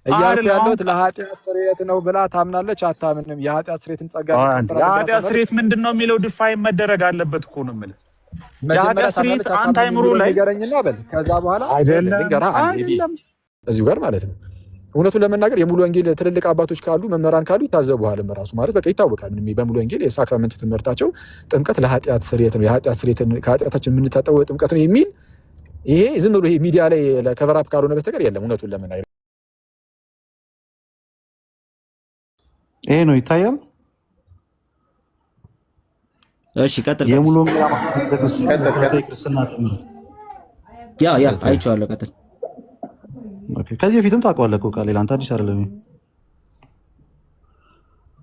እያልኩ ያለሁት ለኃጢአት ስርየት ነው ብላ ታምናለች አታምንም? የኃጢአት ስርየትን ጸጋ የኃጢአት ስርየት ምንድን ነው የሚለው ዲፋይን መደረግ አለበት እኮ ነው የምልህ። የኃጢአት ስርየት አንተ አይምሮ ላይ ንገረኝና በል ከዛ በኋላ አይደለም እዚሁ ጋር ማለት ነው። እውነቱን ለመናገር የሙሉ ወንጌል ትልልቅ አባቶች ካሉ መምህራን ካሉ ይታዘቡሃል። ራሱ ማለት በቃ ይታወቃል። በሙሉ ወንጌል የሳክራመንት ትምህርታቸው ጥምቀት ለኃጢአት ስርየት ነው፣ የኃጢአት ስርየትን ከኃጢአታችን የምንታጠበው ጥምቀት ነው የሚል ይሄ ዝም ብሎ ይሄ ሚዲያ ላይ ለከቨራፕ ካልሆነ በስተቀር የለም። እውነቱን ለመናገር ይሄ ነው ይታያል። እሺ ቀጥል። የሙሉ ወንጌል ክርስትና ትምህርት ያ አይቼዋለሁ። ቀጥል። ኦኬ ከዚህ በፊትም ታውቀዋለህ እኮ ቃል አንተ አዲስ አይደለም።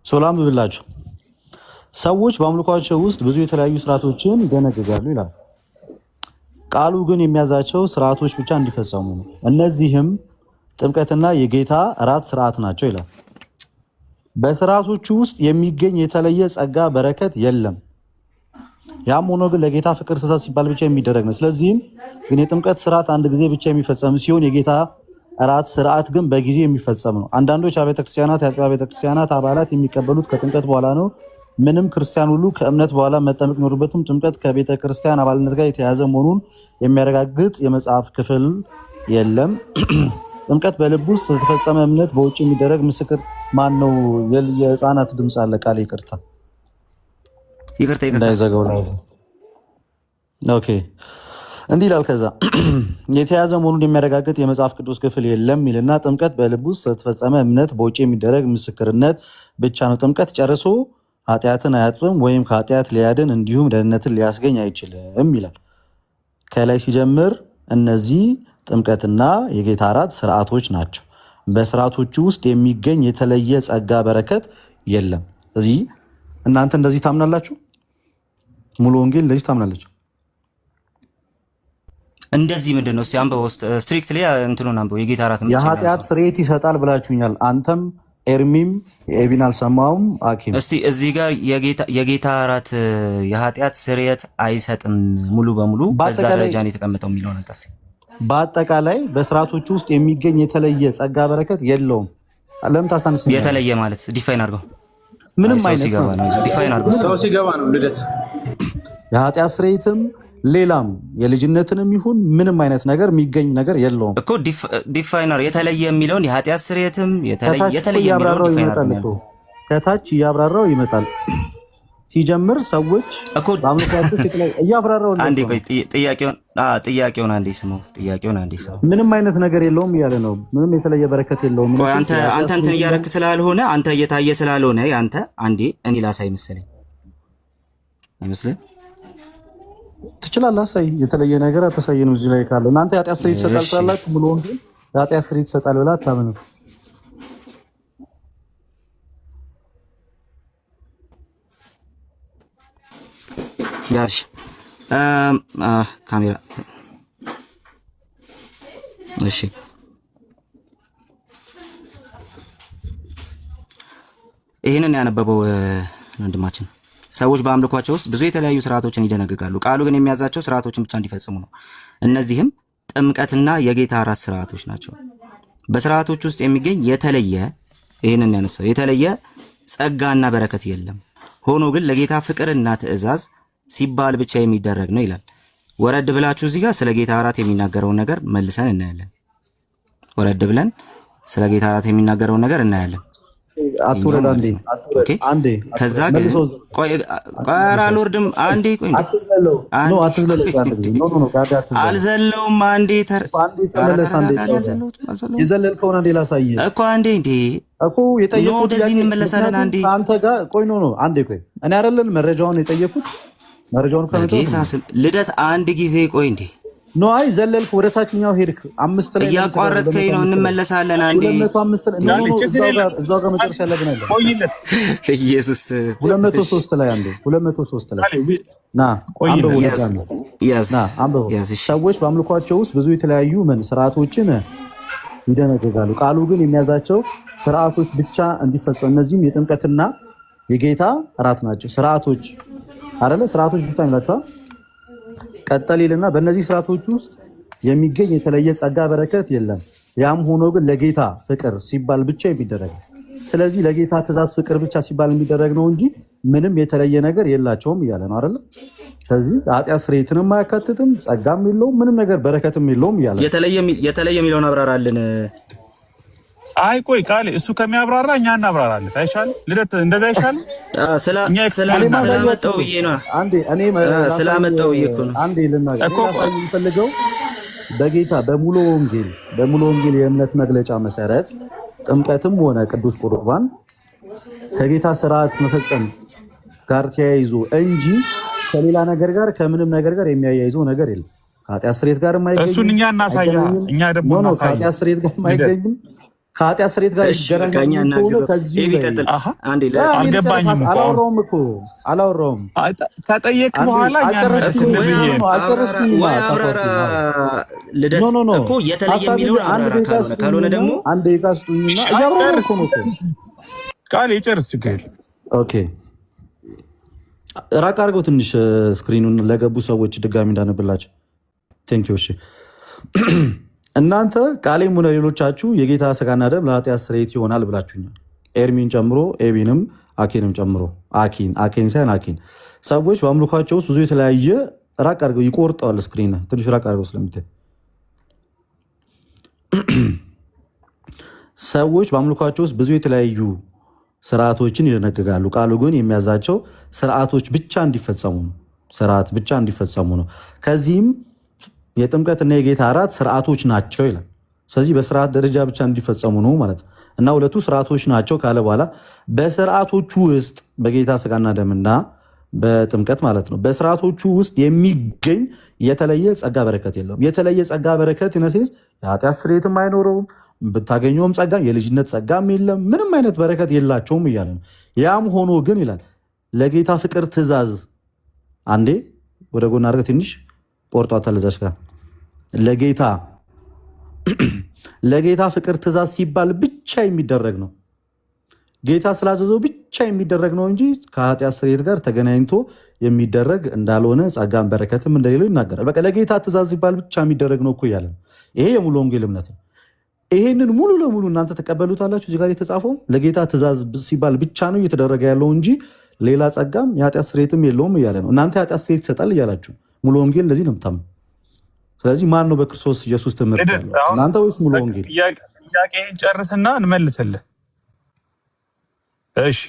ሶላም ብላችሁ ሰዎች በአምልኳቸው ውስጥ ብዙ የተለያዩ ስርዓቶችን ይደነግጋሉ ይላል። ቃሉ ግን የሚያዛቸው ስርዓቶች ብቻ እንዲፈጸሙ ነው። እነዚህም ጥምቀትና የጌታ እራት ስርዓት ናቸው ይላል። በስርዓቶቹ ውስጥ የሚገኝ የተለየ ጸጋ በረከት የለም። ያም ሆኖ ግን ለጌታ ፍቅር ትእዛዝ ሲባል ብቻ የሚደረግ ነው። ስለዚህም ግን የጥምቀት ስርዓት አንድ ጊዜ ብቻ የሚፈጸም ሲሆን የጌታ እራት ስርዓት ግን በጊዜ የሚፈጸም ነው። አንዳንዶች አብያተ ክርስቲያናት የአጥቢያ ቤተ ክርስቲያናት አባላት የሚቀበሉት ከጥምቀት በኋላ ነው። ምንም ክርስቲያን ሁሉ ከእምነት በኋላ መጠመቅ ኖርበትም ጥምቀት ከቤተ ክርስቲያን አባልነት ጋር የተያያዘ መሆኑን የሚያረጋግጥ የመጽሐፍ ክፍል የለም። ጥምቀት በልብ ውስጥ ስለተፈጸመ እምነት በውጭ የሚደረግ ምስክር ማን ነው? የህፃናት ድምፅ አለ። ቃል ይቅርታ እንዳይዘጋው ነው። ኦኬ እንዲህ ይላል። ከዛ የተያዘ መሆኑን የሚያረጋግጥ የመጽሐፍ ቅዱስ ክፍል የለም ይልና ጥምቀት በልብ ውስጥ ስለተፈጸመ እምነት በውጭ የሚደረግ ምስክርነት ብቻ ነው። ጥምቀት ጨርሶ ኃጢአትን አያጥብም ወይም ከኃጢአት ሊያድን እንዲሁም ደህንነትን ሊያስገኝ አይችልም ይላል። ከላይ ሲጀምር እነዚህ ጥምቀትና የጌታ እራት ስርዓቶች ናቸው። በስርዓቶቹ ውስጥ የሚገኝ የተለየ ጸጋ በረከት የለም። እዚህ እናንተ እንደዚህ ታምናላችሁ? ሙሉ ወንጌል እንደዚህ ታምናለች? እንደዚህ ምንድን ነው? እስኪ አንብበው ስትሪክትሊ እንትኑን አንብበው። የጌታ እራት የኃጢአት ስርየት ይሰጣል ብላችሁኛል። አንተም ኤርሚም ኤቢን አልሰማውም። አኪም እስቲ እዚህ ጋር የጌታ እራት የኃጢአት ስርየት አይሰጥም ሙሉ በሙሉ በዛ ደረጃ ነው የተቀመጠው የሚለውን እንጠስ በአጠቃላይ በስርዓቶቹ ውስጥ የሚገኝ የተለየ ጸጋ በረከት የለውም። ለምን ታሳንስ? የተለየ ማለት ዲፋይን አድርገው። ምንም አይነት ሲገባ ነው ዲፋይን አድርገው። ሰው ሲገባ ነው ልደት የኃጢአት ስርየትም ሌላም የልጅነትንም ይሁን ምንም አይነት ነገር የሚገኝ ነገር የለውም እኮ ዲፋይነር የተለየ የሚለውን የኃጢአት ስርየትም የተለየ የሚለውን ዲፋይነር ነው። ከታች እያብራራው ይመጣል። ሲጀምር ሰዎች በአምልኳቸው ፊት ላይ እያብራራው አንዴ ቆይ ጥያቄውን አንዴ ስመው ምንም አይነት ነገር የለውም እያለ ነው። ምንም የተለየ በረከት የለውም። ቆይ አንተ እንትን እያረክ ስላልሆነ አንተ እየታየ ስላልሆነ አንተ አንዴ እኔ ላሳይ መሰለኝ አይመስልም? ትችላለህ። አሳይ። የተለየ ነገር አታሳይ ነው እዚህ ላይ ካለው። እናንተ የኃጢአት ስርየት ይሰጣል ትላላችሁ። ሙሉ ወንጌል የኃጢአት ስርየት ይሰጣል ብላ አታምንም። ጋሽ ካሜራ እሺ ይሄንን ያነበበው ወንድማችን ሰዎች በአምልኳቸው ውስጥ ብዙ የተለያዩ ስርዓቶችን ይደነግጋሉ። ቃሉ ግን የሚያዛቸው ስርዓቶችን ብቻ እንዲፈጽሙ ነው። እነዚህም ጥምቀትና የጌታ እራት ስርዓቶች ናቸው። በስርዓቶች ውስጥ የሚገኝ የተለየ ይሄንን ያነሳው የተለየ ጸጋና በረከት የለም። ሆኖ ግን ለጌታ ፍቅርና ትእዛዝ ሲባል ብቻ የሚደረግ ነው ይላል። ወረድ ብላችሁ እዚህ ጋር ስለ ጌታ እራት የሚናገረውን ነገር መልሰን እናያለን። ወረድ ብለን ስለ ጌታ እራት የሚናገረውን ነገር እናያለን። አትወረድ አንዴ ከዛ ግን ቆይ አልወርድም። አንዴ ቆይ አልዘለውም። አንዴ የዘለልከውን አንዴ ላሳየህ እኮ አንዴ እንዴ እኮ የጠየቁት ወደዚህ እንመለሳለን። አንዴ አንተ ጋር ቆይ አንዴ ቆይ እኔ አይደለም መረጃውን የጠየቁት መረጃውን ከመጣ ልደት አንድ ጊዜ ቆይ እንዴ ኖ አይ ዘለልክ ወደ ታችኛው ሄድክ። 5 ላይ እያቋረጥከኝ ነው። እንመለሳለን። አንዴ 205 ላይ ነው እዛው ጋር መጨረሻ ያለብን አይደል? ኢየሱስ 203 ላይ አንዴ 203 ላይ ና አንበው አንበው። ሰዎች በአምልኳቸው ውስጥ ብዙ የተለያዩ ስርዓቶችን ይደነግጋሉ። ቃሉ ግን የሚያዛቸው ስርዓቶች ብቻ እንዲፈጸሙ እነዚህም የጥምቀትና የጌታ እራት ናቸው። ስርዓቶች አይደለ? ስርዓቶች ብቻ የሚላቸው ቀጠል ይልና በእነዚህ ስርዓቶች ውስጥ የሚገኝ የተለየ ጸጋ በረከት የለም። ያም ሆኖ ግን ለጌታ ፍቅር ሲባል ብቻ የሚደረግ ስለዚህ ለጌታ ትእዛዝ ፍቅር ብቻ ሲባል የሚደረግ ነው እንጂ ምንም የተለየ ነገር የላቸውም እያለ ነው አይደለ? ስለዚህ ኃጢአት ስርየትንም አያካትትም፣ ጸጋም የለውም፣ ምንም ነገር በረከትም የለውም እያለ የተለየ የሚለውን አብራራልን። አይ ቆይ ቃል እሱ ከሚያብራራ እኛ እናብራራለን። አይሻልም? ልደት እንደዛ አይሻልም? ስላመጣው ብዬ ነው። ስላመጣው ብዬ እኮ ነው። አንዴ ልናገር የምፈልገው በጌታ በሙሉ ወንጌል የእምነት መግለጫ መሰረት ጥምቀትም ሆነ ቅዱስ ቁርባን ከጌታ ስርዓት መፈጸም ጋር ተያይዞ እንጂ ከሌላ ነገር ጋር ከምንም ነገር ጋር የሚያያይዘው ነገር የለም። ከኃጢአት ስርየት ጋር የማይገኝ እሱን እኛ እናሳያለን። እኛ ደግሞ እናሳያለን። ከኃጢአት ስርየት ጋር የማይገኝም ከኃጢአት ስርየት ጋር ይገናኛል። አልገባኝም እኮ አላወራውም። ከጠየቅ በኋላ ልደት እኮ የተለየ የሚለውን አብራራ። ካልሆነ ደግሞ አንድ ይቃስጡኝና እያወራሁ እኮ ነው። ቃል ይጨርስ ችግር። ኦኬ ራቅ አድርገው ትንሽ ስክሪኑን ለገቡ ሰዎች ድጋሚ እንዳነብላቸው። ቴንኪው። እሺ እናንተ ቃሌም ሆነ ሌሎቻችሁ የጌታ ሥጋና ደም ለኃጢአት ስርየት ይሆናል ብላችሁኛል። ኤርሚን ጨምሮ ኤቢንም አኬንም ጨምሮ አኬን ሳይሆን አኬን ሰዎች በአምልኳቸው ውስጥ ብዙ የተለያየ ራቅ አድርገው ይቆርጠዋል። ስክሪን ትንሽ ራቅ አድርገው ስለምታይ ሰዎች በአምልኳቸው ውስጥ ብዙ የተለያዩ ስርዓቶችን ይደነግጋሉ። ቃሉ ግን የሚያዛቸው ስርዓቶች ብቻ እንዲፈጸሙ ነው። ከዚህም የጥምቀትና የጌታ እራት ስርዓቶች ናቸው ይላል። ስለዚህ በስርዓት ደረጃ ብቻ እንዲፈጸሙ ነው ማለት እና ሁለቱ ስርዓቶች ናቸው ካለ በኋላ በስርዓቶቹ ውስጥ በጌታ ሥጋና ደምና በጥምቀት ማለት ነው በስርዓቶቹ ውስጥ የሚገኝ የተለየ ጸጋ በረከት የለውም። የተለየ ጸጋ በረከት ይነሴስ የኃጢአት ስርየትም አይኖረውም። ብታገኘውም ጸጋ የልጅነት ጸጋም የለም። ምንም አይነት በረከት የላቸውም እያለ ነው። ያም ሆኖ ግን ይላል ለጌታ ፍቅር ትእዛዝ አንዴ ወደ ጎን አድርገህ ትንሽ ቆርጧታል እዛች ጋር ለጌታ ፍቅር ትእዛዝ ሲባል ብቻ የሚደረግ ነው። ጌታ ስላዘዘው ብቻ የሚደረግ ነው እንጂ ከኃጢአት ስርየት ጋር ተገናኝቶ የሚደረግ እንዳልሆነ ጸጋን በረከትም እንደሌለው ይናገራል። በቃ ለጌታ ትእዛዝ ሲባል ብቻ የሚደረግ ነው እኮ እያለ ነው። ይሄ የሙሉ ወንጌል እምነት ነው። ይሄንን ሙሉ ለሙሉ እናንተ ተቀበሉታላችሁ። እዚህ ጋር የተጻፈው ለጌታ ትእዛዝ ሲባል ብቻ ነው እየተደረገ ያለው እንጂ ሌላ ጸጋም የኃጢአት ስርየትም የለውም እያለ ነው። እናንተ የኃጢአት ስርየት ይሰጣል እያላችሁ ሙሉ ወንጌል እንደዚህ ነው የምታምኑ። ስለዚህ ማን ነው በክርስቶስ ኢየሱስ ትምህርት ያለው እናንተ ወይስ ሙሉ ወንጌል? ጥያቄህን ጨርስና እንመልስልህ። እሺ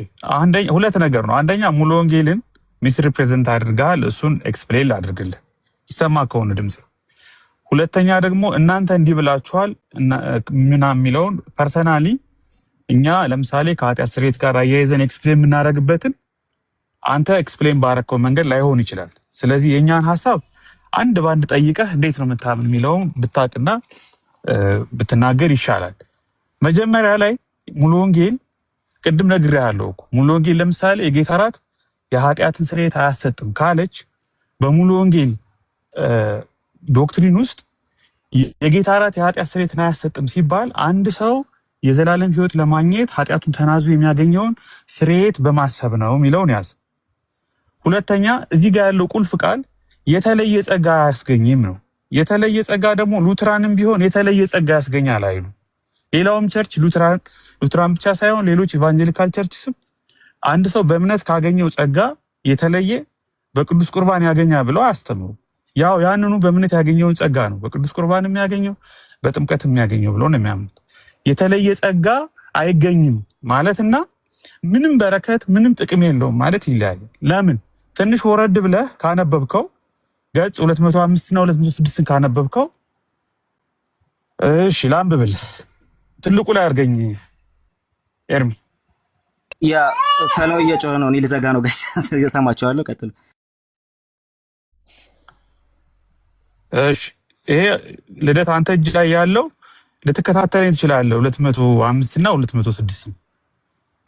ሁለት ነገር ነው። አንደኛ ሙሉ ወንጌልን ሚስ ሪፕሬዘንት አድርገሃል። እሱን ኤክስፕሌን አድርግልህ ይሰማ ከሆነ ድምጽ። ሁለተኛ ደግሞ እናንተ እንዲህ ብላችኋል ምናምን የሚለውን ፐርሰናሊ እኛ ለምሳሌ ከኃጢአት ስርየት ጋር አያይዘን ኤክስፕሌን የምናደርግበትን አንተ ኤክስፕሌን ባረከው መንገድ ላይሆን ይችላል። ስለዚህ የእኛን ሀሳብ አንድ በአንድ ጠይቀህ እንዴት ነው የምታምን የሚለውን ብታቅና ብትናገር ይሻላል። መጀመሪያ ላይ ሙሉ ወንጌል ቅድም ነግሬሃለሁ እኮ ሙሉ ወንጌል ለምሳሌ የጌታ እራት የኃጢአትን ስርየት አያሰጥም ካለች በሙሉ ወንጌል ዶክትሪን ውስጥ የጌታ እራት የኃጢአት ስርየትን አያሰጥም ሲባል አንድ ሰው የዘላለም ሕይወት ለማግኘት ኃጢአቱን ተናዙ የሚያገኘውን ስርየት በማሰብ ነው የሚለውን ያዝ። ሁለተኛ እዚህ ጋር ያለው ቁልፍ ቃል የተለየ ጸጋ አያስገኝም ነው። የተለየ ጸጋ ደግሞ ሉትራንም ቢሆን የተለየ ጸጋ ያስገኛል አይሉ። ሌላውም ቸርች ሉትራን ብቻ ሳይሆን ሌሎች ኢቫንጀሊካል ቸርችስም አንድ ሰው በእምነት ካገኘው ጸጋ የተለየ በቅዱስ ቁርባን ያገኛል ብለው አያስተምሩ። ያው ያንኑ በእምነት ያገኘውን ጸጋ ነው በቅዱስ ቁርባን የሚያገኘው በጥምቀት የሚያገኘው ብለው ነው የሚያምኑት። የተለየ ጸጋ አይገኝም ማለትና ምንም በረከት ምንም ጥቅም የለውም ማለት ይለያያል። ለምን? ትንሽ ወረድ ብለህ ካነበብከው ገጽ 205 እና 206 ካነበብከው እሺ ላንብብልህ። ትልቁ ላይ አድርገኝ ኤርሚ። ያ ፈናው እየጮኸ ነው። እኔ ልዘጋ ነው ጋይስ፣ እሰማቸዋለሁ። ቀጥሉ። እሺ ይሄ ልደት አንተ እጅ ላይ ያለው ልትከታተለኝ ትችላለህ። 205 እና 206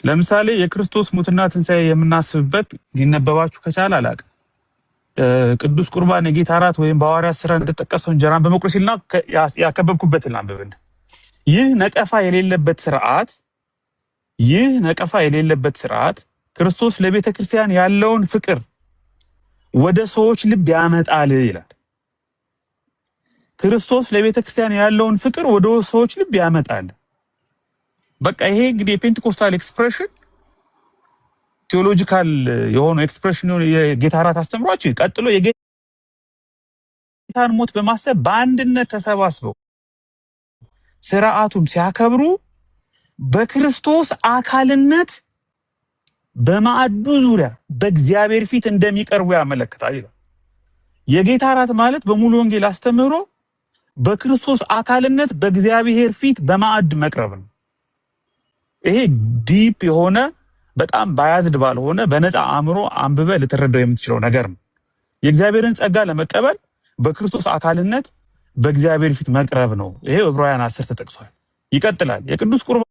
ለምሳሌ የክርስቶስ ሙትና ትንሣኤ የምናስብበት ሊነበባችሁ ከቻለ አላውቅም። ቅዱስ ቁርባን የጌታ እራት ወይም በሐዋርያት ሥራ እንደተጠቀሰው እንጀራን በመቁረስ ይልና ያከበብኩበትን ላንብብልህ። ይህ ነቀፋ የሌለበት ስርዓት ክርስቶስ ለቤተ ክርስቲያን ያለውን ፍቅር ወደ ሰዎች ልብ ያመጣል ይላል። ክርስቶስ ለቤተ ክርስቲያን ያለውን ፍቅር ወደ ሰዎች ልብ ያመጣል። በቃ ይሄ እንግዲህ የፔንቴኮስታል ኤክስፕሬሽን ቴዎሎጂካል የሆነ ኤክስፕሬሽን የጌታ እራት አስተምሯቸው ቀጥሎ የጌታን ሞት በማሰብ በአንድነት ተሰባስበው ስርዓቱን ሲያከብሩ በክርስቶስ አካልነት በማዕዱ ዙሪያ በእግዚአብሔር ፊት እንደሚቀርቡ ያመለክታል ይላል። የጌታ እራት ማለት በሙሉ ወንጌል አስተምህሮ በክርስቶስ አካልነት በእግዚአብሔር ፊት በማዕድ መቅረብ ነው። ይሄ ዲፕ የሆነ በጣም ባያዝድ ባልሆነ በነፃ አእምሮ አንብበ ልትረዳው የምትችለው ነገር ነው። የእግዚአብሔርን ጸጋ ለመቀበል በክርስቶስ አካልነት በእግዚአብሔር ፊት መቅረብ ነው። ይሄ ዕብራውያን 10 ተጠቅሷል። ይቀጥላል። የቅዱስ ቁርባን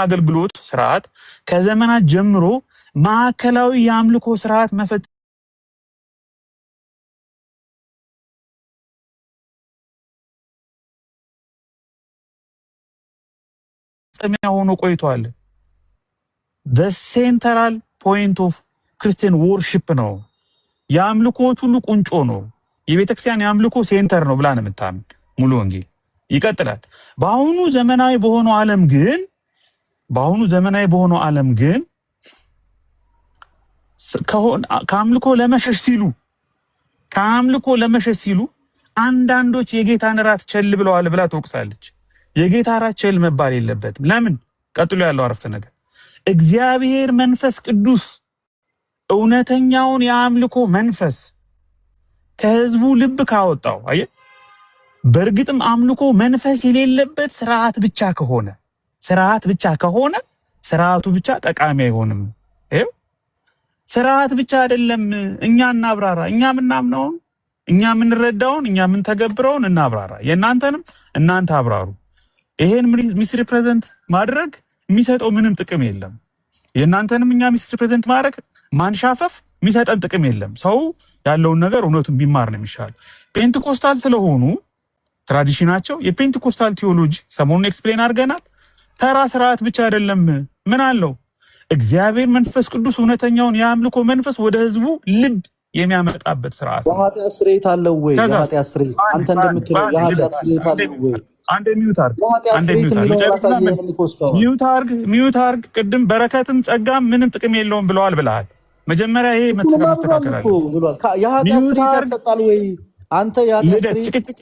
አገልግሎት ስርዓት ከዘመናት ጀምሮ ማዕከላዊ የአምልኮ ስርዓት መፈጸሚያ ሆኖ ቆይቷል። the central point of Christian worship ነው። የአምልኮዎች ሁሉ ቁንጮ ነው። የቤተክርስቲያን የአምልኮ ሴንተር ነው ብላ ነው የምታምን ሙሉ ወንጌል። ይቀጥላል። በአሁኑ ዘመናዊ በሆነው ዓለም ግን ከአምልኮ ለመሸሽ ሲሉ አንዳንዶች የጌታን እራት ቸል ብለዋል ብላ ትወቅሳለች። የጌታ እራት ቸል መባል የለበትም። ለምን? ቀጥሎ ያለው አረፍተ ነገር እግዚአብሔር መንፈስ ቅዱስ እውነተኛውን የአምልኮ መንፈስ ከህዝቡ ልብ ካወጣው፣ አየ በእርግጥም አምልኮ መንፈስ የሌለበት ስርዓት ብቻ ከሆነ ስርዓቱ ብቻ ጠቃሚ አይሆንም። ይሄው ስርዓት ብቻ አይደለም። እኛ እናብራራ፣ እኛ ምናምነውን፣ እኛ ምንረዳውን፣ እኛ ምን ተገብረውን እናብራራ። የእናንተንም እናንተ አብራሩ። ይሄን ሚስ ሪፕሬዘንት ማድረግ የሚሰጠው ምንም ጥቅም የለም። የእናንተንም እኛ ሚስ ሪፕሬዘንት ማድረግ ማንሻፈፍ የሚሰጠን ጥቅም የለም። ሰው ያለውን ነገር እውነቱን ቢማር ነው የሚሻለው። ፔንቴኮስታል ስለሆኑ ትራዲሽናቸው የፔንቴኮስታል ቴዎሎጂ ሰሞኑን ኤክስፕሌን አድርገናል። ተራ ስርዓት ብቻ አይደለም። ምን አለው? እግዚአብሔር መንፈስ ቅዱስ እውነተኛውን የአምልኮ መንፈስ ወደ ህዝቡ ልብ የሚያመጣበት ስርዓት ነው። የኃጢአት ስርየት አለው ወይ? የኃጢአት ስርየት አንተ እንደምትለው የኃጢአት ስርየት አለው ወይ? አንዴ ሚዩት አርግ። ቅድም በረከትም ጸጋም ምንም ጥቅም የለውም ብለዋል ብለሃል። መጀመሪያ ይሄ መስተካከል አለ። የኃጢአት ስርየት ያሰጣል ወይ? አንተ ጭቅጭቅ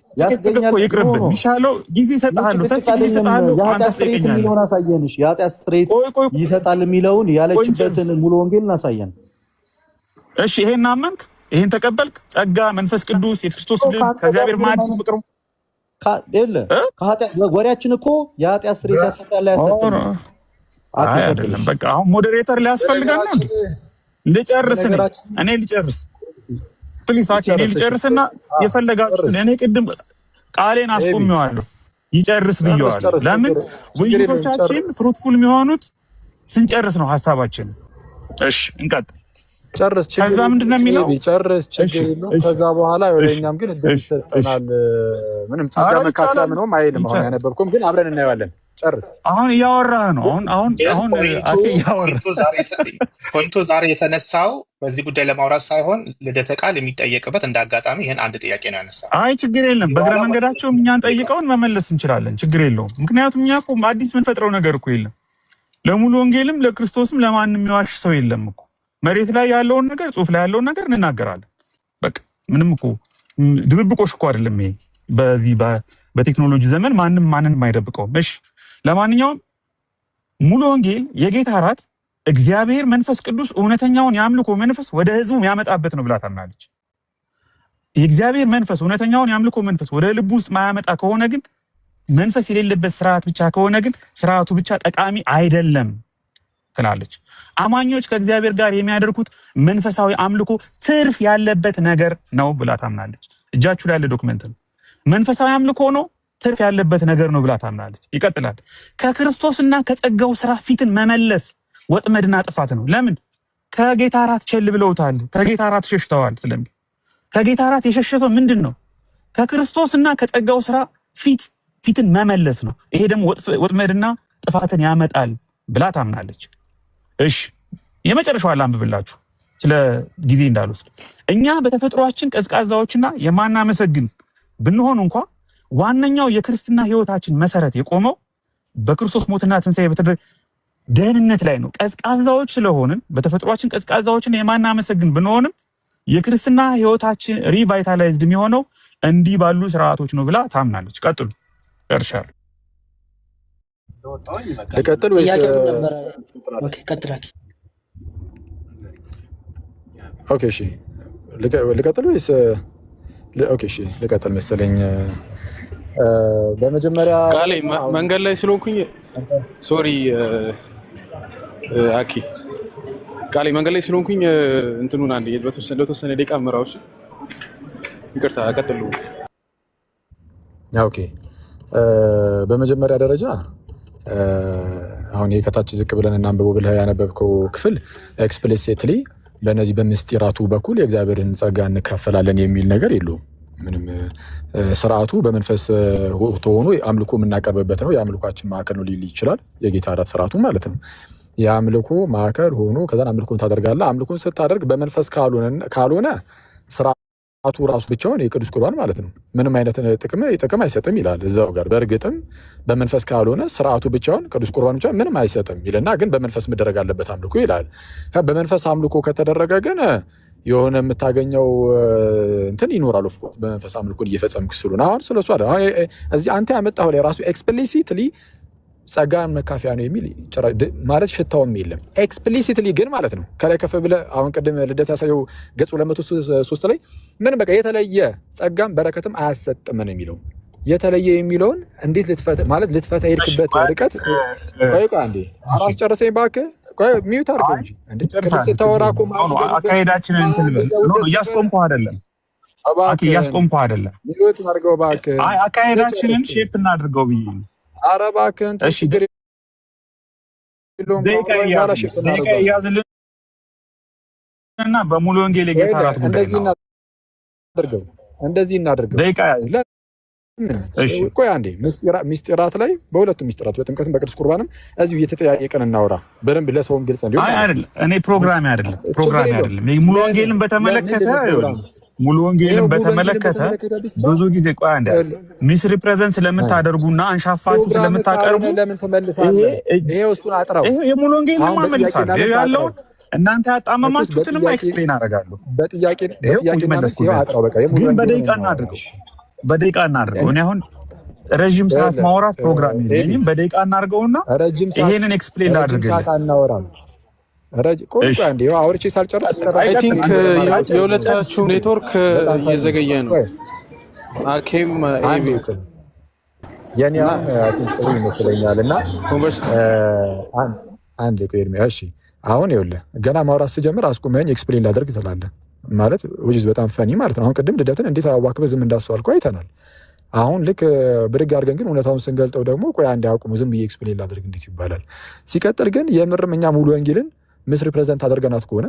እኮ ይቅርብን። የሚሻለው ጊዜ እሰጥሃለሁ፣ ሰፊ ጊዜ እሰጥሃለሁ። የኃጢአት ስርየት የሚለውን አሳየንሽ። የኃጢአት ስርየት ይሰጣል የሚለውን ያለችበትን ሙሉ ወንጌልን አሳየን። እሺ ይሄን አመንክ፣ ይሄን ተቀበልክ። ጸጋ መንፈስ ቅዱስ የክርስቶስ ልብ ከእግዚአብሔር ማዕድ ፍቅሩ ወሬያችን እኮ የኃጢአት ስርየት ያሰጣል ያሰጣል አይደለም። በቃ አሁን ሞዴሬተር ሊያስፈልገን ነው። ልጨርስ እኔ ልጨርስ ፕሊስ እኔ ልጨርስና የፈለጋችሁትን እኔ ቅድም ቃሌን አስቆሚዋለሁ ይጨርስ ብየዋለሁ። ለምን ውይይቶቻችን ፍሩትፉል የሚሆኑት ስንጨርስ ነው ሀሳባችን። እሺ እንቀጥል። ጨርስ ከዛ ምንድነው የሚለው? ጨርስ ችግር የለውም። ከዛ በኋላ ወደኛም ግን እንደሚሰጠናል ምንም ጸጋ መካፈል ምንም አይልም። አሁን ያነበብኩም ግን አብረን እናየዋለን። ጨርስ። አሁን እያወራህ ነው። አሁን አኬ እያወራህ ፖይንቱ ዛሬ የተነሳው በዚህ ጉዳይ ለማውራት ሳይሆን ልደተ ቃል የሚጠየቅበት እንደ አጋጣሚ ይሄን አንድ ጥያቄ ነው ያነሳው። አይ ችግር የለም። በእግረ መንገዳቸውም እኛን ጠይቀውን መመለስ እንችላለን። ችግር የለውም። ምክንያቱም እኛ እኮ አዲስ የምንፈጥረው ነገር እኮ የለም። ለሙሉ ወንጌልም ለክርስቶስም ለማንም የሚዋሽ ሰው የለም እኮ። መሬት ላይ ያለውን ነገር ጽሁፍ ላይ ያለውን ነገር እንናገራለን። በቃ ምንም እኮ ድብብቆሽ እኮ አይደለም ይሄ። በዚህ በቴክኖሎጂ ዘመን ማንንም አይደብቀውም። እሺ ለማንኛውም ሙሉ ወንጌል የጌታ እራት እግዚአብሔር መንፈስ ቅዱስ እውነተኛውን የአምልኮ መንፈስ ወደ ህዝቡ የሚያመጣበት ነው ብላ ታምናለች። የእግዚአብሔር መንፈስ እውነተኛውን የአምልኮ መንፈስ ወደ ልቡ ውስጥ ማያመጣ ከሆነ ግን መንፈስ የሌለበት ስርዓት ብቻ ከሆነ ግን ስርዓቱ ብቻ ጠቃሚ አይደለም ትላለች። አማኞች ከእግዚአብሔር ጋር የሚያደርጉት መንፈሳዊ አምልኮ ትርፍ ያለበት ነገር ነው ብላ ታምናለች። እጃችሁ ላይ ያለ ዶክመንት ነው። መንፈሳዊ አምልኮ ነው፣ ትርፍ ያለበት ነገር ነው ብላ ታምናለች። ይቀጥላል። ከክርስቶስና ከጸጋው ስራ ፊትን መመለስ ወጥመድና ጥፋት ነው። ለምን? ከጌታ እራት ቸል ብለውታል። ከጌታ እራት ሸሽተዋል። ስለምን ከጌታ እራት የሸሸተው ምንድን ነው? ከክርስቶስና ከጸጋው ስራ ፊትን መመለስ ነው። ይሄ ደግሞ ወጥመድና ጥፋትን ያመጣል ብላ ታምናለች። እሺ የመጨረሻው ላንብብላችሁ። ስለ ጊዜ እንዳልወስድ እኛ በተፈጥሯችን ቀዝቃዛዎችና የማናመሰግን ብንሆን እንኳ ዋነኛው የክርስትና ህይወታችን መሰረት የቆመው በክርስቶስ ሞትና ትንሣኤ በተደረገ ደህንነት ላይ ነው። ቀዝቃዛዎች ስለሆንን በተፈጥሯችን ቀዝቃዛዎችን የማናመሰግን ብንሆንም የክርስትና ህይወታችን ሪቫይታላይዝድ የሚሆነው እንዲህ ባሉ ስርዓቶች ነው ብላ ታምናለች። ቀጥሉ። እርሻል ልቀጥል ወይስ ኦኬ እሺ ልቀጥል ወይስ ኦኬ እሺ ልቀጥል መሰለኝ። በመጀመሪያ ቃሌ መንገድ ላይ ስለሆንኩኝ ሶሪ አኪ ቃሌ መንገድ ላይ ስለሆንኩኝ እንትኑን አንዴ ለተወሰነ ደቂቃ ምራውሽ ይቅርታ ቀጥሉ። ኦኬ በመጀመሪያ ደረጃ አሁን ከታች ዝቅ ብለን እናንብበው ብለህ ያነበብከው ክፍል ኤክስፕሊሲትሊ በእነዚህ በምስጢራቱ በኩል የእግዚአብሔርን ጸጋ እንካፈላለን የሚል ነገር የለውም። ምንም ስርዓቱ በመንፈስ ሆኖ አምልኮ የምናቀርብበት ነው። የአምልኳችን ማዕከል ነው ሊል ይችላል። የጌታ እራት ስርዓቱ ማለት ነው። የአምልኮ ማዕከል ሆኖ ከዛን አምልኮን ታደርጋለህ። አምልኮን ስታደርግ በመንፈስ ካልሆነ ስርዓቱ ራሱ ብቻውን የቅዱስ ቁርባን ማለት ነው ምንም አይነት ጥቅም አይሰጥም ይላል እዛው ጋር። በእርግጥም በመንፈስ ካልሆነ ስርዓቱ ብቻውን ቅዱስ ቁርባን ብቻውን ምንም አይሰጥም ይልና ግን በመንፈስ መደረግ አለበት አምልኮ ይላል። በመንፈስ አምልኮ ከተደረገ ግን የሆነ የምታገኘው እንትን ይኖራል። ኦፍ ኮርስ በመንፈስ አምልኮን እየፈጸምክ ስለሆነ አሁን ስለሱ አይደል እዚህ አንተ ያመጣው ላይ ራሱ ኤክስፕሊሲትሊ ጸጋን መካፈያ ነው የሚል ማለት ሽታውም የለም። ኤክስፕሊሲትሊ ግን ማለት ነው ከላይ ከፍ ብለህ አሁን ቅድም ልደት ያሳየው ገጽ 203 ላይ ምን በቃ የተለየ ጸጋም በረከትም አያሰጥም ነው የሚለው። የተለየ የሚለውን እንዴት ልትፈታ ሄድክበት ርቀት ቆይ አንዴ አራስ ጨርሰኝ እባክህ። ቆይ ሚዩት አድርገው እንጂ ተወራኩ አካሄዳችንን እንትን እያስቆምኩ አይደለም። እያስቆምኩ አይደለም። ሚዩት አድርገው እባክህ። አይ አካሄዳችንን ሼፕ እናድርገው ብዬ ነው። ኧረ እባክህ እሺ ደቂቃ እያዝልን እና በሙሉ ወንጌል የጌታ እራት ጉዳይ ነው። እንደዚህ እናድርገው ደቂቃ እሺ ቆይ አንዴ ምስጢራት ላይ በሁለቱም ምስጢራት በጥምቀትም በቅዱስ ቁርባንም እዚሁ እየተጠያየቀን እናውራ በደንብ ለሰውም ግልጽ እንዲሆን። አይ አይደለም እኔ ፕሮግራም አይደለም ሙሉ ወንጌልን በተመለከተ ሙሉ ወንጌልን በተመለከተ ብዙ ጊዜ ቆይ አንዴ ሚስ ሪፕሬዘንት ስለምታደርጉና አንሻፋችሁ ስለምታቀርቡ ይሄ እሱን አጥራው ይሄ የሙሉ ወንጌልን ማመልሳል ያለው እናንተ ያጣመማችሁትንም ኤክስፕሌን አደርጋለሁ። በጥያቄ መልስ ይሄው አጥራው በቃ ግን በደቂቃ እናድርገው። እኔ አሁን ረጅም ሰዓት ማውራት ፕሮግራም የለኝም። በደቂቃ እናድርገውና ይሄንን ኤክስፕሌን አድርገን ቆይ አንዴ አውርቼ ሳልጨርስ አይ ቲንክ የሁለታችሁ ኔትወርክ እየዘገየ ነው። አኬም ኤቢ የኔ ቲንክ ጥሩ ይመስለኛልና አንድ ቆይ እሺ አሁን ይኸውልህ ገና ማውራት ስጀምር አስቁመኝ ኤክስፕሌን ላደርግ ትላለህ ማለት ወጅዝ በጣም ፈኒ ማለት ነው። አሁን ቅድም ልደትን እንዴት አዋክበህ ዝም እንዳስዋልኩ አይተናል። አሁን ልክ ብድግ አድርገን ግን እውነታውን ስንገልጠው ደግሞ ቆይ አንዴ አቁሙ ዝም ብዬ ኤክስፕሌን ላደርግ እንዴት ይባላል? ሲቀጥል ግን የምርም እኛ ሙሉ ወንጌልን ምስ ሪፕሬዘንት አድርገናት ከሆነ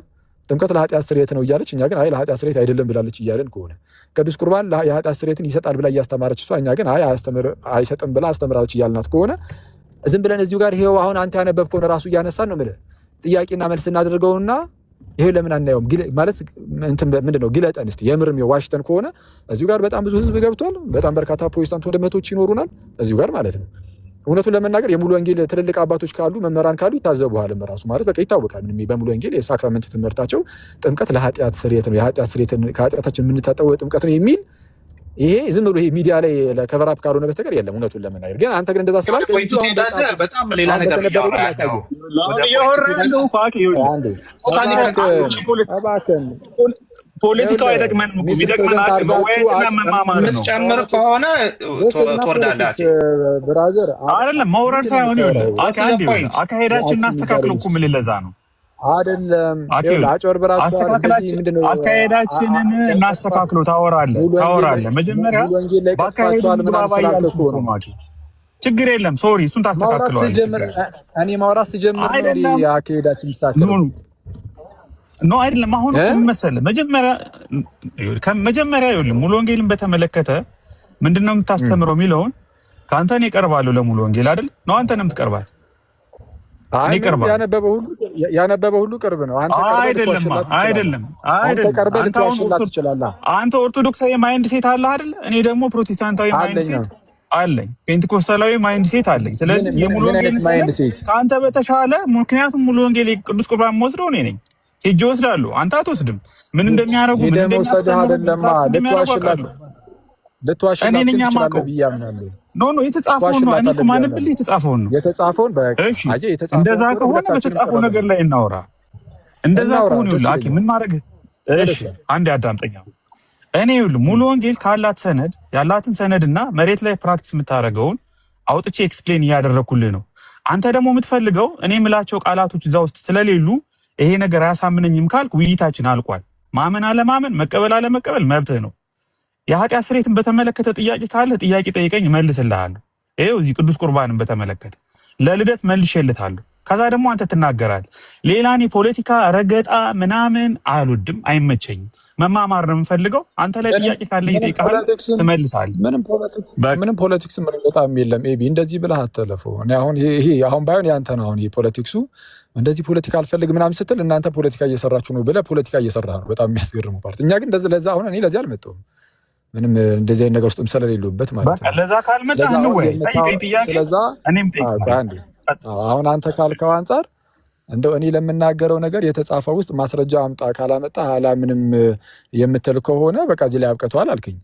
ጥምቀት ለኃጢአት ስርየት ነው እያለች እኛ ግን አይ ለኃጢአት ስርየት አይደለም ብላለች እያለን ከሆነ ቅዱስ ቁርባን የኃጢአት ስርየትን ይሰጣል ብላ እያስተማረች እሷ እኛ ግን አይ አይሰጥም ብላ አስተምራለች እያልናት ከሆነ ዝም ብለን እዚሁ ጋር ይሄው አሁን አንተ ያነበብከውን ራሱ እያነሳን ነው የምልህ ጥያቄና መልስ እናድርገውና ይሄ ለምን አናየውም ማለት እንትን ምንድነው ግለጠን እስቲ የምርም የዋሽተን ከሆነ እዚሁ ጋር በጣም ብዙ ህዝብ ገብቷል። በጣም በርካታ ፕሮቴስታንት ወንድሞች ይኖሩናል እዚሁ ጋር ማለት ነው። እውነቱን ለመናገር የሙሉ ወንጌል ትልልቅ አባቶች ካሉ መምህራን ካሉ ይታዘቡሃል ራሱ ማለት በቃ ይታወቃል። በሙሉ ወንጌል የሳክራመንት ትምህርታቸው ጥምቀት ለኃጢአት ስርየት ነው የኃጢአት ስርየትን ከኃጢአታችን የምንታጠበው ጥምቀት ነው የሚል ይሄ ዝም ብሎ ይሄ ሚዲያ ላይ ለከቨራፕ ካልሆነ በስተቀር የለም። እውነቱን ለመናገር ግን አንተ ግን እንደዛ ስላልክ በጣም ሌላ ነገር ያሳየው ፖለቲካው አይጠቅመንም እኮ የሚጠቅመን መወያየትና መማማር ነው። የምትጨምር ከሆነ ትወርዳለህ ብራዘር አይደለም መውረድ ሳይሆን ይኸውልህ አካሄዳችን እናስተካክለው እኮ ምን ለዛ ነው አይደለም አካሄዳችንን እናስተካክለው። ታወራለህ መጀመሪያ በአካሄዱ ምግባባ እያልኩ እኮ ማለት ችግር የለም ሶሪ እሱን ታስተካክለዋለህ። እኔ ማውራት ስጀምር አካሄዳችን ይስተካከል ነው አይደለም። አሁን ምን መሰለህ መጀመሪያ ይኸውልህ ሙሉ ወንጌልን በተመለከተ ምንድነው የምታስተምረው የሚለውን ከአንተ እኔ እቀርባለሁ ለሙሉ ወንጌል አይደል ነው አንተ ነው የምትቀርባት እኔ ቀርባ ያነበበ ሁሉ ቅርብ ነው። አንተ አይደለም አንተ ኦርቶዶክሳዊ ማይንድ ሴት አለ አይደል? እኔ ደግሞ ፕሮቴስታንታዊ ማይንድ ሴት አለኝ፣ ፔንቴኮስታላዊ ማይንድ ሴት አለኝ። ስለዚህ የሙሉ ወንጌል ከአንተ በተሻለ ምክንያቱም ሙሉ ወንጌል ቅዱስ ቁርባን ወስደው እኔ ነኝ ሄጄ ወስዳለሁ። አንተ አትወስድም። ምን እንደሚያደርጉ ምን እንደሚያስተምሩ እኔ ነኝ የማውቀው። ኖ የተጻፈውን ነው። እኔ እኮ ማንብል የተጻፈውን ነው። እንደዛ ከሆነ በተጻፈው ነገር ላይ እናወራ። እንደዛ ከሆነ ላኪ ምን ማድረግ እሺ፣ አንድ አዳምጠኛ። እኔ ሙሉ ወንጌል ያላትን ሰነድና መሬት ላይ ፕራክቲስ የምታደርገውን አውጥቼ ኤክስፕሌን እያደረኩልህ ነው። አንተ ደግሞ የምትፈልገው እኔ የምላቸው ቃላቶች እዛ ውስጥ ስለሌሉ ይሄ ነገር አያሳምነኝም ካልክ ውይይታችን አልቋል። ማመን አለማመን፣ መቀበል አለመቀበል መብትህ ነው። የኃጢአት ስርየትን በተመለከተ ጥያቄ ካለ ጥያቄ ጠይቀኝ እመልስልሃለሁ። ይኸው እዚህ ቅዱስ ቁርባንን በተመለከተ ለልደት መልሼልሃለሁ። ከዛ ደግሞ አንተ ትናገራለህ። ሌላኔ ፖለቲካ ረገጣ ምናምን አልወድም፣ አይመቸኝም። መማማር ነው የምፈልገው። አንተ ላይ ጥያቄ ካለኝ እጠይቅሃለሁ፣ ትመልሳለህ። ምንም ፖለቲክስ በጣም የለም። ኤቢ እንደዚህ ብለህ አትለፈው። እኔ አሁን ባይሆን ያንተ ነው። አሁን ፖለቲክሱ እንደዚህ ፖለቲካ አልፈልግም ምናምን ስትል እናንተ ፖለቲካ እየሰራችሁ ነው ብለህ ፖለቲካ እየሰራህ ነው። በጣም የሚያስገርሙ ፓርት። እኛ ግን ለዛ አሁን እኔ ለዚህ አልመጣሁም። ምንም እንደዚህ አይነት ነገር ውስጥም ስለሌሉበት ማለት ነው። ለዛ ካልመጣህ ነው ወይ ጠይቀኝ ጥያቄ። እኔም ጠይቀኝ። አሁን አንተ ካልከው አንፃር እንደው እኔ ለምናገረው ነገር የተጻፈው ውስጥ ማስረጃ አምጣ ካላመጣ አላምንም የምትል ከሆነ በቃ እዚህ ላይ አብቅቷል አልከኝ።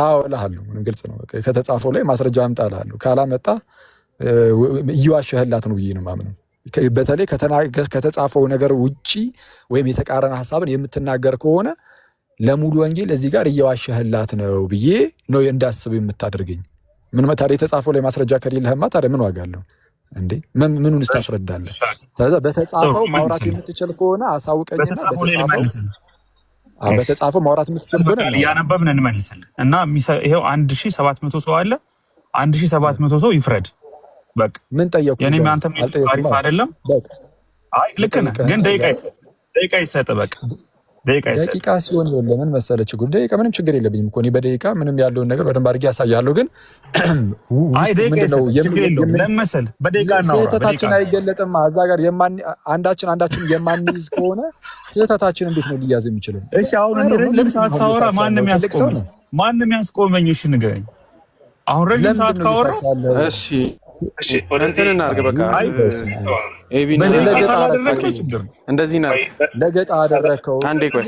አዎ እልሃለሁ። ግልጽ ነው። በቃ ከተጻፈው ላይ ማስረጃ አምጣ እልሃለሁ። ካላመጣ እየዋሸህላት ነው ብዬ ነው የማምነው። በተለይ ከተጻፈው ነገር ውጪ ወይም የተቃረነ ሐሳብን የምትናገር ከሆነ ለሙሉ ወንጌል እዚህ ጋር እየዋሸህላት ነው ብዬ ነው እንዳስብ የምታደርገኝ። ምን ታዲያ የተጻፈው ላይ ማስረጃ ከሌለህማ ታዲያ ምን ዋጋ አለው እንዴ? ምኑንስ ታስረዳለህ? ስለዚህ በተጻፈው ማውራት የምትችል ከሆነ አሳውቀኝና በተጻፈው ማውራት የምትችል ከሆነ ያነበብን እንመልሳለን። እና ይሄው 1700 ሰው አለ። 1700 ሰው ይፍረድ። በቃ ምን ጠየቁ? የኔ አንተም ታሪፍ አይደለም። አይ ልክ ነህ፣ ግን ደቂቃ ይሰጥ በቃ ደቂቃ ሲሆን ለምን መሰለህ ችግር ደቂቃ ምንም ችግር የለብኝም እኮ እኔ በደቂቃ ምንም ያለውን ነገር በደንብ አድርጌ ያሳያለሁ። ግን አይ ደቂቃ ለምን መሰለህ በደቂቃ ነው ስህተታችን አይገለጥም። እዛ ጋር አንዳችን የማንይዝ ከሆነ ስህተታችን እንዴት ነው ሊያዝ የሚችለው? እሺ አሁን እኔ ረጅም ሰዓት ሳወራ ማንም ያስቆመኝ እሺ ንገረኝ። አሁን ረጅም ሰዓት ካወራ እሺ እንትን እናድርግ በቃ እንደዚህ ለገጣ አደረከው። አንዴ ቆይ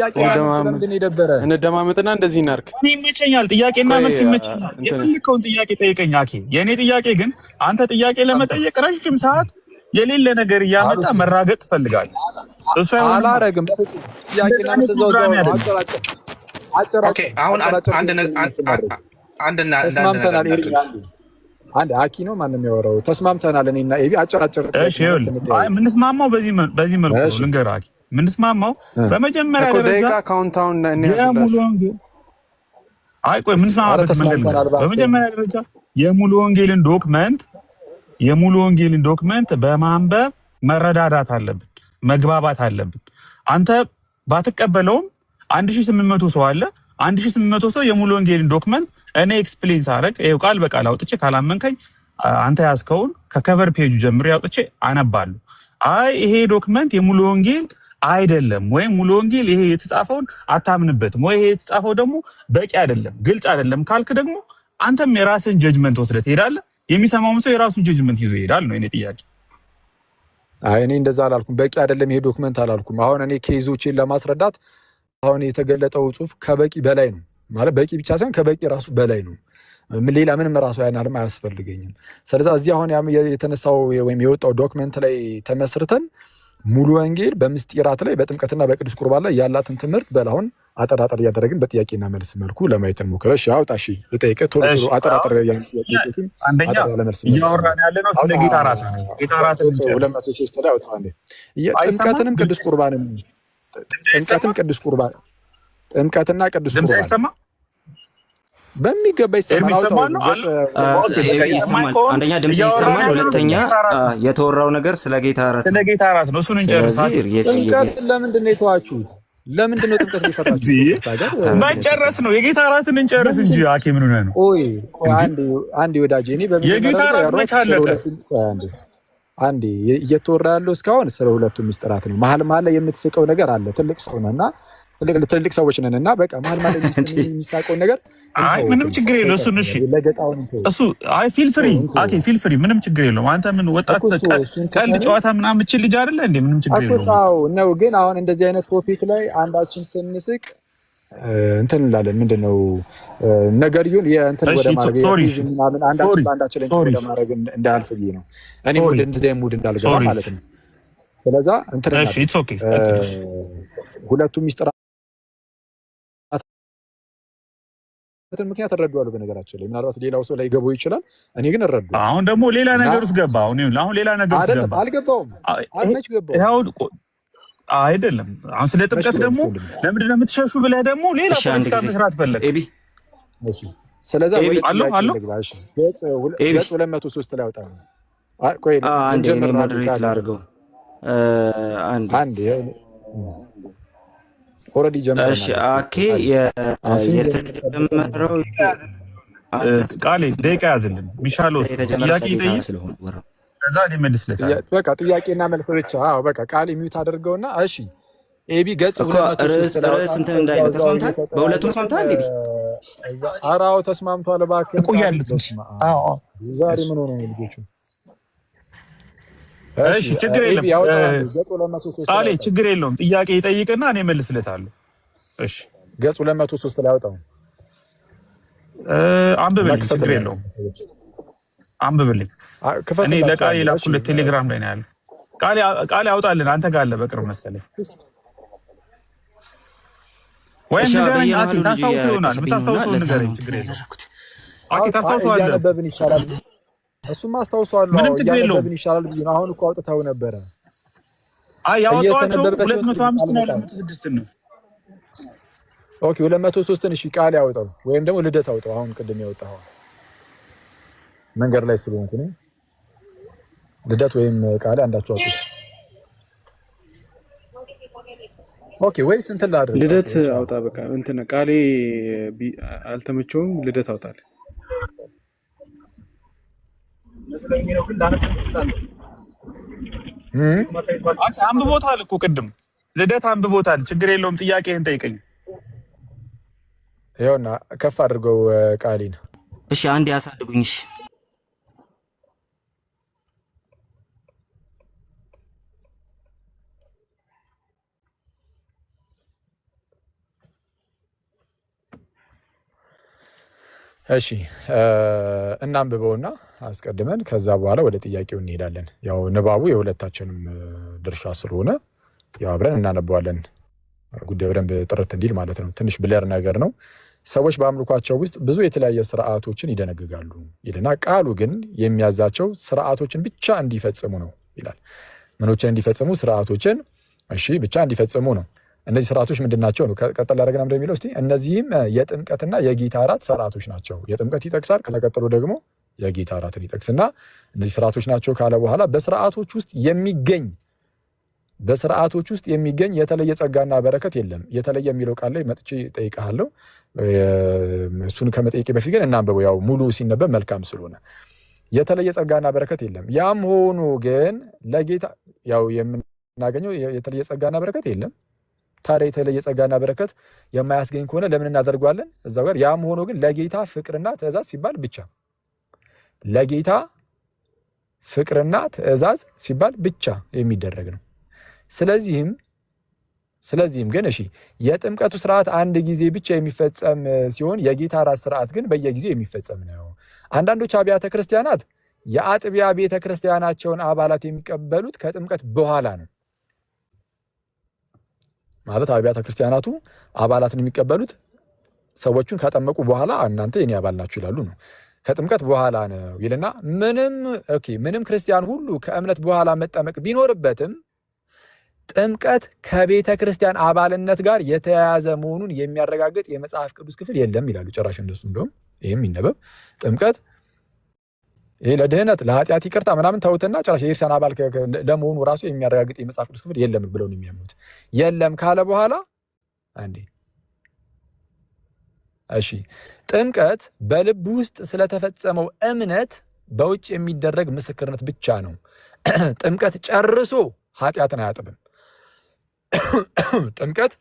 እንደማመጥና እንደዚህ እናድርግ። ይመቸኛል፣ ጥያቄና መልስ ይመቸኛል። የፈለከውን ጥያቄ ጠይቀኝ አኬ። የእኔ ጥያቄ ግን አንተ ጥያቄ ለመጠየቅ ረጅም ሰዓት የሌለ ነገር እያመጣ መራገጥ ትፈልጋለህ። እሱ አላረግም። ጥያቄና መልስ አሁን አንድ አኪ ነው ማንም ያወራው ተስማምተናል። እኔና ኤቢ አጨራጨር። እሺ ምንስማማው በዚህ መልኩ ልንገርህ አኪ። ምንስማማው በመጀመሪያ ደረጃ ካውንታውን የሙሉ ወንጌል ምንስማማበት መንገድ በመጀመሪያ ደረጃ የሙሉ ወንጌልን ዶክመንት በማንበብ መረዳዳት አለብን፣ መግባባት አለብን። አንተ ባትቀበለውም 1800 ሰው አለ። 1800 ሰው የሙሉ ወንጌልን ዶክመንት እኔ ኤክስፕሌን ሳደርግ ይኸው ቃል በቃል አውጥቼ ካላመንከኝ አንተ ያዝከውን ከከቨር ፔጁ ጀምሬ አውጥቼ አነባለሁ። አይ ይሄ ዶክመንት የሙሉ ወንጌል አይደለም ወይም ሙሉ ወንጌል ይሄ የተጻፈውን አታምንበትም ወይ ይሄ የተጻፈው ደግሞ በቂ አይደለም፣ ግልጽ አይደለም ካልክ ደግሞ አንተም የራስን ጀጅመንት ወስደህ ትሄዳለህ። የሚሰማውም ሰው የራሱን ጀጅመንት ይዞ ይሄዳል ነው የኔ ጥያቄ። አይ እኔ እንደዛ አላልኩም። በቂ አይደለም ይሄ ዶክመንት አላልኩም። አሁን እኔ ኬዞችን ለማስረዳት አሁን የተገለጠው ጽሁፍ ከበቂ በላይ ነው ማለት በቂ ብቻ ሳይሆን ከበቂ ራሱ በላይ ነው። ሌላ ምንም ራሱ ያናልም አያስፈልገኝም። ስለዚህ እዚህ አሁን የተነሳው ወይም የወጣው ዶክመንት ላይ ተመስርተን ሙሉ ወንጌል በምስጢራት ላይ በጥምቀትና በቅዱስ ቁርባን ላይ ያላትን ትምህርት በላሁን አጠራጠር እያደረግን በጥያቄና መልስ መልኩ ለማየት እንሞክር። እሺ አውጣ። እሺ ልጠይቅህ ቶሎ አጠራጠር ያንተን አንደኛ እያወራን ያለነው ስለ ጌታ እራት ነው። ጌታ እራት 203 ላይ አውጣ። ጥምቀትንም ቅዱስ ቁርባንም ጥምቀትና ቅዱስ ቁርባን አይሰማ በሚገባ ይሰማል። አንደኛ ድምጽ ይሰማል፣ ሁለተኛ የተወራው ነገር ስለ ጌታ እራት ነው። እሱን እንጨርስ። ጥምቀትን ለምንድን ነው የተዋችሁት? ለምንድን ነው ጥምቀት ሊፈታችሁ? መጨረስ ነው። የጌታ እራትን እንጨርስ እንጂ አኬ ምን ሆነህ ነው? ቆይ አንዴ ወዳጄ፣ እኔ የጌታ እራት መቻለቀ አንዴ እየተወራ ያለው እስካሁን ስለ ሁለቱ ሚስጥራት ነው። መሀል ላይ የምትስቀው ነገር አለ። ትልቅ ሰው ነህና ትልቅ ሰዎች ነንና በቃ መሀል የሚሳቀው ነገር አይ ምንም ችግር የለው። እሺ እሱ አይ ፊል ፍሪ ምንም ችግር የለው። አንተ ምን ወጣት ቀልድ ጨዋታ ምናምን የምችል ልጅ አይደለ እንዴ? ምንም ችግር የለው ነው። ግን አሁን እንደዚህ አይነት ቶፒክ ላይ አንዳችን ስንስቅ እንትን እንላለን። ምንድነው ነገርዩን የእንትን ወደ ማድረግ ምናምን አንዳችን ወደ ማድረግ እንዳያልፍ ብዬ ነው። እኔ ሙድ እንደዚህ ሙድ እንዳልገባ ማለት ነው። ስለዛ እንትን እሺ ኢትስ ኦኬ። ሁለቱም ሚስጥራት ምክንያት እረዳዋለሁ። በነገራችን ላይ ምናልባት ሌላው ሰው ላይ ገባው ይችላል። እኔ ግን እረዳዋለሁ። አሁን ደግሞ ሌላ ነገር ውስጥ ገባ። አሁን ሌላ ነገር ውስጥ ገባ። አልገባውም። አልመች ገባው አይደለም። አሁን ስለ ጥምቀት ደግሞ ለምንድን ነው የምትሸሹ ብለህ ደግሞ ሌላ ፖለቲካ መስራት ፈለግ። እሺ ስለዛ አሎ ገጽ 203 ላይ አውጣ። ቆይ አንዴ እኔ ሞዴሬት ላድርገው። አንዴ ኦሬዲ ጀመረ። እሺ አኬ የተጀመረው ቃሌ ደቂቃ ያዝልን። ሚሻሎስ ጥያቄ ይጠይቅ ከዛ ሊመልስለት በቃ ጥያቄና መልስ ብቻ። አዎ በቃ ቃሌ ሚውት አድርገውና እሺ ኤቢ ገጽ 203 ርዕስ እንትን እንዳይለው ተስማምታል። በሁለቱም ተስማምታል። ኤቢ አራው ተስማምቷል። እባክህ ቆያለች። አዎ ዛሬ ምን ሆነ ነው ልጆቹ? እሺ ችግር የለም ቃሌ ችግር የለውም። ጥያቄ ይጠይቅና እኔ መልስለታለሁ። እሺ ገጽ 203 ላይ አውጣው። አንብብልኝ። ችግር የለውም አንብብልኝ። እኔ ለቃሌ ላኩለት ቴሌግራም ላይ ነው ያለው። ቃሌ አውጣልን። አንተ ጋር አለ በቅርብ መሰለኝ ወይ እንደገና ታስታውሰው ይሆናል። የምታስታውሰው ነገር ችግር የለውም። አኪ ታስታውሰዋለህ። ያነበብን ይሻላል። እሱም አስታውሰዋለሁ። ምንም ችግር የለውም። ያነበብን ይሻላል ብዬ ነው። አሁን እኮ አውጥተው ነበረ። አይ ያወጣቸው 205 ነው 206 ነው። ኦኬ 203ን እሺ ቃሌ ያወጣው ወይም ደግሞ ልደት አውጣው። አሁን ቅድም ያወጣው መንገድ ላይ ስለሆንኩ ነው። ልደት ወይም ቃሌ አንዳቸው አውጡ። ኦኬ ወይስ እንትን ላድርግ? ልደት አውጣ። በቃ እንትን ቃሌ አልተመቸውም። ልደት አውጣል። አንብቦታል እኮ ቅድም ልደት አንብቦታል። ችግር የለውም። ጥያቄህን ጠይቀኝ። ይኸውና ከፍ አድርገው ቃሌን። እሺ አንዴ ያሳድጉኝ። እሺ እሺ እናንብበውና አስቀድመን ከዛ በኋላ ወደ ጥያቄው እንሄዳለን። ያው ንባቡ የሁለታችንም ድርሻ ስለሆነ ያው አብረን እናነበዋለን። ጉዳዩ በደንብ ጥርት እንዲል ማለት ነው። ትንሽ ብለር ነገር ነው። ሰዎች በአምልኳቸው ውስጥ ብዙ የተለያየ ስርዓቶችን ይደነግጋሉ ይልና ቃሉ ግን የሚያዛቸው ስርዓቶችን ብቻ እንዲፈጽሙ ነው ይላል። ምኖችን እንዲፈጽሙ? ስርዓቶችን እሺ ብቻ እንዲፈጽሙ ነው። እነዚህ ስርዓቶች ምንድናቸው ነው? ቀጥል አድርገን እንደሚለው እስቲ እነዚህም የጥምቀትና የጌታ እራት ስርዓቶች ናቸው። የጥምቀት ይጠቅሳል። ከዛ ቀጥሎ ደግሞ የጌታ እራትን ይጠቅስና እነዚህ ስርዓቶች ናቸው ካለ በኋላ በስርዓቶች ውስጥ የሚገኝ የተለየ ጸጋና በረከት የለም። የተለየ የሚለው ቃል ላይ መጥቼ ጠይቃለሁ። እሱን ከመጠየቄ በፊት ግን እናንበበው፣ ያው ሙሉ ሲነበብ መልካም ስለሆነ። የተለየ ጸጋና በረከት የለም። ያም ሆኖ ግን ለጌታ ያው የምናገኘው የተለየ ጸጋና በረከት የለም። ታዲያ የተለየ ጸጋና በረከት የማያስገኝ ከሆነ ለምን እናደርጓለን? እዛው ጋር ያም ሆኖ ግን ለጌታ ፍቅርና ትእዛዝ ሲባል ብቻ ለጌታ ፍቅርና ትእዛዝ ሲባል ብቻ የሚደረግ ነው። ስለዚህም ግን እሺ የጥምቀቱ ስርዓት አንድ ጊዜ ብቻ የሚፈጸም ሲሆን የጌታ እራት ስርዓት ግን በየጊዜው የሚፈጸም ነው። አንዳንዶች አብያተ ክርስቲያናት የአጥቢያ ቤተ ክርስቲያናቸውን አባላት የሚቀበሉት ከጥምቀት በኋላ ነው። ማለት አብያተ ክርስቲያናቱ አባላትን የሚቀበሉት ሰዎቹን ካጠመቁ በኋላ እናንተ የኔ አባል ናችሁ ይላሉ ነው። ከጥምቀት በኋላ ነው ይልና ምንም ክርስቲያን ሁሉ ከእምነት በኋላ መጠመቅ ቢኖርበትም ጥምቀት ከቤተ ክርስቲያን አባልነት ጋር የተያያዘ መሆኑን የሚያረጋግጥ የመጽሐፍ ቅዱስ ክፍል የለም ይላሉ። ጭራሽ እንደሱ እንደውም ይህም ይነበብ ጥምቀት ይሄ ለድህነት ለኃጢአት ይቅርታ ምናምን ተውትና ጭራሽ የክርስቲያን አባል ለመሆኑ ራሱ የሚያረጋግጥ የመጽሐፍ ቅዱስ ክፍል የለም ብለው ነው የሚያምኑት። የለም ካለ በኋላ አንዴ እሺ ጥምቀት በልብ ውስጥ ስለተፈጸመው እምነት በውጭ የሚደረግ ምስክርነት ብቻ ነው። ጥምቀት ጨርሶ ኃጢአትን አያጥብም። ጥምቀት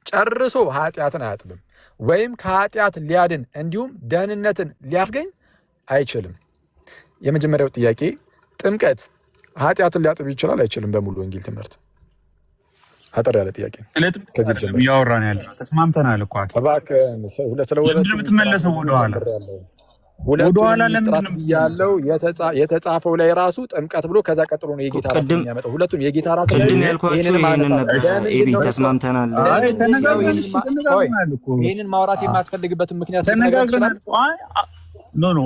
ጨርሶ ኃጢአትን አያጥብም፣ ወይም ከኃጢአት ሊያድን እንዲሁም ደህንነትን ሊያስገኝ አይችልም። የመጀመሪያው ጥያቄ ጥምቀት ኃጢአትን ሊያጥብ ይችላል አይችልም? በሙሉ ወንጌል ትምህርት አጠር ያለ ጥያቄ ከዚህ ጀምሮ እያወራን ያለ ተስማምተናል እኮ ለምንድን ነው የምትመለሰው ወደኋላ? ወደኋላ ለምንድን ነው ያለው? የተጻፈው ላይ ራሱ ጥምቀት ብሎ ከዛ ቀጥሎ ነው የጌታ ራት የሚያመጣው። ሁለቱም የጌታ ራት ላይ ቅድም ያልኳችሁ ይሄንን ነበር። ኤቢ ተስማምተናል። ይሄንን ማውራት የማትፈልግበትን ምክንያት ተነጋግረናል። ኖ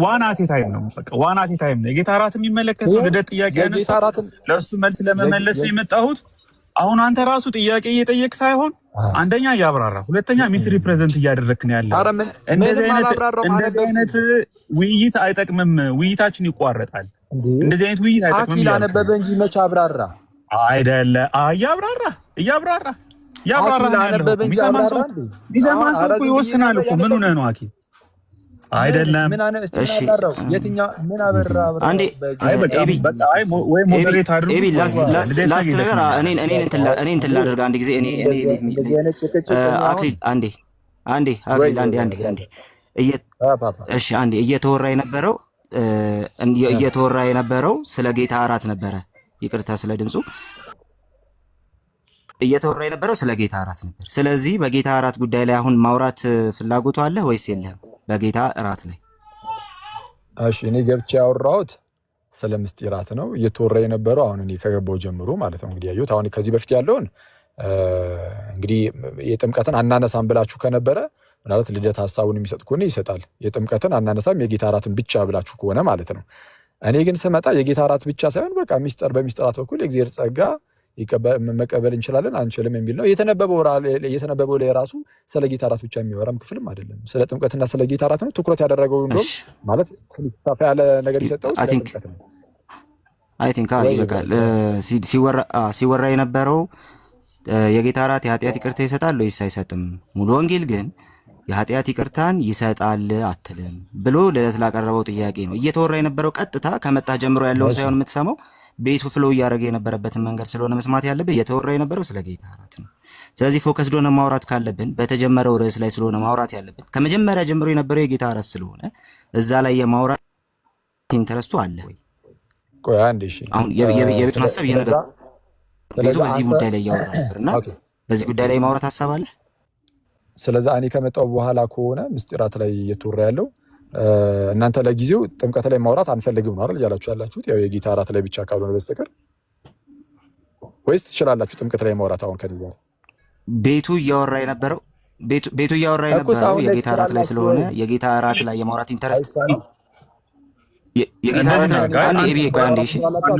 ዋን አት ታይም ነው። በቃ ዋን አት ታይም ነው። የጌታ ራት የሚመለከተው ልደት ጥያቄ ያነሳ ለእሱ መልስ ለመመለስ ነው የመጣሁት። አሁን አንተ ራሱ ጥያቄ እየጠየቅ ሳይሆን አንደኛ እያብራራ፣ ሁለተኛ ሚስ ሪፕሬዘንት እያደረግን ያለ እንደዚህ አይነት ውይይት አይጠቅምም። ውይይታችን ይቋረጣል። እንደዚህ አይነት ውይይት አይጠቅምም። ያነበበ እንጂ መች አብራራ አይደለ? እያብራራ የሚሰማ ሰው እኮ ይወስናል እኮ። ምን ሆነህ ነው አኪ? አይደለም እሺ፣ ምን አበራ? አንዴ ወይ ሞዴሬት አድርጉ። ኤቢ ላስት ነገር እኔ እንትን ላድርግ አንድ ጊዜ አክሊል እሺ፣ አንዴ እየተወራ የነበረው ስለ ጌታ እራት ነበረ። ይቅርታ ስለ ድምፁ። እየተወራ የነበረው ስለ ጌታ እራት ነበር። ስለዚህ በጌታ እራት ጉዳይ ላይ አሁን ማውራት ፍላጎቱ አለ ወይስ የለህም? በጌታ እራት ላይ እሺ፣ እኔ ገብቼ ያወራሁት ስለ ምስጢራት ነው። እየተወራ የነበረው አሁን እኔ ከገባው ጀምሮ ማለት ነው። እንግዲህ ያዩት አሁን ከዚህ በፊት ያለውን እንግዲህ የጥምቀትን አናነሳም ብላችሁ ከነበረ ምናልባት ልደት ሐሳቡን የሚሰጥ ከሆነ ይሰጣል። የጥምቀትን አናነሳም የጌታ እራትን ብቻ ብላችሁ ከሆነ ማለት ነው። እኔ ግን ስመጣ የጌታ እራት ብቻ ሳይሆን በቃ ሚስጥር በሚስጥራት በኩል የእግዚአብሔር ጸጋ መቀበል እንችላለን አንችልም የሚል ነው። የተነበበው ላይ ራሱ ስለ ጌታ እራት ብቻ የሚወራም ክፍልም አይደለም። ስለ ጥምቀትና ስለ ጌታ እራት ነው ትኩረት ያደረገው። እንደውም ማለት ሰፋ ያለ ነገር ይሰጠው ስለ ጥምቀት ነው። አይ ቲንክ ይበቃል። ሲወራ የነበረው የጌታ እራት የኃጢአት ይቅርታ ይሰጣል ወይስ አይሰጥም? ሙሉ ወንጌል ግን የኃጢአት ይቅርታን ይሰጣል አትልም ብሎ ልደት ላቀረበው ጥያቄ ነው እየተወራ የነበረው። ቀጥታ ከመጣ ጀምሮ ያለውን ሳይሆን የምትሰማው ቤቱ ፍሎ እያደረገ የነበረበትን መንገድ ስለሆነ መስማት ያለብህ። እየተወራ የነበረው ስለ ጌታ እራት ነው። ስለዚህ ፎከስ ዶነ ማውራት ካለብን በተጀመረው ርዕስ ላይ ስለሆነ ማውራት ያለብን። ከመጀመሪያ ጀምሮ የነበረው የጌታ እራት ስለሆነ እዛ ላይ የማውራት ኢንተረስቱ አለ ወይ? ቆይ አንዴ እሺ፣ አሁን የቤቱን ሐሳብ እየነገር ቤቱ በዚህ ጉዳይ ላይ እያወራ ነበርና በዚህ ጉዳይ ላይ ማውራት ሐሳብ አለ። ስለዚህ እኔ ከመጣው በኋላ ከሆነ ምስጢራት ላይ እየተወራ ያለው እናንተ ለጊዜው ጥምቀት ላይ ማውራት አንፈልግም ነው አይደል ያላችሁ ያላችሁት? ያው የጌታ እራት ላይ ብቻ ካልሆነ በስተቀር ወይስ ትችላላችሁ ጥምቀት ላይ ማውራት? አሁን ከዚህ ጋር ቤቱ እያወራ የነበረው የጌታ እራት ላይ ስለሆነ የጌታ እራት ላይ የማውራት ኢንተረስት የጌታ እራት ላይ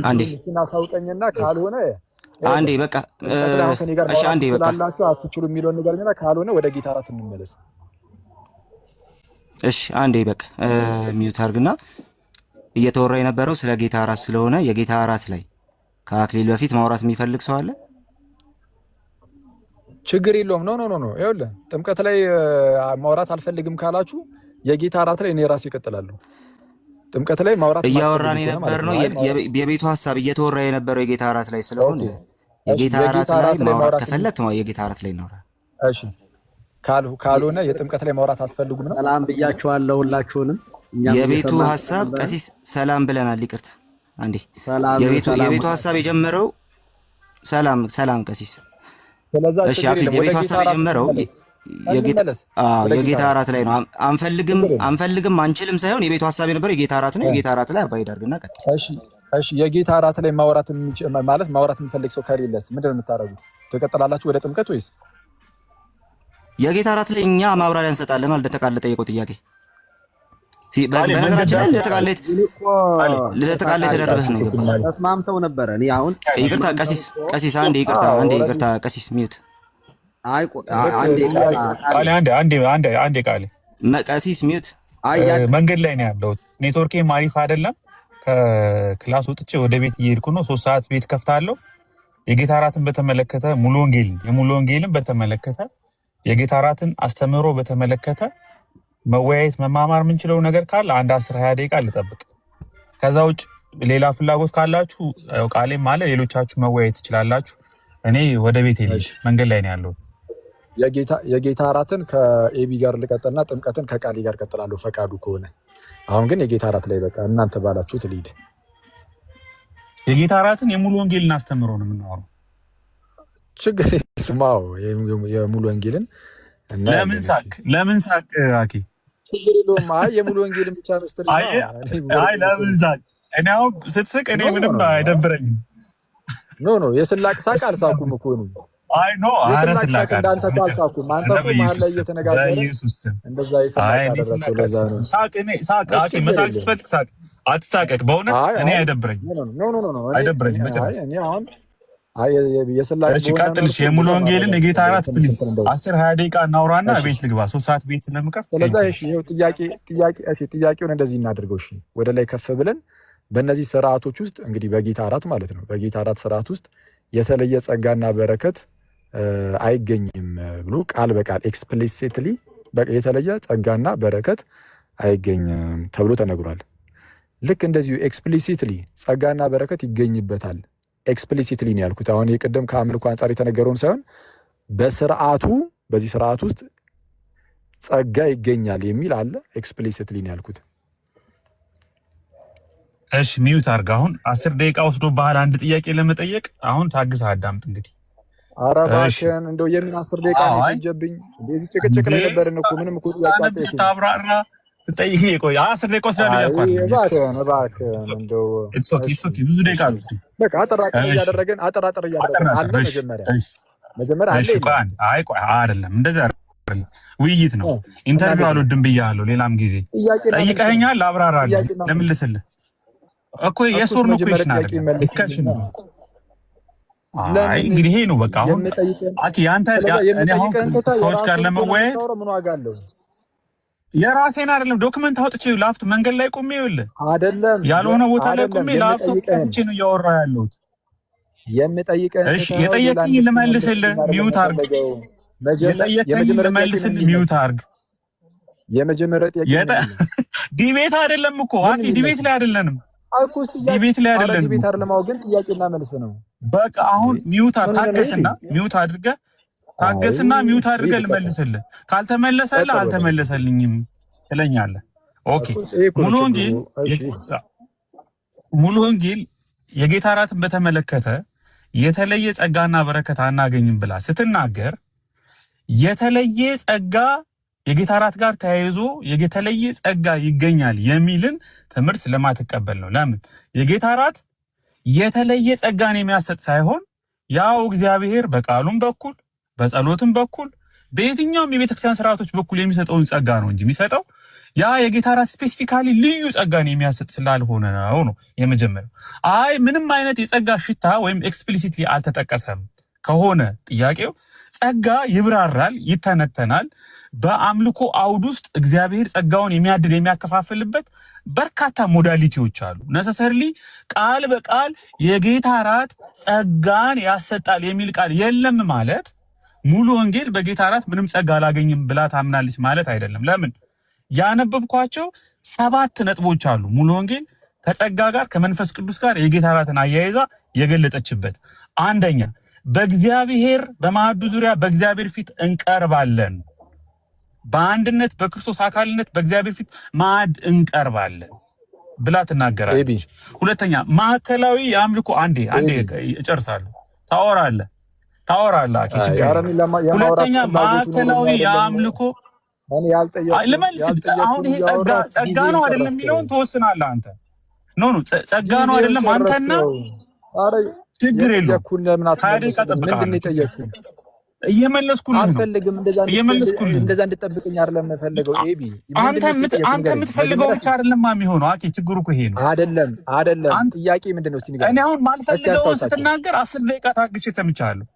አንዴ እናሳውቀኝና ካልሆነ አንዴ በቃ እሺ፣ አንዴ በቃ አትችሉ የሚለውን ነገርና ካልሆነ ወደ ጌታ እራት እንመለስ። እሺ አንዴ በቃ ሚውት አድርግና እየተወራ የነበረው ስለ ጌታ እራት ስለሆነ የጌታ እራት ላይ ከአክሊል በፊት ማውራት የሚፈልግ ሰው አለ? ችግር የለውም። ኖ ይኸውልህ ጥምቀት ላይ ማውራት አልፈልግም ካላችሁ የጌታ እራት ላይ እኔ ራሴ እቀጥላለሁ። ጥምቀት ላይ ማውራት እያወራን የነበር ነው የቤቱ ሐሳብ እየተወራ የነበረው የጌታ እራት ላይ ስለሆነ የጌታ እራት ላይ ማውራት ከፈለክ የጌታ እራት ላይ እናውራ። እሺ ካልሆነ የጥምቀት ላይ ማውራት አትፈልጉም ነው? ሰላም ብያችኋለሁ ሁላችሁንም። የቤቱ ሐሳብ ቀሲስ ሰላም ብለናል። ይቅርታ አንዴ የቤቱ ሐሳብ የጀመረው ሰላም ቀሲስ። እሺ አክሊል የቤቱ ሐሳብ የጀመረው የጌታ እራት ላይ ነው። አንፈልግም አንችልም ሳይሆን የቤቱ ሐሳብ የነበረው የጌታ እራት ነው። የጌታ እራት ላይ አባይ ዳርግና ቀጥል። እሺ የጌታ እራት ላይ ማውራት የሚፈልግ ሰው ከሌለስ ምንድን ነው የምታደርጉት? ትቀጥላላችሁ ወደ ጥምቀት ወይስ? የጌታ እራት ላይ እኛ ማብራሪያ እንሰጣለን። አልተጠቃለ ጠየቀው ጥያቄ በነገራችን ላይ ለተቃለ ተደረበህ ነው ይባላል። ተስማምተው ነበር። እኔ አሁን ይቅርታ ቀሲስ አንዴ ይቅርታ ቀሲስ ሚውት አንዴ ቃል ቀሲስ ሚውት። መንገድ ላይ ነው ያለው። ኔትወርኬም አሪፍ አይደለም። ከክላስ ወጥቼ ወደ ቤት እየሄድኩ ነው። 3 ሰዓት ቤት ከፍታለሁ። የጌታ እራትን በተመለከተ የሙሉ ወንጌልን በተመለከተ የጌታ እራትን አስተምህሮ በተመለከተ መወያየት መማማር የምንችለው ነገር ካለ አንድ 10-20 ደቂቃ ልጠብቅ። ከዛ ውጭ ሌላ ፍላጎት ካላችሁ ቃሌም ማለ ሌሎቻችሁ መወያየት ትችላላችሁ። እኔ ወደ ቤት ልሂድ፣ መንገድ ላይ ነው ያለው። የጌታ እራትን ከኤቢ ጋር ልቀጥልና ጥምቀትን ከቃሊ ጋር ቀጥላለሁ ፈቃዱ ከሆነ። አሁን ግን የጌታ እራት ላይ በቃ እናንተ ባላችሁት ልሂድ። የጌታ እራትን የሙሉ ወንጌል እናስተምረው ነው የምናወራው። ችግር የለም። አዎ የሙሉ ወንጌልን ለምን ሳቅ አኪ? ችግር የለውም። አይ የሙሉ ወንጌልን ብቻ መስጠት አይ ለምን ሳቅ? እኔ አሁን ስትስቅ እኔ ምንም አይደብረኝም። ኖ የስላቅ ሳቅ አልሳኩም እኮ ነው። አይ ኖ የስላቅ ሳቅ እንዳንተ እኮ አልሳኩም። አንተ እኮ መሀል ላይ እየተነጋገረ እንደዛ የስላቅ አደረግከው። ለዛ ነው ሳቅ። እኔ ሳቅ አኪ መሳቅ ስትፈልግ ሳቅ፣ አትሳቀቅ። በእውነት እኔ አይደብረኝም። ኖ አይደብረኝም መጨረሻ። እኔ አሁን የስላቅ እሺ ቀጥልሽ። የሙሉ ወንጌልን የጌታ እራት ፕሊዝ 10-20 ደቂቃ እናውራና ቤት ልግባ። 3 ሰዓት ቤት ስለምከፍት። ስለዚህ እሺ ይኸው ጥያቄውን እንደዚህ እናድርገው። እሺ ወደ ላይ ከፍ ብለን በእነዚህ ስርዓቶች ውስጥ እንግዲህ በጌታ እራት ማለት ነው፣ በጌታ እራት ስርዓት ውስጥ የተለየ ጸጋና በረከት አይገኝም ብሎ ቃል በቃል ኤክስፕሊሲትሊ የተለየ ጸጋና በረከት አይገኝም ተብሎ ተነግሯል። ልክ እንደዚሁ ኤክስፕሊሲትሊ ጸጋና በረከት ይገኝበታል። ኤክስፕሊሲትሊ ነው ያልኩት። አሁን የቅድም ከአምልኮ አንጻር የተነገረውን ሳይሆን በስርዓቱ በዚህ ስርዓት ውስጥ ጸጋ ይገኛል የሚል አለ። ኤክስፕሊሲትሊ ነው ያልኩት። እሺ ሚዩት አድርግ። አሁን 10 ደቂቃ ወስዶ ባህል አንድ ጥያቄ ለመጠየቅ አሁን ታግሰህ አዳምጥ። እንግዲህ ኧረ እባክህን እንደው የምን 10 ደቂቃ ነው የፈጀብኝ? እንደዚህ ጭቅጭቅ ላይ ነበርን እኮ ምንም እኮ ጥያቄ አልጠየኩም። ታብራራ ትጠይቅ ቆይ 10 ደቂቃ ወስዶ ያልኳት እባክህን እንደው ኢትስ ኦኬ ብዙ ደቂቃ አልወስድም። በቃ አጠራጠር እያደረገን አለ መጀመሪያ አለ። ቆይ አይደለም እንደዛ አይደለም፣ ውይይት ነው። ኢንተርቪው አልወድም ብያለሁ። ሌላም ጊዜ ጠይቀኸኛል፣ አብራራለሁ፣ ለምልስልህ እኮ የሶር ነው ኩዌሽን አይደለም ዲስከሽን ነው። አይ እንግዲህ ይሄ ነው በቃ። አሁን አኪ አንተ እኔ አሁን ሰዎች ጋር ለመወያየት ምን ዋጋ አለው? የራሴን አይደለም ዶክመንት አውጥቼ ላፕት መንገድ ላይ ቆሜ ይኸውልህ አይደለም ያልሆነ ቦታ ላይ ቆሜ ላፕቶፕ ከፍቼ ነው እያወራሁ ያለሁት። እሺ የጠየቀኝ ልመልስልህ፣ ሚዩት አድርግ። የጠየቀኝ ልመልስልህ፣ ሚዩት አድርግ። የመጀመሪያ ጥያቄ ዲቤት አይደለም እኮ አኪ፣ ዲቤት ላይ አይደለንም። ዲቤት ላይ አይደለም። ዲቤት አይደለም ግን ጥያቄና መልስ ነው። በቃ አሁን ሚዩት ታገስና ሚዩት አድርገህ ልመልስልህ። ካልተመለሰልህ አልተመለሰልኝም ትለኛለህ። ኦኬ ሙሉ ወንጌል የጌታ እራትን በተመለከተ የተለየ ጸጋና በረከት አናገኝም ብላ ስትናገር የተለየ ጸጋ የጌታ እራት ጋር ተያይዞ የተለየ ጸጋ ይገኛል የሚልን ትምህርት ስለማትቀበል ነው። ለምን? የጌታ እራት የተለየ ጸጋን የሚያሰጥ ሳይሆን ያው እግዚአብሔር በቃሉም በኩል በጸሎትም በኩል በየትኛውም የቤተክርስቲያን ስርዓቶች በኩል የሚሰጠውን ጸጋ ነው እንጂ የሚሰጠው ያ የጌታ እራት ስፔሲፊካሊ ልዩ ጸጋን የሚያሰጥ ስላልሆነ ነው የመጀመሪያው። አይ ምንም አይነት የጸጋ ሽታ ወይም ኤክስፕሊሲትሊ አልተጠቀሰም ከሆነ ጥያቄው ጸጋ ይብራራል፣ ይተነተናል። በአምልኮ አውድ ውስጥ እግዚአብሔር ጸጋውን የሚያድል የሚያከፋፍልበት በርካታ ሞዳሊቲዎች አሉ። ነሰሰርሊ ቃል በቃል የጌታ እራት ጸጋን ያሰጣል የሚል ቃል የለም ማለት ሙሉ ወንጌል በጌታ እራት ምንም ጸጋ አላገኝም ብላ ታምናለች ማለት አይደለም። ለምን? ያነበብኳቸው 7 ነጥቦች አሉ ሙሉ ወንጌል ከጸጋ ጋር ከመንፈስ ቅዱስ ጋር የጌታ እራትን አያይዛ የገለጠችበት። አንደኛ በእግዚአብሔር በማዕዱ ዙሪያ በእግዚአብሔር ፊት እንቀርባለን። በአንድነት በክርስቶስ አካልነት በእግዚአብሔር ፊት ማዕድ እንቀርባለን ብላ ትናገራለች። ሁለተኛ ማዕከላዊ የአምልኮ አንዴ እጨርሳለሁ። ታወራለህ ሁለተኛ ማዕከላዊ የአምልኮ ልመልስ። አሁን ይሄ ጸጋ ነው አይደለም የሚለውን ትወስናለህ አንተ። ኖ ጸጋ ነው አይደለም አንተና ችግር የለውም። ታዲያ ጠብቀሃል። እየመለስኩልህ እንደዛ እንድጠብቅኝ አይደለም የምፈልገው። ኤቢ አንተ የምትፈልገው ብቻ አይደለም የሚሆነው። አኬ ችግሩ እኮ ይሄ ነው። አይደለም ጥያቄ ምንድነው? እስቲ ንገረኝ። እኔ አሁን ማልፈልገውን ስትናገር 10 ደቂቃ ታግሼ ሰምቻለሁ።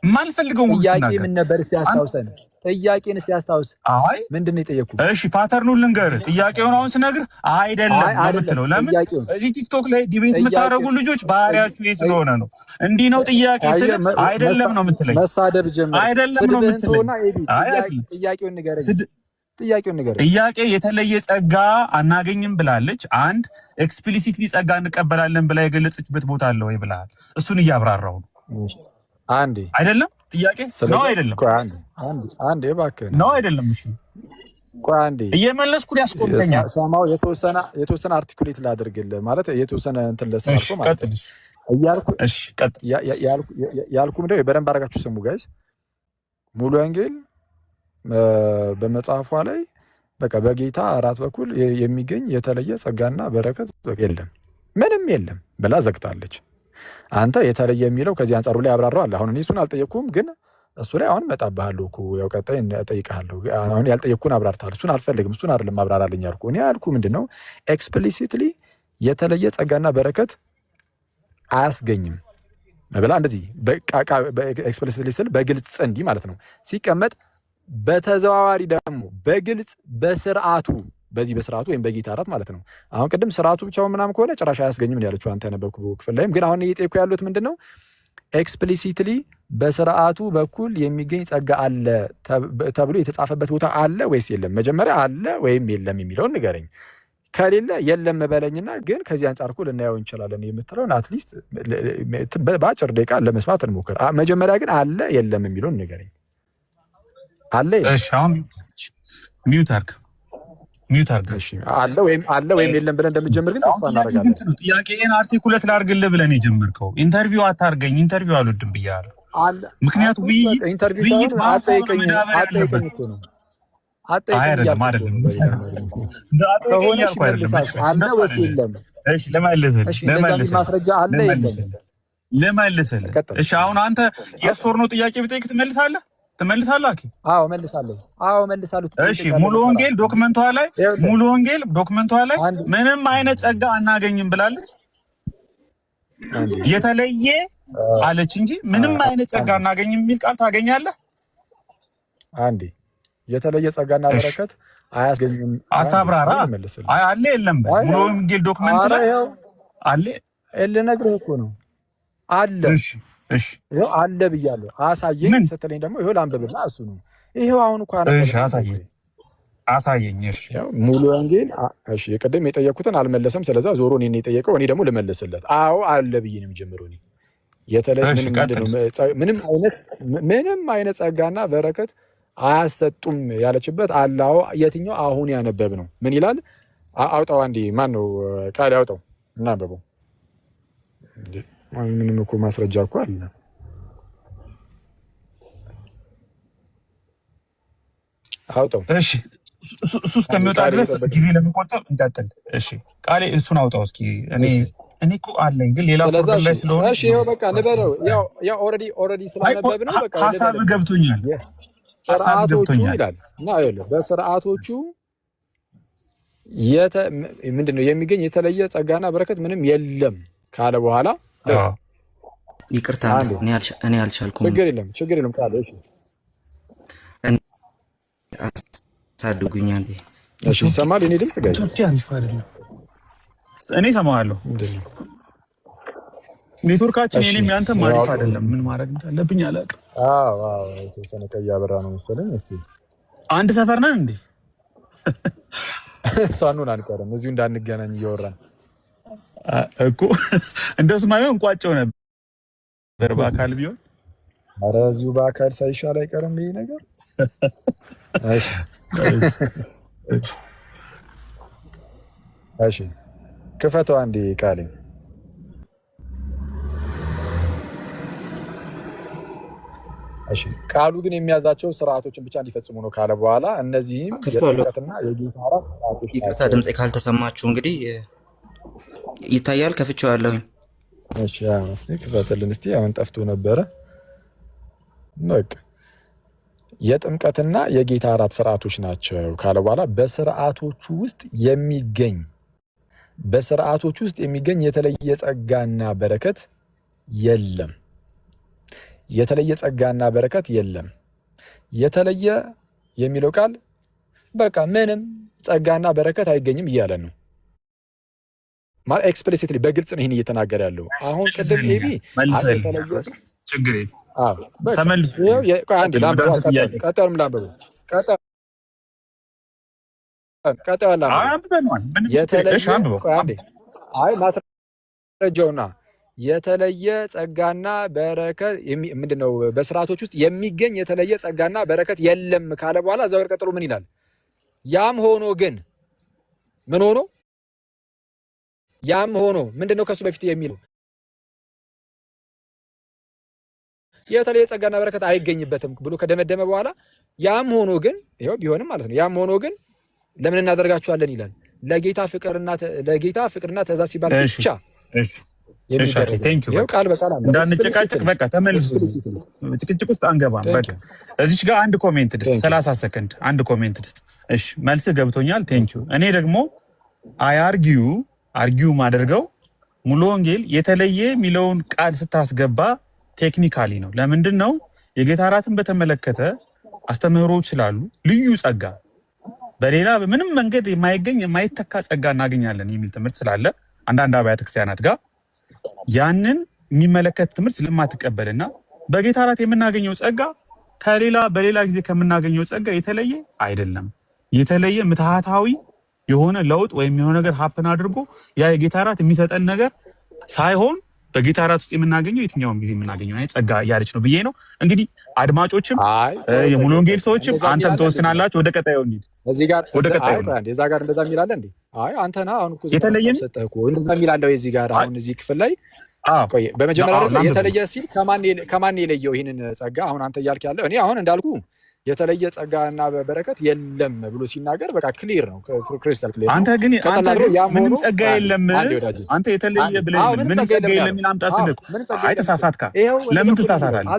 ማልፈልገው ጥያቄ ምን ነበር? እስቲ አስታውሰን። ጥያቄን እስቲ አስታውስ። አይ ምንድነው የጠየኩት? እሺ ፓተርኑን ልንገርህ። ጥያቄውን አሁን ስነግርህ አይደለም ነው የምትለው። ለምን? እዚህ ቲክቶክ ላይ ዲቤት የምታደርጉ ልጆች ባህሪያችሁ ይሄ ስለሆነ ነው። እንዲህ ነው ጥያቄ ስለ አይደለም ነው የምትለኝ። መሳደብ ጀመር። አይደለም ነው የምትለኝ። ጥያቄውን ንገረኝ። ጥያቄውን ንገረኝ። ጥያቄ የተለየ ጸጋ አናገኝም ብላለች። አንድ ኤክስፕሊሲትሊ ጸጋ እንቀበላለን ብላ የገለጸችበት ቦታ አለ ወይ ብለሃል። እሱን እያብራራው ነው። አንዴ አይደለም ጥያቄ ነው አይደለም? ቆይ አንዴ እባክህ ነው አይደለም? እሺ ቆይ አንዴ እየመለስኩ ያስቆምተኛል። ሰማው የተወሰነ አርቲኩሌት ላድርግልህ ማለት የተወሰነ እንትን ለሰማርኩ ማለት ነው ያልኩ ምንድን ነው በደንብ አደረጋችሁ ስሙ ጋይስ። ሙሉ ወንጌል በመጽሐፏ ላይ በቃ በጌታ እራት በኩል የሚገኝ የተለየ ጸጋና በረከት የለም ምንም የለም ብላ ዘግታለች። አንተ የተለየ የሚለው ከዚህ አንጻሩ ላይ አብራራው አለ። አሁን እኔ እሱን አልጠየቅኩም፣ ግን እሱ ላይ አሁን መጣብሃለሁ እኮ ያው ቀጣይ እጠይቅሃለሁ። አሁን ያልጠየቅኩን አብራርተሃል። እሱን አልፈልግም፣ እሱን አይደለም አብራራልኝ ያልኩህ። እኔ ያልኩህ ምንድነው ኤክስፕሊሲትሊ የተለየ ጸጋና በረከት አያስገኝም ብላ እንደዚህ ኤክስፕሊሲትሊ ስል በግልጽ እንዲህ ማለት ነው ሲቀመጥ፣ በተዘዋዋሪ ደግሞ በግልጽ በስርዓቱ በዚህ በስርዓቱ ወይም በጌታ እራት ማለት ነው። አሁን ቅድም ስርዓቱ ብቻውን ምናምን ከሆነ ጭራሽ አያስገኝም ነው ያለችው አንተ ያነበብኩ ክፍል ላይም። ግን አሁን እየጠየኩ ያሉት ምንድነው ኤክስፕሊሲትሊ በስርዓቱ በኩል የሚገኝ ጸጋ አለ ተብሎ የተጻፈበት ቦታ አለ ወይስ የለም? መጀመሪያ አለ ወይም የለም የሚለውን ንገረኝ። ከሌለ የለም በለኝና ግን ከዚህ አንጻር እኮ ልናየው እንችላለን የምትለውን አትሊስት በአጭር ደቂቃ ለመስማት እንሞክር። መጀመሪያ ግን አለ የለም የሚለውን ንገረኝ። አለ እሺ፣ አሁን ሚውት አድርግ። እሺ፣ አለ ወይም የለም ብለን እንደምትጀምር ግን ተስፋ እናደርጋለን። ጥያቄን አርቲኩሌት ላድርግልህ ብለን የጀመርከው ኢንተርቪው አታርገኝ። ኢንተርቪው አልወድም ብያለሁ። ምክንያቱም ውይይት አጠይቀኝ እኮ ነው። አይደለም ማስረጃ አለ የለም? ልመልስልህ። እሺ አሁን አንተ የሶር ነው ጥያቄ ብጠይቅ ትመልሳለህ? አዎ መልሳለሁ። እሺ ሙሉ ወንጌል ዶክመንቷ ላይ ምንም አይነት ጸጋ አናገኝም ብላለች። የተለየ አለች እንጂ ምንም አይነት ጸጋ አናገኝም የሚል ቃል ታገኛለህ? አንዴ የተለየ ጸጋና በረከት አያስገኝም አታብራራ። አለ የለም? ሙሉ ወንጌል ዶክመንት ላይ አለ። ልነግርህ እኮ ነው አለ። እሺ ይሄው አለ ብያለሁ። አሳየኝ ስትለኝ ደግሞ ይሄው ላንብብና እሱ ነው ይሄው አሁን እንኳን አሳየኝ። እሺ ሙሉ ወንጌል እሺ የቀደም የጠየኩትን አልመለሰም። ስለዛ ዞሮ እኔ የጠየቀው እኔ ደግሞ ልመልስለት። አዎ አለ ብዬ ነው የሚጀምረው። እኔ የተለየ ምንም አይነት ጸጋና በረከት አያሰጡም ያለችበት አላው የትኛው አሁን ያነበብ ነው? ምን ይላል? አውጣው አንዴ። ማን ነው ቃል ያውጣው እና አንብበው። ምንም እኮ ማስረጃ እኮ አለ። አውጣው። እሺ እሱ እስከሚወጣ ድረስ ጊዜ ለመቆጠብ እንቀጥል። እሺ ቃሌ እሱን አውጣው እስኪ። እኔ እኮ አለኝ ግን ሌላ ፎርም ላይ ስለሆነ እሺ ይኸው በቃ ልበለው። ያው ኦልሬዲ ስላነበብ ነው በቃ ሐሳብ ገብቶኛል። ስርዓቶቹ ይላል እና ይኸውልህ በስርዓቶቹ ምንድነው የሚገኝ የተለየ ጸጋና በረከት ምንም የለም ካለ በኋላ ይቅርታ እኔ አልቻልኩም። ችግር የለም ካለ እሺ አሳድጉኝ አንዴ። እሺ ይሰማል? እኔ ድምጽ ጋር እኔ እሰማዋለሁ። ኔትወርካችን የኔም ያንተም አሪፍ አይደለም። ምን ማድረግ እንዳለብኝ አላውቅም። አዎ የተወሰነ ቀይ አበራ ነው መሰለኝ። እስቲ አንድ ሰፈር ነን እንዴ? ሳኑን አንቀርም እዚሁ እንዳንገናኝ እያወራን እኮ እንደሱ ማየው እንቋጨው ነበር በአካል ቢሆን። ኧረ እዚሁ በአካል ሳይሻል አይቀርም ይሄ ነገር። እሺ ክፈተው አንዴ ቃሌ። እሺ ቃሉ ግን የሚያዛቸው ስርዓቶችን ብቻ እንዲፈጽሙ ነው ካለ በኋላ እነዚህም የጥምቀትና የጌታ እራት ስርዓቶች። ይቅርታ ድምጼ ካልተሰማችሁ እንግዲህ ይታያል። ከፍቼዋለሁኝ። እሺ እስቲ ክፈትልን እስቲ። አሁን ጠፍቶ ነበረ። በቃ የጥምቀትና የጌታ እራት ስርዓቶች ናቸው ካለ በኋላ በስርዓቶቹ ውስጥ የሚገኝ የተለየ ጸጋና በረከት የለም። የተለየ ጸጋና በረከት የለም። የተለየ የሚለው ቃል በቃ ምንም ጸጋና በረከት አይገኝም እያለ ነው ማለት ኤክስፕሊሲትሊ በግልጽ ነው ይሄን እየተናገረ ያለው። አሁን ቅድም ኤቢ ችግር የለም ተመልሶ አንድ ላምበው ቀጠርም ላምበው ቀጥታ አንብበናል። ምንም ችግር እሺ፣ አንብበው። አይ ማስረጃውና የተለየ ጸጋና በረከት ምንድነው? በስርዓቶች ውስጥ የሚገኝ የተለየ ጸጋና በረከት የለም ካለ በኋላ እዛው ቀጥሎ ምን ይላል? ያም ሆኖ ግን ምን ሆኖ ያም ሆኖ ምንድነው ከሱ በፊት የሚለው የተለየ ጸጋና በረከት አይገኝበትም ብሎ ከደመደመ በኋላ ያም ሆኖ ግን ይሄው ቢሆንም ማለት ነው። ያም ሆኖ ግን ለምን እናደርጋቸዋለን ይላል። ለጌታ ፍቅርና ትእዛዝ ሲባል ብቻ። እሺ ቴንክ ዩ። ቃል በቃል እንዳንጨቃጨቅ በቃ ተመልሱ። ጭቅጭቅ ውስጥ አንገባም። በቃ እዚች ጋር አንድ ኮሜንት ድስት 30 ሰከንድ አንድ ኮሜንት ድስት። እሺ መልስ ገብቶኛል። ቴንክ ዩ። እኔ ደግሞ አርጊው ማደርገው ሙሉ ወንጌል የተለየ የሚለውን ቃል ስታስገባ ቴክኒካሊ ነው። ለምንድን ነው የጌታ እራትን በተመለከተ አስተምህሮች ስላሉ ልዩ ጸጋ በሌላ በምንም መንገድ የማይገኝ የማይተካ ጸጋ እናገኛለን የሚል ትምህርት ስላለ አንዳንድ አብያተ ክርስቲያናት ጋር ያንን የሚመለከት ትምህርት ስለማትቀበልና በጌታ እራት የምናገኘው ጸጋ በሌላ ጊዜ ከምናገኘው ጸጋ የተለየ አይደለም። የተለየ ምትሃታዊ የሆነ ለውጥ ወይም የሆነ ነገር ሀፕን አድርጎ ያ የጌታ እራት የሚሰጠን ነገር ሳይሆን በጌታ እራት ውስጥ የምናገኘው የትኛውም ጊዜ የምናገኘው አይነት ጸጋ እያለች ነው ብዬ ነው። እንግዲህ አድማጮችም የሙሉ ወንጌል ሰዎችም አንተም ተወስናላችሁ። ወደ ቀጣዩ እንሂድ። እዚህ ጋር ወደ ቀጣዩ እዛ ጋር እንደዛ የሚላለ እንዴ? አይ አንተና አሁን እኮ የተለየ ሰጠህ እኮ እንደዛ የሚላለው እዚህ ጋር አሁን እዚህ ክፍል ላይ ቆይ፣ በመጀመሪያ ደረጃ የተለየ ሲል ከማን የለየው ይሄንን ጸጋ? አሁን አንተ እያልክ ያለው እኔ አሁን እንዳልኩ የተለየ ጸጋና በረከት የለም ብሎ ሲናገር በቃ ክሊር ነው፣ ክሪስታል ክሊር። አንተ ግን ምንም ጸጋ የለም አንተ የተለየ ብለህ ምንም ጸጋ የለም አምጣ ስልክ አይ ተሳሳትካ። ለምን ትሳሳታለህ?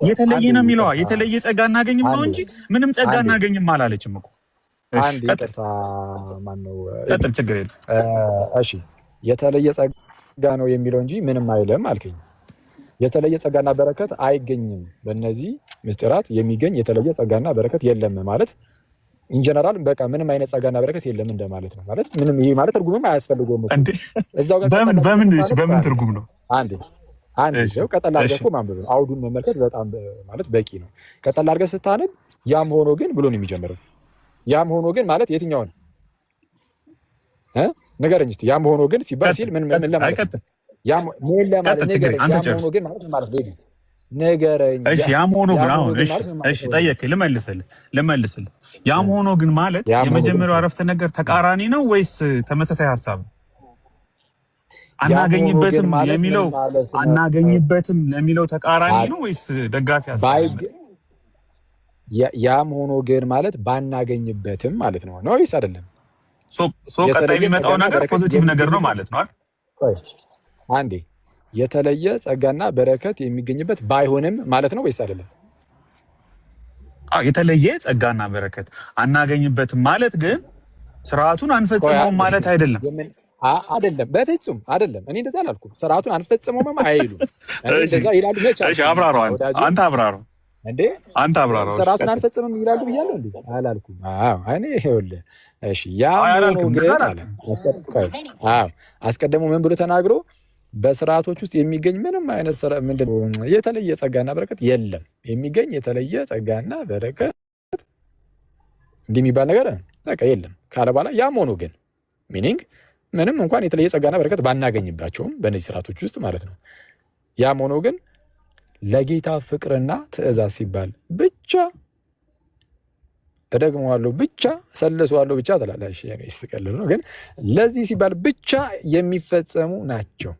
የተለየ ነው የሚለው የተለየ ጸጋ እናገኝም ነው እንጂ ምንም ጸጋ እናገኝም አላለችም እኮ። አንድ ይቅርታ፣ ማን ነው ቀጥል፣ ችግር የለም። እሺ የተለየ ጸጋ ነው የሚለው እንጂ ምንም አይልም አልከኝ። የተለየ ጸጋና በረከት አይገኝም። በእነዚህ ምስጢራት የሚገኝ የተለየ ጸጋና በረከት የለም ማለት ኢንጀነራል በቃ ምንም አይነት ጸጋና በረከት የለም እንደማለት ነው። ማለት ምንም ይሄ ማለት ትርጉምም አያስፈልገውም እኮ እዛው ጋር በምን ትርጉም ነው? አንዴ ነው ቀጠል አድርገህ እኮ ማንበብ ነው። አውዱን መመልከት በጣም ማለት በቂ ነው። ቀጠል አድርገህ ስታነብ ያም ሆኖ ግን ብሎ ነው የሚጀምረው። ያም ሆኖ ግን ማለት የትኛው ነው? ንገረኝ እስኪ። ያም ሆኖ ግን ሲባል ሲል ምን ለማለት ነው? ያም ሆኖ ግን ማለት ነው። ነገረኝ። እሺ ያም ሆኖ ግን አሁን እሺ ጠየቅኝ፣ ልመልስልህ። ያም ሆኖ ግን ማለት የመጀመሪያው አረፍተ ነገር ተቃራኒ ነው ወይስ ተመሳሳይ ሐሳብ? አናገኝበትም የሚለው አናገኝበትም ለሚለው ተቃራኒ ነው ወይስ ደጋፊ ሐሳብ? ያም ሆኖ ግን ማለት ባናገኝበትም ማለት ነው ወይስ አይደለም? ቀጣይ የሚመጣው ነገር ፖዚቲቭ ነገር ነው ማለት ነው አይደል? አንዴ የተለየ ጸጋና በረከት የሚገኝበት ባይሆንም ማለት ነው ወይስ አይደለም? የተለየ ጸጋና በረከት አናገኝበትም ማለት ግን ስርዓቱን አንፈጽመውም ማለት አይደለም። አይደለም፣ በፍጹም አይደለም። እኔ እንደዛ አላልኩም። ስርዓቱን አንፈጽመውም አይሉም። እንደዛ ይላሉ። እሺ አብራራው፣ አንተ አብራራው እንዴ? አንተ አብራራው። ስርዓቱን አንፈጽምም ይላሉ ብያለሁ እንዴ? አላልኩም። እኔ ይኸውልህ፣ እሺ ያው ግን አስቀድሞ ምን ብሎ ተናግሮ በስርዓቶች ውስጥ የሚገኝ ምንም አይነት ምንድነው የተለየ ጸጋና በረከት የለም። የሚገኝ የተለየ ጸጋና በረከት እንዲህ የሚባል ነገር በቃ የለም ካለ በኋላ ያም ሆኖ ግን ሚኒንግ ምንም እንኳን የተለየ ጸጋና በረከት ባናገኝባቸውም በእነዚህ ስርዓቶች ውስጥ ማለት ነው፣ ያም ሆኖ ግን ለጌታ ፍቅርና ትእዛዝ ሲባል ብቻ እደግመዋለሁ፣ ብቻ ሰልሰዋለሁ፣ ብቻ ተላላሽ ይስቀልል ነው። ግን ለዚህ ሲባል ብቻ የሚፈጸሙ ናቸው።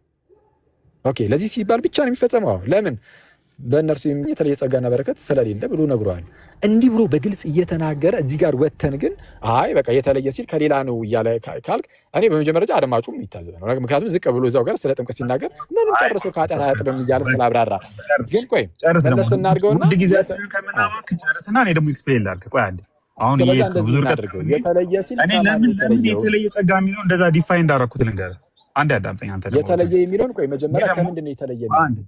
ኦኬ፣ ለዚህ ሲባል ብቻ ነው የሚፈጸመው። ለምን? በእነርሱ የተለየ ጸጋና በረከት ስለሌለ ብሎ ነግሯል። እንዲህ ብሎ በግልጽ እየተናገረ እዚህ ጋር ወተን ግን አይ በቃ የተለየ ሲል ከሌላ ነው እያለ ካልክ እኔ በመጀመሪያ ደረጃ አድማጩም ይታዘበ ነው። ምክንያቱም ዝቅ ብሎ እዛው ጋር ስለ ጥምቀት ሲናገር ምንም ጨርሶ ከኃጢአት አያጥብም እያለ ስላብራራ ግን ቆይ መለስ እናድርገውና ውድ ጊዜያችንን ከምናባክ ጨርስና እኔ ደግሞ ኤክስፕሌን ላድርግ። ቆይ አንዴ አሁን ብዙ የተለየ ሲል እኔ ለምን የተለየ ጸጋ የሚለው እንደዛ ዲፋይን እንዳደረኩት ልንገርህ። አንዴ አዳምጠኝ አንተ ደግሞ የተለየ የሚለውን ቆይ መጀመሪያ ከምንድን ነው የተለየ ነው?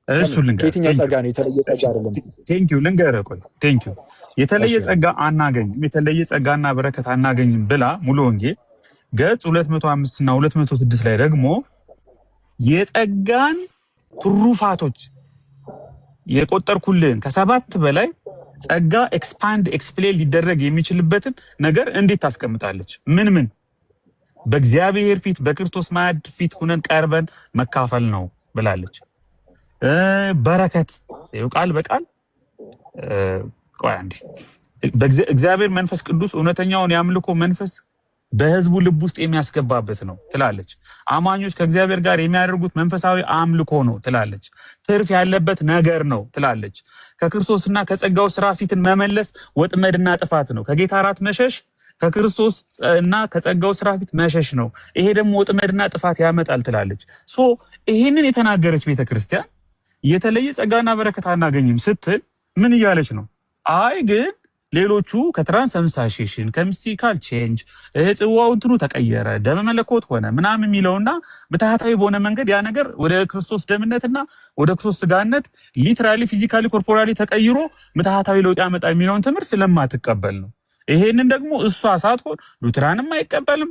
እሱ ልንገርህ። ከየትኛው ጸጋ ነው የተለየ ጸጋ አይደለም? ቴንኪው ልንገርህ። ቆይ ቴንኪው የተለየ ጸጋ አናገኝም፣ የተለየ ጸጋና በረከት አናገኝም ብላ ሙሉ ወንጌል ገጽ 205 እና 206 ላይ ደግሞ የጸጋን ትሩፋቶች የቆጠርኩልህን ከ7 በላይ ጸጋ ኤክስፓንድ ኤክስፕሌን ሊደረግ የሚችልበትን ነገር እንዴት ታስቀምጣለች? ምን በእግዚአብሔር ፊት በክርስቶስ ማዕድ ፊት ሁነን ቀርበን መካፈል ነው ብላለች። በረከት ቃል በቃል ቆይ አንዴ እግዚአብሔር መንፈስ ቅዱስ እውነተኛውን የአምልኮ መንፈስ በህዝቡ ልብ ውስጥ የሚያስገባበት ነው ትላለች። አማኞች ከእግዚአብሔር ጋር የሚያደርጉት መንፈሳዊ አምልኮ ነው ትላለች። ትርፍ ያለበት ነገር ነው ትላለች። ከክርስቶስና ከጸጋው ስራ ፊትን መመለስ ወጥመድና ጥፋት ነው። ከጌታ እራት መሸሽ ከክርስቶስ እና ከጸጋው ስራ ፊት መሸሽ ነው። ይሄ ደግሞ ወጥመድና ጥፋት ያመጣል ትላለች። ይሄንን የተናገረች ቤተክርስቲያን የተለየ ጸጋና በረከት አናገኝም ስትል ምን እያለች ነው? አይ ግን ሌሎቹ ከትራንስምሳሽን ከሚስቲካል ቼንጅ ጽዋው እንትኑ ተቀየረ ደመ መለኮት ሆነ ምናምን የሚለውና በታህታዊ በሆነ መንገድ ያ ነገር ወደ ክርስቶስ ደምነትና ወደ ክርስቶስ ስጋነት ሊትራሊ ፊዚካሊ ኮርፖራሊ ተቀይሮ ምታህታዊ ለውጥ ያመጣ የሚለውን ትምህርት ስለማትቀበል ነው። ይሄንን ደግሞ እሷ ሳትሆን ሉትራንም አይቀበልም፣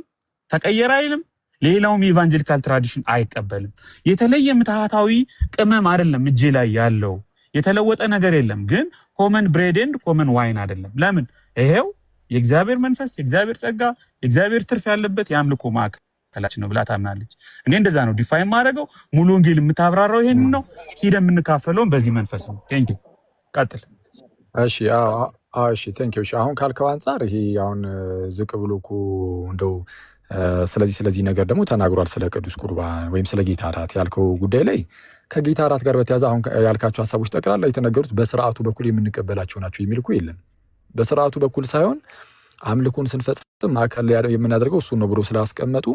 ተቀየረ አይልም፣ ሌላውም ኢቫንጀሊካል ትራዲሽን አይቀበልም። የተለየ ምታህታዊ ቅመም አይደለም እጄ ላይ ያለው የተለወጠ ነገር የለም። ግን ኮመን ብሬድ ኤንድ ኮመን ዋይን አይደለም። ለምን? ይሄው የእግዚአብሔር መንፈስ የእግዚአብሔር ጸጋ የእግዚአብሔር ትርፍ ያለበት የአምልኮ ማዕከላችን ነው ብላ ታምናለች። እኔ እንደዛ ነው ዲፋይን ማድረገው። ሙሉ ወንጌል የምታብራራው ይሄን ነው። ሄደን የምንካፈለውን በዚህ መንፈስ ነው። ቴንክ ዩ ቀጥል። እሺ እሺ ቴንክ ዩ። አሁን ካልከው አንጻር ይሄ አሁን ዝቅ ብሎ እኮ እንደው ስለዚህ ነገር ደግሞ ተናግሯል። ስለ ቅዱስ ቁርባን ወይም ስለ ጌታ እራት ያልከው ጉዳይ ላይ ከጌታ እራት ጋር በተያዘ አሁን ያልካቸው ሀሳቦች ጠቅላላ የተነገሩት በስርዓቱ በኩል የምንቀበላቸው ናቸው የሚል እኮ የለም። በስርዓቱ በኩል ሳይሆን አምልኮን ስንፈጽም ማዕከል ላይ የምናደርገው እሱ ነው ብሎ ስላስቀመጡ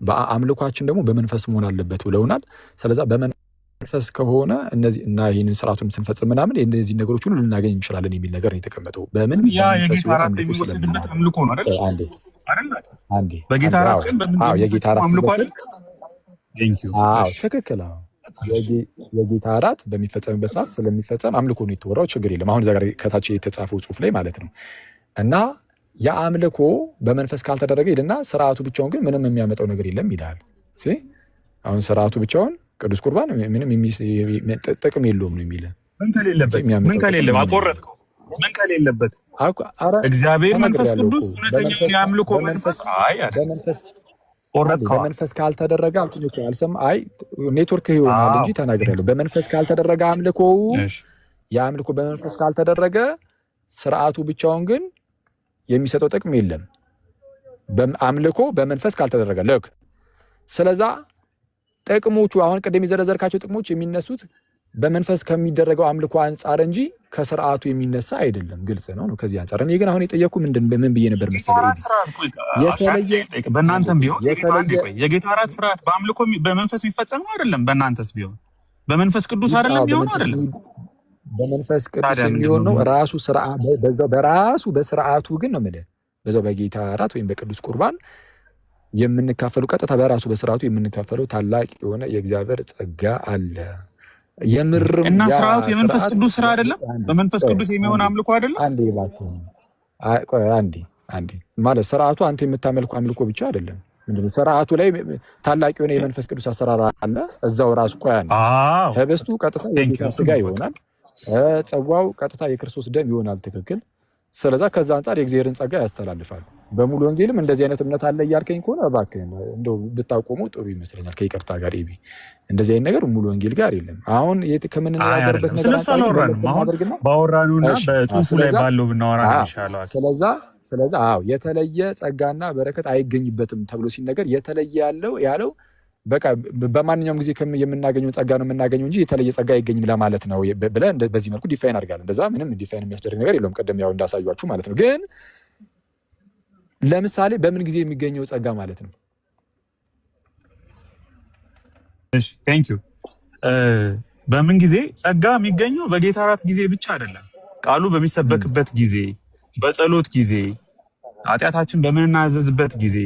በአምልኳችን ደግሞ በመንፈስ መሆን አለበት ብለውናል። ስለዛ በመንፈስ ከሆነ እነዚህ እና ይህንን ስርዓቱን ስንፈጽም ምናምን እነዚህ ነገሮች ሁሉ ልናገኝ እንችላለን የሚል ነገር ነው የተቀመጠው። በምን ያ የጌታ እራት የሚወሰድበት አምልኮ ነው አይደል? አንዴ በጌታ እራት ግን የጌታ እራት አምልኮ አይደል? ትክክል። የጌታ እራት በሚፈጸምበት ሰዓት ስለሚፈጸም አምልኮ ነው የተወራው። ችግር የለም። አሁን እዛ ጋር ከታች የተጻፈው ጽሁፍ ላይ ማለት ነው። እና የአምልኮ በመንፈስ ካልተደረገ ይልና ስርዓቱ ብቻውን ግን ምንም የሚያመጣው ነገር የለም ይላል። አሁን ስርዓቱ ብቻውን ቅዱስ ቁርባን ምንም ጥቅም የለውም ነው የሚለ ምን ከሌለበት አቆረጥከው። ምን ከሌለበት እግዚአብሔር መንፈስ ቅዱስ እውነተኛውን የአምልኮ መንፈስ በመንፈስ ካልተደረገ አልኩኝ እኮ አልሰማ። አይ ኔትወርክ ይሆናል እንጂ ተናግሬያለሁ። በመንፈስ ካልተደረገ አምልኮ የአምልኮ በመንፈስ ካልተደረገ ስርዓቱ ብቻውን ግን የሚሰጠው ጥቅም የለም። አምልኮ በመንፈስ ካልተደረገ ልክ። ስለዛ ጥቅሞቹ አሁን ቅድም የዘረዘርካቸው ጥቅሞች የሚነሱት በመንፈስ ከሚደረገው አምልኮ አንጻር እንጂ ከስርዓቱ የሚነሳ አይደለም። ግልጽ ነው። ከዚህ አንጻር እኔ ግን አሁን የጠየኩ ምን ብዬ ነበር መሰለኝ? በእናንተም ቢሆን የጌታ እራት ስርዓት በአምልኮ በመንፈስ የሚፈጸም ነው አይደለም? በእናንተስ ቢሆን በመንፈስ ቅዱስ አይደለም ቢሆን አይደለም? በመንፈስ ቅዱስ የሚሆን ነው ራሱ ስርዓት በዛው በራሱ በስርዓቱ ግን ነው የምልህ። በዛው በጌታ እራት ወይም በቅዱስ ቁርባን የምንካፈለው ቀጥታ በራሱ በስርዓቱ የምንካፈለው ታላቅ የሆነ የእግዚአብሔር ጸጋ አለ። የምርም እና ስርዓቱ የመንፈስ ቅዱስ ስራ አይደለም? በመንፈስ ቅዱስ የሚሆን አምልኮ አይደለም? አንዴ ማለት ስርዓቱ አንተ የምታመልኩ አምልኮ ብቻ አይደለም። ምንድነው ስርዓቱ ላይ ታላቅ የሆነ የመንፈስ ቅዱስ አሰራር አለ እዛው ራሱ። ህብስቱ ቀጥታ የጌታ ስጋ ይሆናል፣ ጽዋው ቀጥታ የክርስቶስ ደም ይሆናል። ትክክል። ስለዛ ከዛ አንጻር የእግዚአብሔርን ጸጋ ያስተላልፋል። በሙሉ ወንጌልም እንደዚህ አይነት እምነት አለ እያልከኝ ከሆነ እባክህን እንደው ብታቆመው ጥሩ ይመስለኛል። ከይቅርታ ጋር እንደዚህ አይነት ነገር ሙሉ ወንጌል ጋር የለም። አሁን ከምንነጋገርበት ነገር ባወራኑና በጽሁፉ ላይ ባለው ብናወራ ይሻላል። ስለዛ የተለየ ጸጋና በረከት አይገኝበትም ተብሎ ሲነገር የተለየ ያለው በቃ በማንኛውም ጊዜ የምናገኘው ጸጋ ነው የምናገኘው እንጂ የተለየ ጸጋ አይገኝም ለማለት ነው ብለህ በዚህ መልኩ ዲፋይን አድርጋለህ። እንደዛ ምንም ዲፋይን የሚያስደርግ ነገር የለውም። ቀደም ያው እንዳሳያችሁ ማለት ነው። ግን ለምሳሌ በምን ጊዜ የሚገኘው ጸጋ ማለት ነው? እሺ ቴንክ ዩ። በምን ጊዜ ጸጋ የሚገኘው በጌታ እራት ጊዜ ብቻ አይደለም። ቃሉ በሚሰበክበት ጊዜ፣ በጸሎት ጊዜ፣ ኃጢአታችን በምንናዘዝበት ጊዜ፣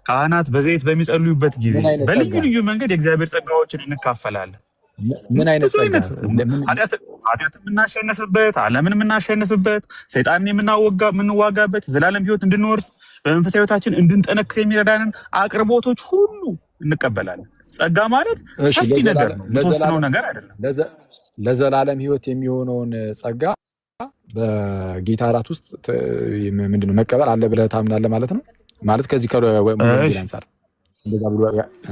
ካህናት በዘይት በሚጸልዩበት ጊዜ በልዩ ልዩ መንገድ የእግዚአብሔር ጸጋዎችን እንካፈላለን። ምን አይነት ጸጋ? ኃጢአትን የምናሸንፍበት፣ ዓለምን የምናሸንፍበት፣ ሰይጣንን የምንዋጋበት፣ ዘላለም ሕይወት እንድንወርስ በመንፈሳዊ ሕይወታችን እንድንጠነክር የሚረዳንን አቅርቦቶች ሁሉ እንቀበላለን። ጸጋ ማለት ሰፊ ነገር ነው፣ የተወሰነው ነገር አይደለም። ለዘላለም ሕይወት የሚሆነውን ጸጋ በጌታ እራት ውስጥ ምንድነው መቀበል አለ ብለህ ታምናለህ ማለት ነው? ማለት ከዚህ ከወንጌል አንፃር እንደዛ ብሎ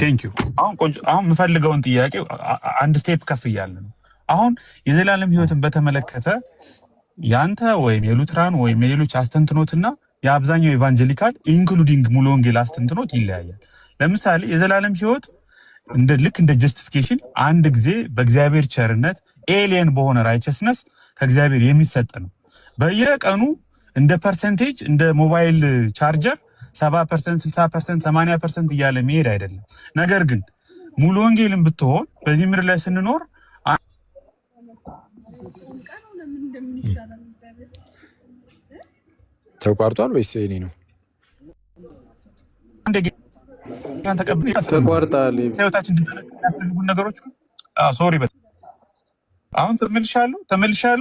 ቴንክ ዩ። አሁን የምፈልገውን ጥያቄ አንድ ስቴፕ ከፍ እያለ ነው። አሁን የዘላለም ህይወትን በተመለከተ ያንተ ወይም የሉትራን ወይም የሌሎች አስተንትኖትና የአብዛኛው ኢቫንጀሊካል ኢንክሉዲንግ ሙሉ ወንጌል አስተንትኖት ይለያያል። ለምሳሌ የዘላለም ህይወት ልክ እንደ ጀስቲፊኬሽን አንድ ጊዜ በእግዚአብሔር ቸርነት ኤሊየን በሆነ ራይቸስነስ ከእግዚአብሔር የሚሰጥ ነው። በየቀኑ እንደ ፐርሰንቴጅ እንደ ሞባይል ቻርጀር 70%፣ 60%፣ 80% እያለ መሄድ አይደለም። ነገር ግን ሙሉ ወንጌልን ብትሆን በዚህ ምድር ላይ ስንኖር ተቋርጧል ወይስ እኔ ነው? ተቋርጧል። ህይወታችን እንድንፈልጉ ነገሮች ሶሪ አሁን ተመልሻለሁ። ተመልሳል።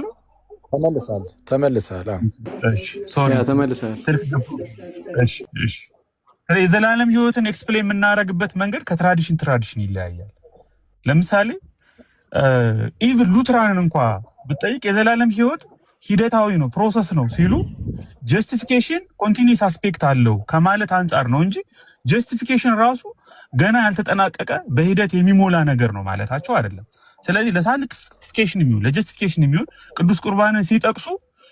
የዘላለም ህይወትን ኤክስፕሌን የምናደርግበት መንገድ ከትራዲሽን ይለያያል። ለምሳሌ ኢቭን ሉትራንን እንኳ ብጠይቅ የዘላለም ህይወት ሂደታዊ ነው፣ ፕሮሰስ ነው ሲሉ ጀስቲፊኬሽን ኮንቲኒስ አስፔክት አለው ከማለት አንጻር ነው እንጂ ጀስቲፊኬሽን ራሱ ገና ያልተጠናቀቀ በሂደት የሚሞላ ነገር ነው ማለታቸው አይደለም። ስለዚህ ለሳንቲፊኬሽን የሚሆን ለጀስቲፊኬሽን የሚሆን ቅዱስ ቁርባንን ሲጠቅሱ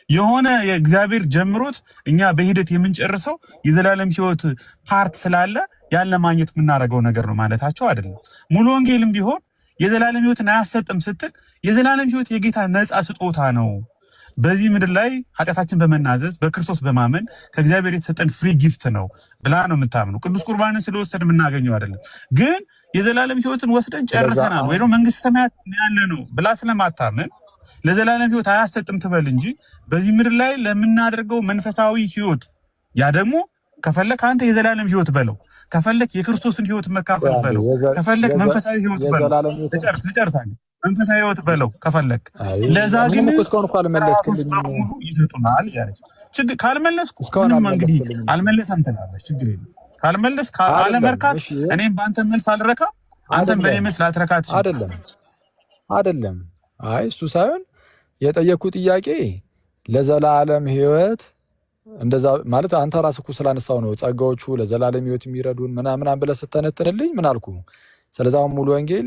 የሆነ የእግዚአብሔር ጀምሮት እኛ በሂደት የምንጨርሰው የዘላለም ህይወት ፓርት ስላለ ያለ ማግኘት የምናደርገው ነገር ነው ማለታቸው አይደለም። ሙሉ ወንጌልም ቢሆን የዘላለም ህይወትን አያሰጥም ስትል የዘላለም ህይወት የጌታ ነፃ ስጦታ ነው፣ በዚህ ምድር ላይ ኃጢአታችን በመናዘዝ በክርስቶስ በማመን ከእግዚአብሔር የተሰጠን ፍሪ ጊፍት ነው ብላ ነው የምታምነው። ቅዱስ ቁርባንን ስለወሰድ የምናገኘው አይደለም። ግን የዘላለም ህይወትን ወስደን ጨርሰናል ወይ ነው መንግስተ ሰማያት ያለ ነው ብላ ስለማታምን ለዘላለም ህይወት አያሰጥም ትበል እንጂ በዚህ ምድር ላይ ለምናደርገው መንፈሳዊ ህይወት ያ ደግሞ ከፈለክ አንተ የዘላለም ህይወት በለው፣ ከፈለክ የክርስቶስን ህይወት መካፈል በለው፣ ከፈለክ መንፈሳዊ ህይወት በለው፣ ልጨርሳለሁ መንፈሳዊ ህይወት በለው ከፈለክ። ለዛ ግን ሙሉ ይሰጡናል ያለች ችግር ካልመለስኩ ምንም እንግዲህ አልመለሰም ትላለች። ችግር የለም ካልመለስ አለመርካት እኔም በአንተ መልስ አልረካ አንተም በእኔ መልስ ላትረካ ትችላለህ። አይደለም አይ እሱ ሳይሆን የጠየኩ ጥያቄ ለዘላለም ህይወት እንደዛ ማለት አንተ ራስህ እኮ ስላነሳው ነው ጸጋዎቹ ለዘላለም ህይወት የሚረዱን ምናምን ብለህ ስተነትንልኝ ምን አልኩ? ስለዚህ ሙሉ ወንጌል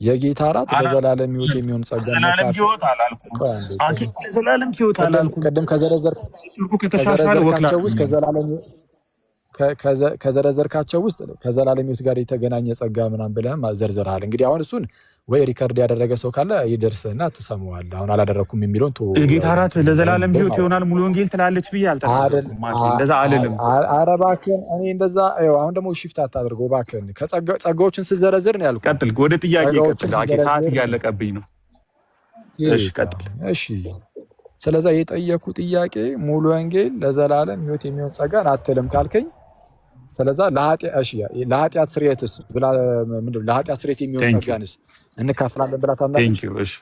የጌታ እራት ለዘላለም ህይወት የሚሆን ጸጋ ነው። ዘላለም ህይወት አላልኩም። ዘላለም ህይወት አላልኩም። ቀደም ከዘረዘርካቸው ውስጥ ከዘላለም ህይወት ጋር የተገናኘ ጸጋ ምናምን ብለህ ዘርዝረሃል። እንግዲህ አሁን እሱን ወይ ሪከርድ ያደረገ ሰው ካለ ይደርስና ትሰማዋለህ። አሁን አላደረኩም የሚለውን የጌታ እራት ለዘላለም ህይወት ይሆናል ሙሉ ወንጌል ትላለች ብዬ አልተናገርኩም። እንደዛ አልልም። ኧረ እባክህን እኔ እንደዛ አሁን ደግሞ ሽፍት አታድርገው እባክህን። ከጸጋዎችን ስዘረዝር ነው ያልኩት። ቀጥል፣ ወደ ጥያቄ ቀጥል። ሰዓት እያለቀብኝ ነው። እሺ ቀጥል። እሺ ስለዚህ የጠየኩ ጥያቄ ሙሉ ወንጌል ለዘላለም ህይወት የሚሆን ጸጋን አትልም ካልከኝ ስለዛ ለኃጢአት ስርየትስ ብላ ምንድነው ለኃጢአት ስርየት የሚሆን ጸጋንስ እንካፈላለን ብላ ታምናለች።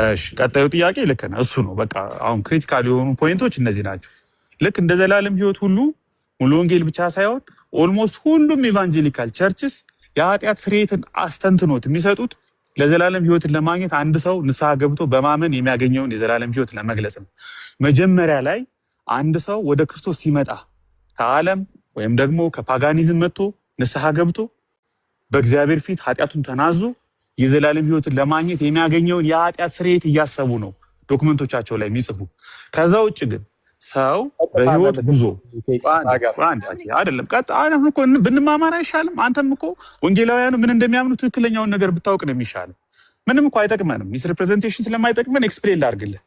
እሺ ቀጣዩ ጥያቄ ልክ ነህ። እሱ ነው በቃ አሁን ክሪቲካል የሆኑ ፖይንቶች እነዚህ ናቸው። ልክ እንደ ዘላለም ህይወት ሁሉ ሙሉ ወንጌል ብቻ ሳይሆን ኦልሞስት ሁሉም ኢቫንጀሊካል ቸርችስ የኃጢአት ስርየትን አስተንትኖት የሚሰጡት ለዘላለም ህይወትን ለማግኘት አንድ ሰው ንስሐ ገብቶ በማመን የሚያገኘውን የዘላለም ህይወት ለመግለጽ ነው። መጀመሪያ ላይ አንድ ሰው ወደ ክርስቶስ ሲመጣ ከዓለም ወይም ደግሞ ከፓጋኒዝም መጥቶ ንስሐ ገብቶ በእግዚአብሔር ፊት ኃጢአቱን ተናዞ የዘላለም ህይወትን ለማግኘት የሚያገኘውን የኃጢአት ስርየት እያሰቡ ነው ዶክመንቶቻቸው ላይ የሚጽፉ። ከዛ ውጭ ግን ሰው በህይወት ጉዞ አይደለም ብንማማር አይሻልም? አንተም እኮ ወንጌላውያኑ ምን እንደሚያምኑ ትክክለኛውን ነገር ብታውቅ ነው የሚሻለው። ምንም እኮ አይጠቅመንም። ሚስ ሪፕሬዘንቴሽን ስለማይጠቅመን ኤክስፕሌን ላድርግልህ።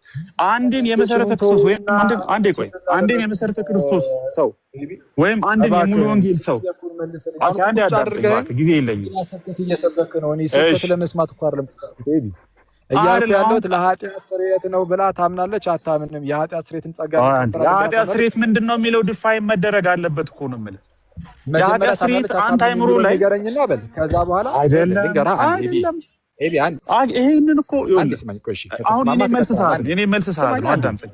አንድን የመሰረተ ክርስቶስ ወይም አንድን የመሰረተ ክርስቶስ ሰው ወይም አንድን የሙሉ ወንጌል ሰው አንድ ያዳርግ ጊዜ የለኝም። እየሰበክ ነው። እኔ ስብከት ለመስማት እኮ አይደለም ቤቢ እያልኩ ያለሁት ለኃጢአት ስርየት ነው ብላ ታምናለች አታምንም? የኃጢአት ስርየትን ጸጋ የኃጢአት ስርየት ምንድን ነው የሚለው ዲፋይን መደረግ አለበት እኮ ነው የምልህ። የኃጢአት ስርየት አንተ አይምሮ ላይ ንገረኝና በል ከዛ በኋላ አይደለም ይሄንን እኮ አሁን የኔ መልስ ሰዓት ነው። አዳምጠኝ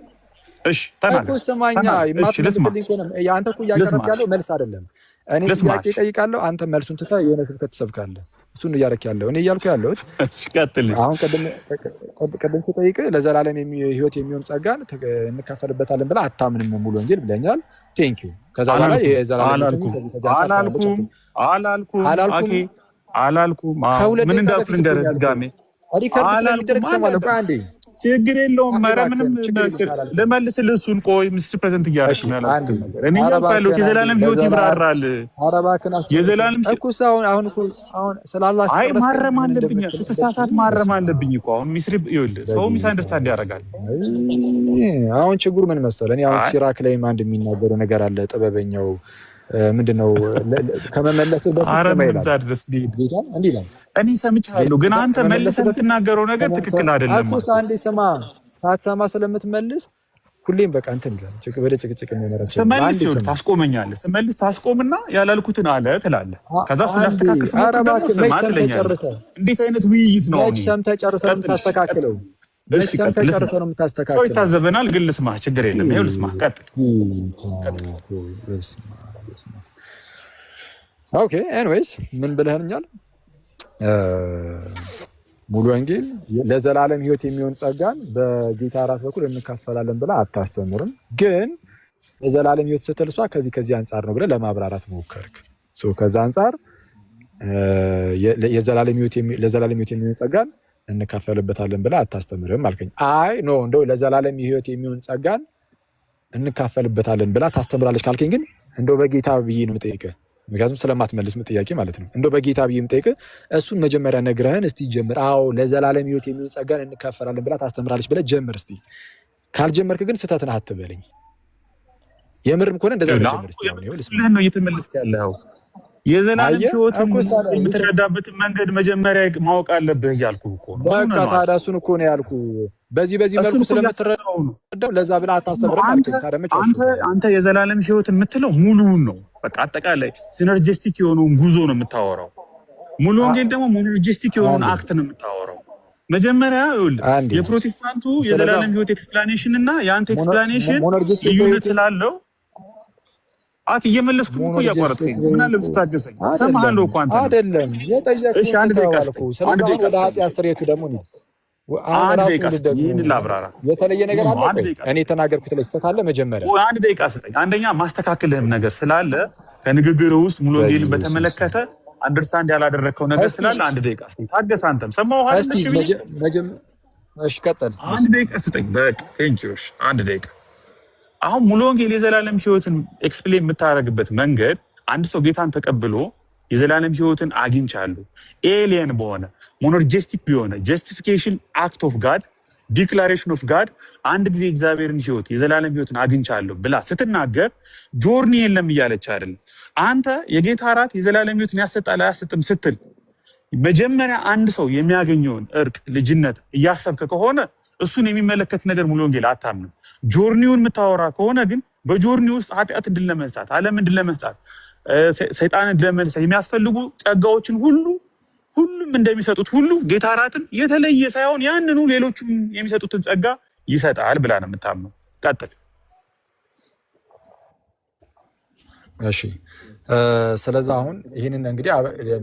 እሺ። ተናገር እኮ ስማኛ። የአንተ እኮ እያቀረብክ ያለው መልስ አይደለም። እኔ ጥያቄ እጠይቃለሁ፣ አንተ መልሱን ትተህ የሆነ ስብከት ትሰብካለህ። እሱን እያደረክ ያለው እኔ እያልኩ ያለሁት አሁን ቅድም ስጠይቅ ለዘላለም ህይወት የሚሆን ጸጋን እንካፈልበታለን ብለህ አታምንም ሙሉ ወንጌል ብለኛል። ቴንኪው። ከዛ በኋላ አላልኩም። ምን እንዳልኩ ልንገርህ ድጋሜ ሪከርድ ስለሚደረግ ሰማለሁ። አንዴ ችግር የለውም። ኧረ ምንም ልመልስልህ እሱን። ቆይ ምስል ፕሬዘንት እያደረግህ ነው ያልኩትን ነገር እኔ ያልኩት የዘላለም ህይወት ይብራራል። የዘላለም አይ ማረም አለብኝ፣ ስትሳሳት ማረም አለብኝ እኮ አሁን ሚስሪ ይኸውልህ፣ ሰው ሚስ አንደርስታንድ ያደርጋል። አሁን ችግሩ ምን መሰለህ? እኔ አሁን ሲራክ ላይም አንድ የሚናገረው ነገር አለ። ጥበበኛው ምንድነው ከመመለስ እኔ ሰምቻለሁ፣ ግን አንተ መልሰህ የምትናገረው ነገር ትክክል አይደለም። አንዴ ስማ፣ ሳትሰማ ስለምትመልስ ሁሌም በቃ እንትን ይላል። ወደ ጭቅጭቅ የሚመረጥ ስመልስ ይኸውልህ ታስቆመኛለህ። ስመልስ ታስቆምና ያላልኩትን አለ ትላለህ። ከዛ እሱን ላስተካክል ስሞክር ደግሞ ስማ ትለኛለህ። እንዴት አይነት ውይይት ነው? ሰምተህ ጨርሰህ ነው የምታስተካክለው። ሰው ይታዘበናል፣ ግን ልስማህ፣ ችግር የለም። ይኸው ልስማህ፣ ቀጥል። ኦኬ ኤኒዌይስ ምን ብለህኛል? ሙሉ ወንጌል ለዘላለም ህይወት የሚሆን ጸጋን በጌታ ራስ በኩል እንካፈላለን ብለህ አታስተምርም። ግን ለዘላለም ህይወት ስትል እሷ ከዚህ አንጻር ነው ብለህ ለማብራራት ሞከርክ። ከዛ አንጻር ለዘላለም ህይወት የሚሆን ጸጋን እንካፈልበታለን ብለህ አታስተምርም አልከኝ። አይ ኖ እንደው ለዘላለም ህይወት የሚሆን ጸጋን እንካፈልበታለን ብላ ታስተምራለች ካልከኝ ግን እንደው በጌታ ብዬ ነው የምጠይቅህ። ምክንያቱም ስለማትመልስ ጥያቄ ማለት ነው። እንደው በጌታ ብዬ የምጠይቅህ እሱን መጀመሪያ ነግረህን እስቲ ጀምር። አዎ ለዘላለም ህይወት የሚሆን ጸጋን እንካፈላለን ብላ ታስተምራለች ብለህ ጀምር እስቲ። ካልጀመርክ ግን ስህተት ነህ አትበለኝ። የምርም ከሆነ እንደዛ ጀምር እስቲ። ነው እየተመለስክ ያለው የዘላለም ህይወት የምትረዳበትን መንገድ መጀመሪያ ማወቅ አለብህ እያልኩህ እኮ ነው። በቃ ታዲያ እሱን እኮ ነው ያልኩህ። በዚህ መልኩ ስለምትረዳው ለዛ ብለህ አታስተምርም አልከኝ። አንተ የዘላለም ህይወት የምትለው ሙሉውን ነው። በቃ አጠቃላይ ሲነርጂስቲክ የሆነውን ጉዞ ነው የምታወራው። ሙሉ ወንጌል ደግሞ ሞኖሎጂስቲክ የሆነውን አክት ነው የምታወራው። መጀመሪያ ይኸውልህ የፕሮቴስታንቱ የዘላለም ህይወት ኤክስፕላኔሽን እና የአንተ ኤክስፕላኔሽን ልዩነት ስላለው እየመለስኩ እኮ እያቋረጥኩኝ ምን አለ ብትታገሰኝ። ሰማሃለሁ እኮ አንተ አይደለም የጠየቅኩህ። እሺ አንድ ደቂቃ ወደ ኃጢአት ስርየቱ ደግሞ ነው። አንድ ደቂቃ ስጠኝ፣ ይህንን ላብራራ። የተለየ ነገር አለ እኔ የተናገርኩት ላይ ስህተት አለ? መጀመሪያ አንድ ደቂቃ ስጠኝ። አንደኛ ማስተካከልህም ነገር ስላለ ከንግግር ውስጥ ሙሉ ወንጌልን በተመለከተ አንደርስታንድ ያላደረግከው ነገር ስላለ አንድ ደቂቃ ስጠኝ። ታገስ። አንተም ሰማሁ አይደል? እሺ ቀጥል። አንድ ደቂቃ ስጠኝ። በቃ ቴንኪው። እሺ አንድ ደቂቃ። አሁን ሙሉ ወንጌል የዘላለም ህይወትን ኤክስፕሌን የምታደርግበት መንገድ አንድ ሰው ጌታን ተቀብሎ የዘላለም ህይወትን አግኝቻለሁ ኤሊየን በሆነ ሞኖሎጂስቲክ ቢሆነ ጀስቲፊኬሽን አክት ኦፍ ጋድ ዲክላሬሽን ኦፍ ጋድ አንድ ጊዜ እግዚአብሔርን ህይወት የዘላለም ህይወትን አግኝቻለሁ ብላ ስትናገር ጆርኒ የለም እያለች አይደለም። አንተ የጌታ እራት የዘላለም ህይወትን ያሰጣል አያሰጥም ስትል መጀመሪያ አንድ ሰው የሚያገኘውን እርቅ ልጅነት እያሰብከ ከሆነ እሱን የሚመለከት ነገር ሙሉ ወንጌል አታምንም። ጆርኒውን የምታወራ ከሆነ ግን በጆርኒ ውስጥ ኃጢአትን ድል ለመንሳት፣ ዓለምን ድል ለመንሳት፣ ሰይጣንን ድል ለመንሳት የሚያስፈልጉ ጸጋዎችን ሁሉም እንደሚሰጡት ሁሉ ጌታ እራትም የተለየ ሳይሆን ያንኑ ሌሎችም የሚሰጡትን ጸጋ ይሰጣል ብላ ነው የምታምነው። ቀጥል። እሺ ስለዛ አሁን ይህንን እንግዲህ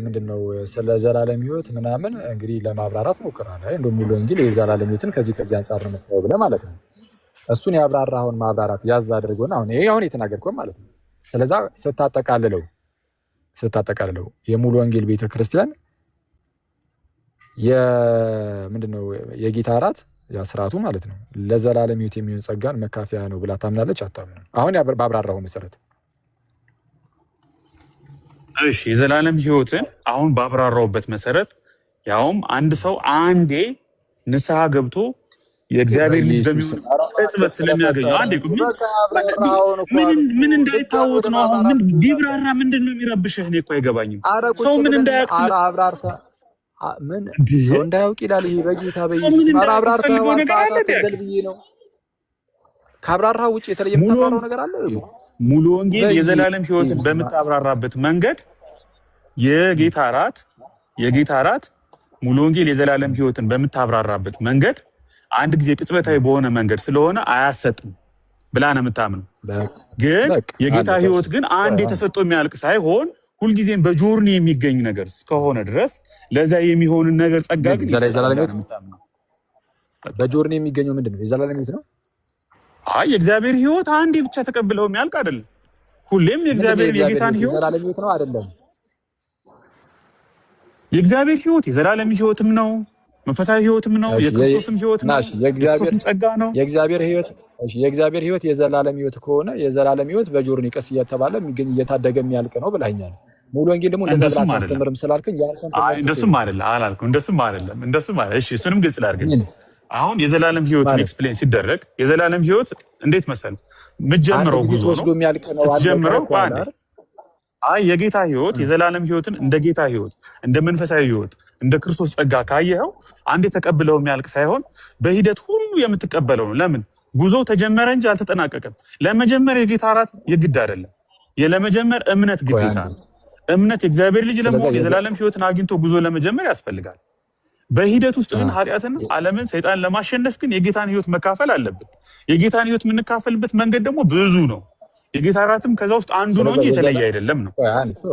ምንድነው ስለ ዘላለም ህይወት ምናምን እንግዲህ ለማብራራት ሞክራለሁ። እንደው ሙሉ ወንጌል የዘላለም ህይወትን ከዚህ አንጻር ነው የምታየው ብለህ ማለት ነው። እሱን ያብራራኸውን ማብራራት ያዝ አድርጎና አሁን የተናገርከው ማለት ነው። ስለዛ ስታጠቃልለው የሙሉ ወንጌል ቤተክርስቲያን ምንድነው የጌታ እራት ያ ስርዓቱ ማለት ነው ለዘላለም ህይወት የሚሆን ጸጋን መካፈያ ነው ብላ ታምናለች አታምንም? አሁን ባብራራው መሰረት እሺ የዘላለም ህይወትን አሁን ባብራራውበት መሰረት ያውም አንድ ሰው አንዴ ንስሐ ገብቶ የእግዚአብሔር ልጅ በሚሆን ቅጽበት ስለሚያገኘው አንዴ ምን እንዳይታወቅ ነው። አሁን ምን ቢብራራ ምንድነው የሚረብሽህ? እኔ እኮ አይገባኝም። ሰው ምን እንዳያውቅ አብራርታ ምን ሰው እንዳያውቅ ይላል። ይሄ በጌታ አብራርታ ነው። ካብራራ ውጭ የተለየ የምታብራራው ነገር አለ? ሙሉ ወንጌል የዘላለም ህይወትን በምታብራራበት መንገድ የጌታ እራት ሙሉ ወንጌል የዘላለም ህይወትን በምታብራራበት መንገድ አንድ ጊዜ ቅጽበታዊ በሆነ መንገድ ስለሆነ አያሰጥም። ብላ ነው የምታምነው። ግን የጌታ ህይወት ግን አንድ የተሰጠው የሚያልቅ ሳይሆን ሁልጊዜም በጆርኒ የሚገኝ ነገር እስከሆነ ድረስ ለዛ የሚሆንን ነገር ጸጋ ግን በጆርኒ የሚገኘው ምንድን ነው? የዘላለም ህይወት ነው። አይ የእግዚአብሔር ህይወት አንዴ ብቻ ተቀብለው የሚያልቅ አይደለም። ሁሌም የእግዚአብሔር የጌታን ህይወት የዘላለም ህይወት ነው አይደለም። የእግዚአብሔር ህይወት የዘላለም ህይወትም ነው፣ መንፈሳዊ ህይወትም ነው፣ የክርስቶስም ህይወት ነው፣ የክርስቶስም ጸጋ ነው። የእግዚአብሔር ህይወት የዘላለም ህይወት ከሆነ የዘላለም ህይወት በጆርኒ ቀስ እየተባለ የሚገኝ እየታደገ የሚያልቅ ነው ብለኸኛል። ሙሉ ወንጌል ደግሞ እንደዛ ብላ አስተምርም ስላልከኝ እንደሱም አይደለም አላልኩም። እንደሱም አይደለም። እሺ እሱንም ግልጽ ላድርግ። አሁን የዘላለም ህይወትን ኤክስፕሌን ሲደረግ የዘላለም ህይወት እንዴት መሰለህ የምትጀምረው ጉዞ ነው። ስትጀምረው አይ የጌታ ህይወት የዘላለም ህይወትን እንደ ጌታ ህይወት እንደ መንፈሳዊ ህይወት እንደ ክርስቶስ ጸጋ ካየኸው አንዴ ተቀብለው የሚያልቅ ሳይሆን በሂደት ሁሉ የምትቀበለው ነው። ለምን ጉዞ ተጀመረ እንጂ አልተጠናቀቀም። ለመጀመር የጌታ እራት የግድ አይደለም። ለመጀመር እምነት ግዴታ ነው። እምነት የእግዚአብሔር ልጅ ለመሆን የዘላለም ህይወትን አግኝቶ ጉዞ ለመጀመር ያስፈልጋል። በሂደት ውስጥ ግን ኃጢአትን፣ ዓለምን፣ ሰይጣን ለማሸነፍ ግን የጌታን ህይወት መካፈል አለብን። የጌታን ህይወት የምንካፈልበት መንገድ ደግሞ ብዙ ነው። የጌታ እራትም ከዛ ውስጥ አንዱ ነው እንጂ የተለየ አይደለም ነው።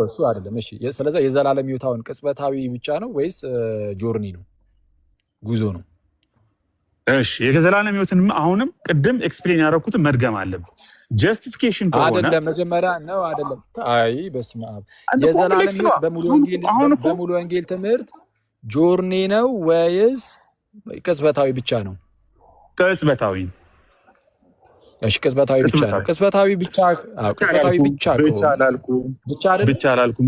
እሱ አይደለም። እሺ ስለዚህ የዘላለም ህይወት አሁን ቅጽበታዊ ብቻ ነው ወይስ ጆርኒ ነው? ጉዞ ነው? እሺ የዘላለም ህይወትን አሁንም ቅድም ኤክስፕሌን ያደረኩትን መድገም አለብን። ጀስቲፊኬሽን ከሆነ አይደለም መጀመሪያ ነው አይደለም። አይ በስመ አብ የዘላለም ህይወት በሙሉ ወንጌል ትምህርት ጆርኒ ነው ወይስ ቅጽበታዊ ብቻ ነው? ቅጽበታዊ። እሺ ቅጽበታዊ ብቻ ነው። ቅጽበታዊ ብቻ አላልኩም። ብቻ አላልኩም።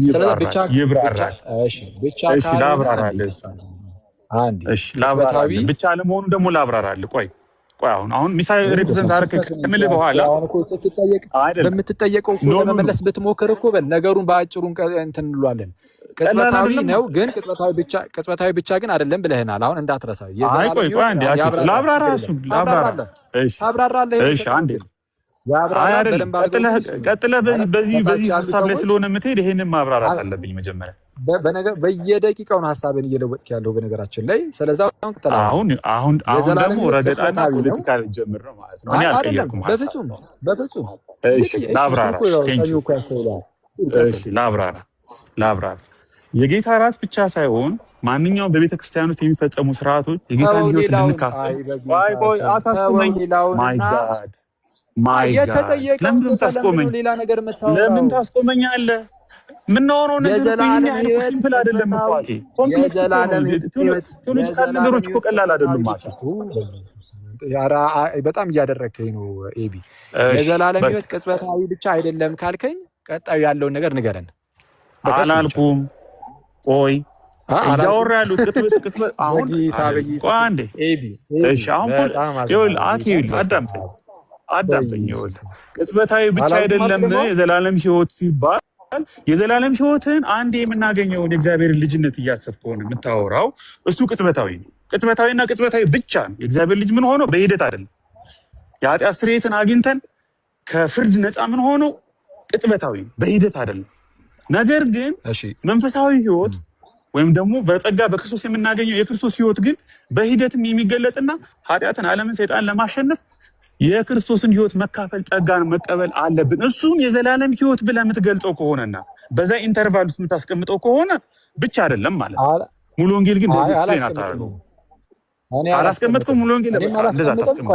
ይብራራል። እሺ ብቻ ላብራራለህ። እሺ ላብራራለህ። ብቻ ለመሆኑ ደግሞ ላብራራለህ። ቆይ አሁን ሚሳይ ሪፕሬዘንት አርክ ከምን በኋላ አሁን እኮ ስትጠየቅ በምትጠየቀው እኮ ለመመለስ ብትሞክር እኮ ነገሩን በአጭሩ እንትን እንሏለን። ቅጽበታዊ ነው ግን ቅጽበታዊ ብቻ ግን አይደለም ብለህናል። አሁን እንዳትረሳ። ቆይ አንዴ ላብራራ። እሱን ላብራራ። እሺ አንዴ ቀጥለህ በዚህ ሀሳብ ላይ ስለሆነ የምትሄድ ይሄንን ማብራራት አለብኝ መጀመሪያ። በየደቂቃው ነው ሀሳብን እየለወጥክ ያለው በነገራችን ላይ። ስለዚህ አሁን ደግሞ ረገጣና ፖለቲካ ጀምር ነው ማለት ነው። እኔ አልቀየርኩም ሀሳብ። በፍጹም እሺ ላብራራ። የጌታ እራት ብቻ ሳይሆን ማንኛውም በቤተ ክርስቲያን ውስጥ የሚፈጸሙ ስርዓቶች የጌታን ህይወት እንድንካፈል። ቆይ አታስቆመኝ። ማይ ጋድ ለምን ታስቆመኛለህ? የምናወራው ነገር ይሄን ያህል ሲምፕል አይደለም እኮ አኬ። ኮምፕሌክስ ቴዎሎጂካል ነገሮች እኮ ቀላል አይደሉም ማለት በጣም እያደረግከኝ ነው ኤቢ። የዘላለም ህይወት ቅጽበታዊ ብቻ አይደለም ካልከኝ ቀጣዩ ያለውን ነገር ንገረን። አላልኩም። ቆይ እያወራ ያሉት ቅጽበት አሁን ቆይ አንዴ እሺ አሁን ይኸውልህ አኬ አዳምጠኝ። ይኸውልህ ቅጽበታዊ ብቻ አይደለም የዘላለም ህይወት ሲባል የዘላለም ህይወትን አንዴ የምናገኘውን የእግዚአብሔር ልጅነት እያሰብክ ከሆነ የምታወራው እሱ ቅጽበታዊ ነው። ቅጽበታዊና ቅጽበታዊ ብቻ ነው። የእግዚአብሔር ልጅ ምን ሆኖ በሂደት አይደለም። የኃጢአት ስርየትን አግኝተን ከፍርድ ነፃ ምን ሆኖ ቅጽበታዊ በሂደት አይደለም። ነገር ግን መንፈሳዊ ህይወት ወይም ደግሞ በጸጋ በክርስቶስ የምናገኘው የክርስቶስ ህይወት ግን በሂደትም የሚገለጥና ኃጢአትን፣ ዓለምን፣ ሰይጣን ለማሸነፍ የክርስቶስን ህይወት መካፈል ጸጋን መቀበል አለብን። እሱን የዘላለም ህይወት ብለህ የምትገልጸው ከሆነና በዛ ኢንተርቫል ውስጥ የምታስቀምጠው ከሆነ ብቻ አይደለም ማለት ነው። ሙሉ ወንጌል ግን እንደዚህ ኤክስፕሌን አታደርገው። አላስቀመጥከው ሙሉ ወንጌል እንደዛ ታስቀምጠው።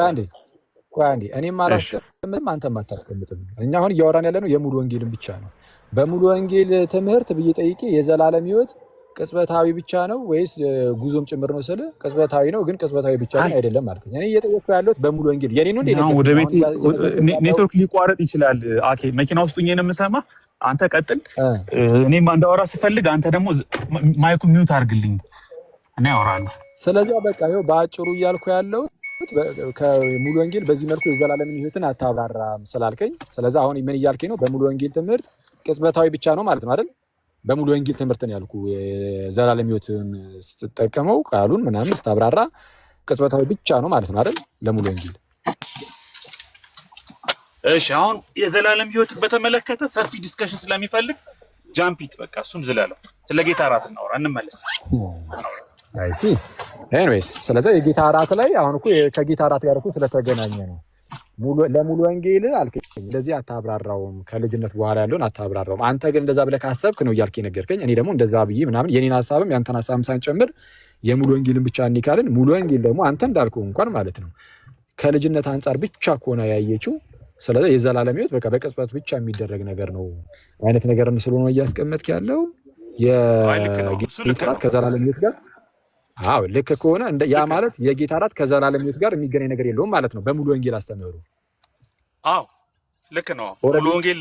ቆይ አንዴ እኔም አላስቀምጥም አንተም አታስቀምጥም። እኛ አሁን እያወራን ያለነው የሙሉ ወንጌልን ብቻ ነው። በሙሉ ወንጌል ትምህርት ብዬ ጠይቄ የዘላለም ህይወት ቅጽበታዊ ብቻ ነው ወይስ ጉዞም ጭምር ነው ስለ ቅጽበታዊ ነው ግን ቅጽበታዊ ብቻ አይደለም ማለት ነው። እኔ እየጠየቅኩ ያለሁት በሙሉ ወንጌል የኔ ነው እንዴ? ወደ ቤት ኔትወርክ ሊቋረጥ ይችላል። አኬ መኪና ውስጥ ሆኜ ነው የምሰማህ። አንተ ቀጥል። እኔም እንዳወራ ስፈልግ አንተ ደግሞ ማይኩ ሚውት አድርግልኝ እና ያወራለሁ። ስለዚህ በቃ ይኸው በአጭሩ እያልኩ ያለሁት ከሙሉ ወንጌል በዚህ መልኩ የዘላለምን ህይወትን አታብራራም ስላልከኝ፣ ስለዚህ አሁን ምን እያልከኝ ነው? በሙሉ ወንጌል ትምህርት ቅጽበታዊ ብቻ ነው ማለት ነው አይደል? በሙሉ ወንጌል ትምህርትን ያልኩ የዘላለም ህይወትን ስትጠቀመው ቃሉን ምናምን ስታብራራ ቅጽበታዊ ብቻ ነው ማለት ነው አይደል? ለሙሉ ወንጌል። እሺ አሁን የዘላለም ህይወትን በተመለከተ ሰፊ ዲስከሽን ስለሚፈልግ ጃምፒት በቃ እሱን ዝላለው። ስለ ጌታ እራት እናወራ እንመለስ። አይ ሲ ኤኒዌይስ፣ ስለዚህ የጌታ እራት ላይ አሁን እኮ ከጌታ እራት ጋር እኮ ስለተገናኘ ነው። ለሙሉ ወንጌል አልከኝ እንደዚህ አታብራራውም፣ ከልጅነት በኋላ ያለውን አታብራራውም። አንተ ግን እንደዛ ብለህ ካሰብክ ነው እያልክ ነገርከኝ። እኔ ደግሞ እንደዛ ብዬ ምናምን የኔን ሐሳብም ያንተን ሐሳብም ሳንጨምር የሙሉ ወንጌልን ብቻ እንካልን። ሙሉ ወንጌል ደግሞ አንተ እንዳልከው እንኳን ማለት ነው ከልጅነት አንጻር ብቻ ከሆነ ያየችው፣ ስለዚህ የዘላለም ሕይወት በቃ በቅጽበት ብቻ የሚደረግ ነገር ነው አይነት ነገር ስለሆነ እያስቀመጥክ ያለው የጌታ ከዘላለም ሕይወት ጋር አዎ ልክ ከሆነ ያ ማለት የጌታ እራት ከዘላለም ሕይወት ጋር የሚገናኝ ነገር የለውም ማለት ነው በሙሉ ወንጌል አስተምህሮ። አዎ ልክ ነው። ሙሉ ወንጌል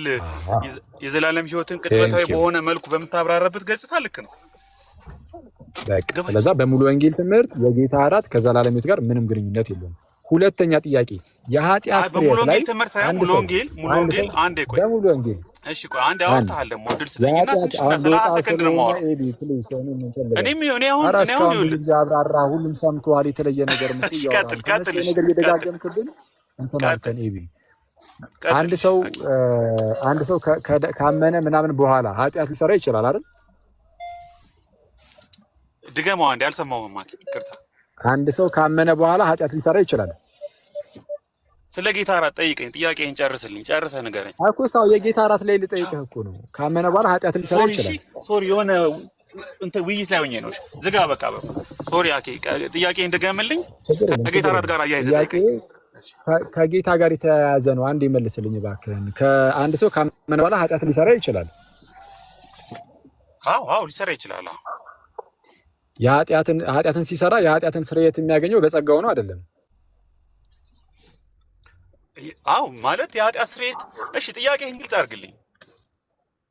የዘላለም ሕይወትን ቅጽበታዊ በሆነ መልኩ በምታብራራበት ገጽታ ልክ ነው። በቃ ስለዚህ በሙሉ ወንጌል ትምህርት የጌታ እራት ከዘላለም ሕይወት ጋር ምንም ግንኙነት የለውም። ሁለተኛ ጥያቄ የኃጢአት ስርየት ላይ ሙሉ ወንጌል አንዴ ቆይ በሙሉ ወንጌል እሺ ቆይ አንዴ አውርተሃል ደግሞ ድል ስለኝና 30 ሰከንድ ነው ማለት እኔ አሁን አብራራ ሁሉም ሰምቷል። የተለየ ነገር ቀጥል ነገር እየደጋገምክብን እንትን አልከን ኤቢ አንድ ሰው ካመነ ምናምን በኋላ ኃጢአት ሊሰራ ይችላል አይደል? ድገማው አንዴ አልሰማሁም ማለት ይቅርታ። አንድ ሰው ካመነ በኋላ ኃጢአት ሊሰራ ይችላል። ስለ ጌታ እራት ጠይቀኝ፣ ጥያቄን ጨርስልኝ፣ ጨርሰህ ንገረኝ እኮ ሰው የጌታ እራት ላይ ልጠይቅህ እኮ ነው። ካመነ በኋላ ኃጢአት ሊሰራ ይችላል። ሶሪ የሆነ እንትን ውይይት ላይ ሆኜ ነው። ዝጋ በቃ ሶሪ አኬ ጥያቄን እንደገምልኝ ከጌታ እራት ጋር አያይዘህ ጠይቀኝ። ከጌታ ጋር የተያያዘ ነው። አንዴ መልስልኝ እባክህን። ከአንድ ሰው ካመነ በኋላ ኃጢአት ሊሰራ ይችላል። አዎ ሊሰራ ይችላል። ኃጢአትን ሲሰራ የኃጢአትን ስርየት የሚያገኘው በጸጋው ነው አይደለም? አዎ ማለት የኃጢአት ስርየት። እሺ ጥያቄህን ግልጽ አድርግልኝ።